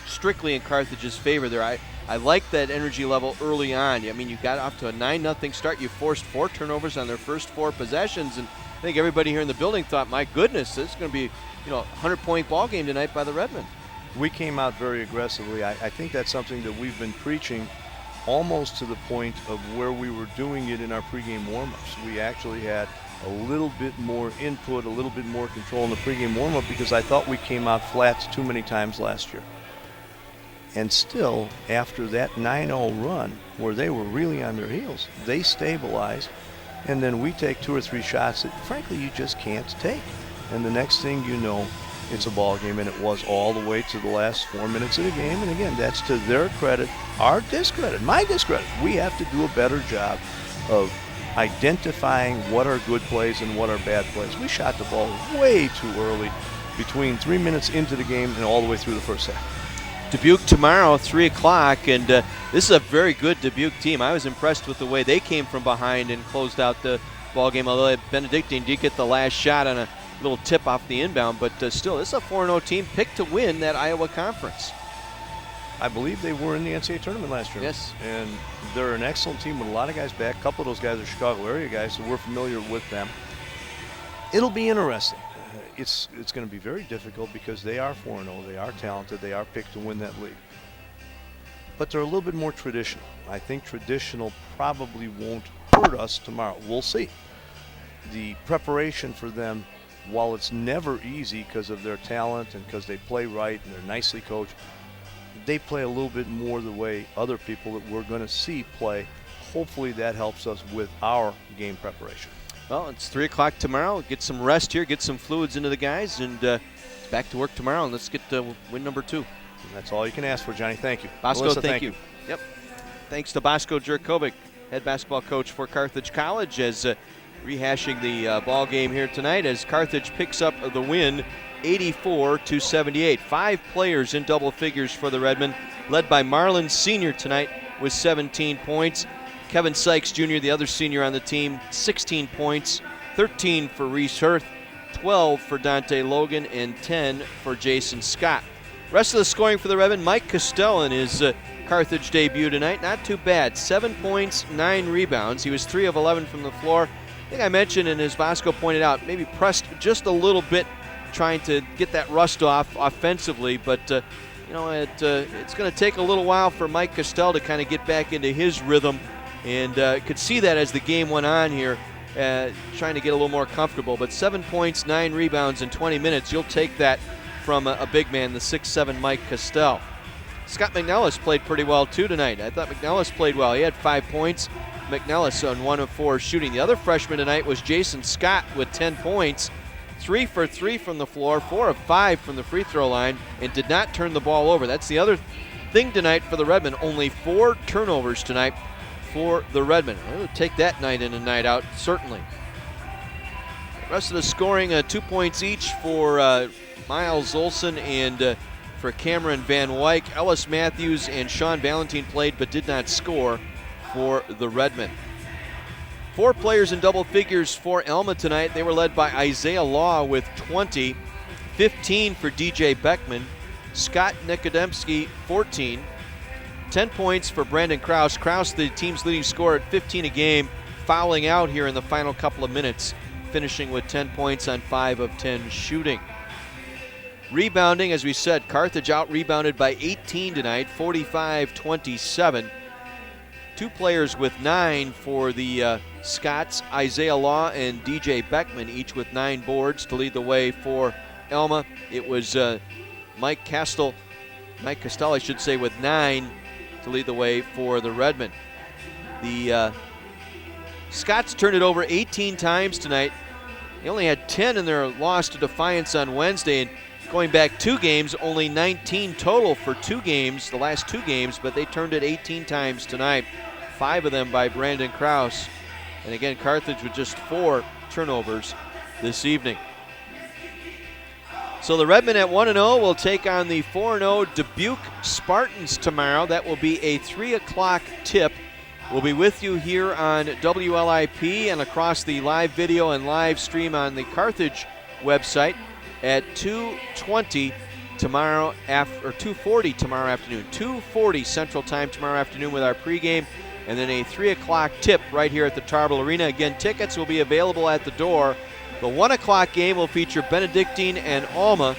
strictly in Carthage's favor there. I like that energy level early on. I mean, you got off to a 9-0 start. You forced 4 turnovers on their first 4 possessions, and I think everybody here in the building thought, my goodness, this is going to be, you know, a 100-point ball game tonight by the Redmen. We came out very aggressively. I think that's something that we've been preaching almost to the point of where we were doing it in our pregame warm-ups. We actually had a little bit more input, a little bit more control in the pregame warm-up because I thought we came out flats too many times last year. And still, after that 9-0 run, where they were really on their heels, they stabilized, and then we take 2 or 3 shots that, frankly, you just can't take. And the next thing you know, it's a ball game, and it was all the way to the last 4 minutes of the game. And again, that's to their credit, our discredit, my discredit. We have to do a better job of identifying what are good plays and what are bad plays. We shot the ball way too early, between 3 minutes into the game and all the way through the first half. Dubuque tomorrow, 3 o'clock, and this is a very good Dubuque team. I was impressed with the way they came from behind and closed out the ball game, although Benedictine did get the last shot on a little tip off the inbound, but still, this is a 4-0 team picked to win that Iowa Conference. I believe they were in the NCAA tournament last year. Yes. And they're an excellent team with a lot of guys back. A couple of those guys are Chicago area guys, so we're familiar with them. It'll be interesting. It's going to be very difficult because they are 4-0. They are talented. They are picked to win that league. But they're a little bit more traditional. I think traditional probably won't hurt us tomorrow. We'll see. The preparation for them, while it's never easy because of their talent and because they play right and they're nicely coached, they play a little bit more the way other people that we're going to see play. Hopefully that helps us with our game preparation. Well, it's 3 o'clock tomorrow. Get some rest here, get some fluids into the guys, and back to work tomorrow, and let's get win number 2. And that's all you can ask for, Johnny. Thank you. Bosco, Melissa, thank you. Yep. Thanks to Bosco Jerkovic, head basketball coach for Carthage College, as rehashing the ball game here tonight as Carthage picks up the win 84-78. 5 players in double figures for the Redmen, led by Marlon Sr. tonight with 17 points. Kevin Sykes Jr., the other senior on the team, 16 points, 13 for Reese Hirth, 12 for Dante Logan, and 10 for Jason Scott. Rest of the scoring for the Redmen, Mike Costell in his Carthage debut tonight, not too bad. 7 points, 9 rebounds. He was 3 of 11 from the floor. I think I mentioned, and as Bosco pointed out, maybe pressed just a little bit trying to get that rust off offensively, but you know, it's going to take a little while for Mike Costell to kind of get back into his rhythm, and could see that as the game went on here, trying to get a little more comfortable. But 7 points, 9 rebounds in 20 minutes, you'll take that from a big man, the 6'7" Mike Costell. Scott McNellis played pretty well too tonight. I thought McNellis played well. He had 5 points. McNellis on 1 of 4 shooting. The other freshman tonight was Jason Scott with 10 points. 3 for 3 from the floor, 4 of 5 from the free throw line, and did not turn the ball over. That's the other thing tonight for the Redmen. Only 4 turnovers tonight for the Redmen. We'll take that night in and night out, certainly. The rest of the scoring, 2 points each for Miles Olson and for Cameron Van Wyk. Ellis Matthews and Sean Valentine played but did not score for the Redmen. 4 players in double figures for Alma tonight. They were led by Isaiah Law with 20, 15 for DJ Beckman, Scott Nikodemski 14, 10 points for Brandon Krause. Krause, the team's leading scorer at 15 a game, fouling out here in the final couple of minutes, finishing with 10 points on 5 of 10 shooting. Rebounding, as we said, Carthage out-rebounded by 18 tonight, 45-27. 2 players with 9 for the Scots, Isaiah Law and DJ Beckman, each with 9 boards to lead the way for Alma. It was Mike Costell, I should say, with 9 to lead the way for the Redmen. The Scots turned it over 18 times tonight. They only had 10 in their loss to Defiance on Wednesday, and going back 2 games, only 19 total for 2 games, the last 2 games, but they turned it 18 times tonight, 5 of them by Brandon Krause. And again, Carthage with just 4 turnovers this evening. So the Redmen at 1-0 will take on the 4-0 Dubuque Spartans tomorrow. That will be a 3 o'clock tip. We'll be with you here on WLIP and across the live video and live stream on the Carthage website. at 2:20 tomorrow or 2:40 tomorrow afternoon. 2:40 Central Time tomorrow afternoon with our pregame, and then a 3 o'clock tip right here at the Tarble Arena. Again, tickets will be available at the door. The 1 o'clock game will feature Benedictine and Alma,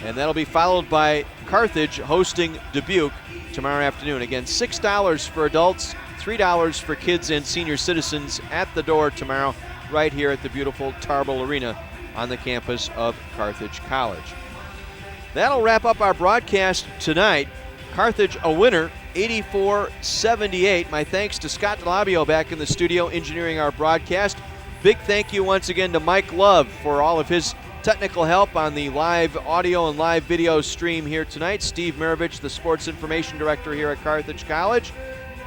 and that'll be followed by Carthage hosting Dubuque tomorrow afternoon. Again, $6 for adults, $3 for kids and senior citizens at the door tomorrow right here at the beautiful Tarble Arena on the campus of Carthage College. That'll wrap up our broadcast tonight. Carthage a winner, 84-78. My thanks to Scott DeLabio back in the studio engineering our broadcast. Big thank you once again to Mike Love for all of his technical help on the live audio and live video stream here tonight. Steve Maravich, the sports information director here at Carthage College.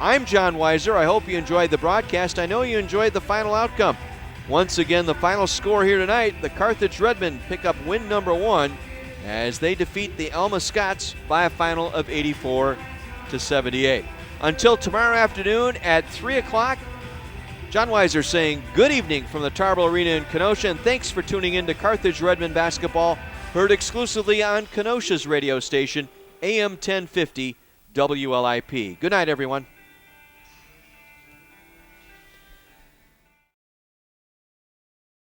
I'm John Weiser. I hope you enjoyed the broadcast. I know you enjoyed the final outcome. Once again, the final score here tonight, the Carthage Redmen pick up win number 1 as they defeat the Alma Scots by a final of 84-78. Until tomorrow afternoon at 3 o'clock, John Weiser saying good evening from the Tarble Arena in Kenosha, and thanks for tuning in to Carthage Redmen basketball, heard exclusively on Kenosha's radio station, AM 1050 WLIP. Good night, everyone.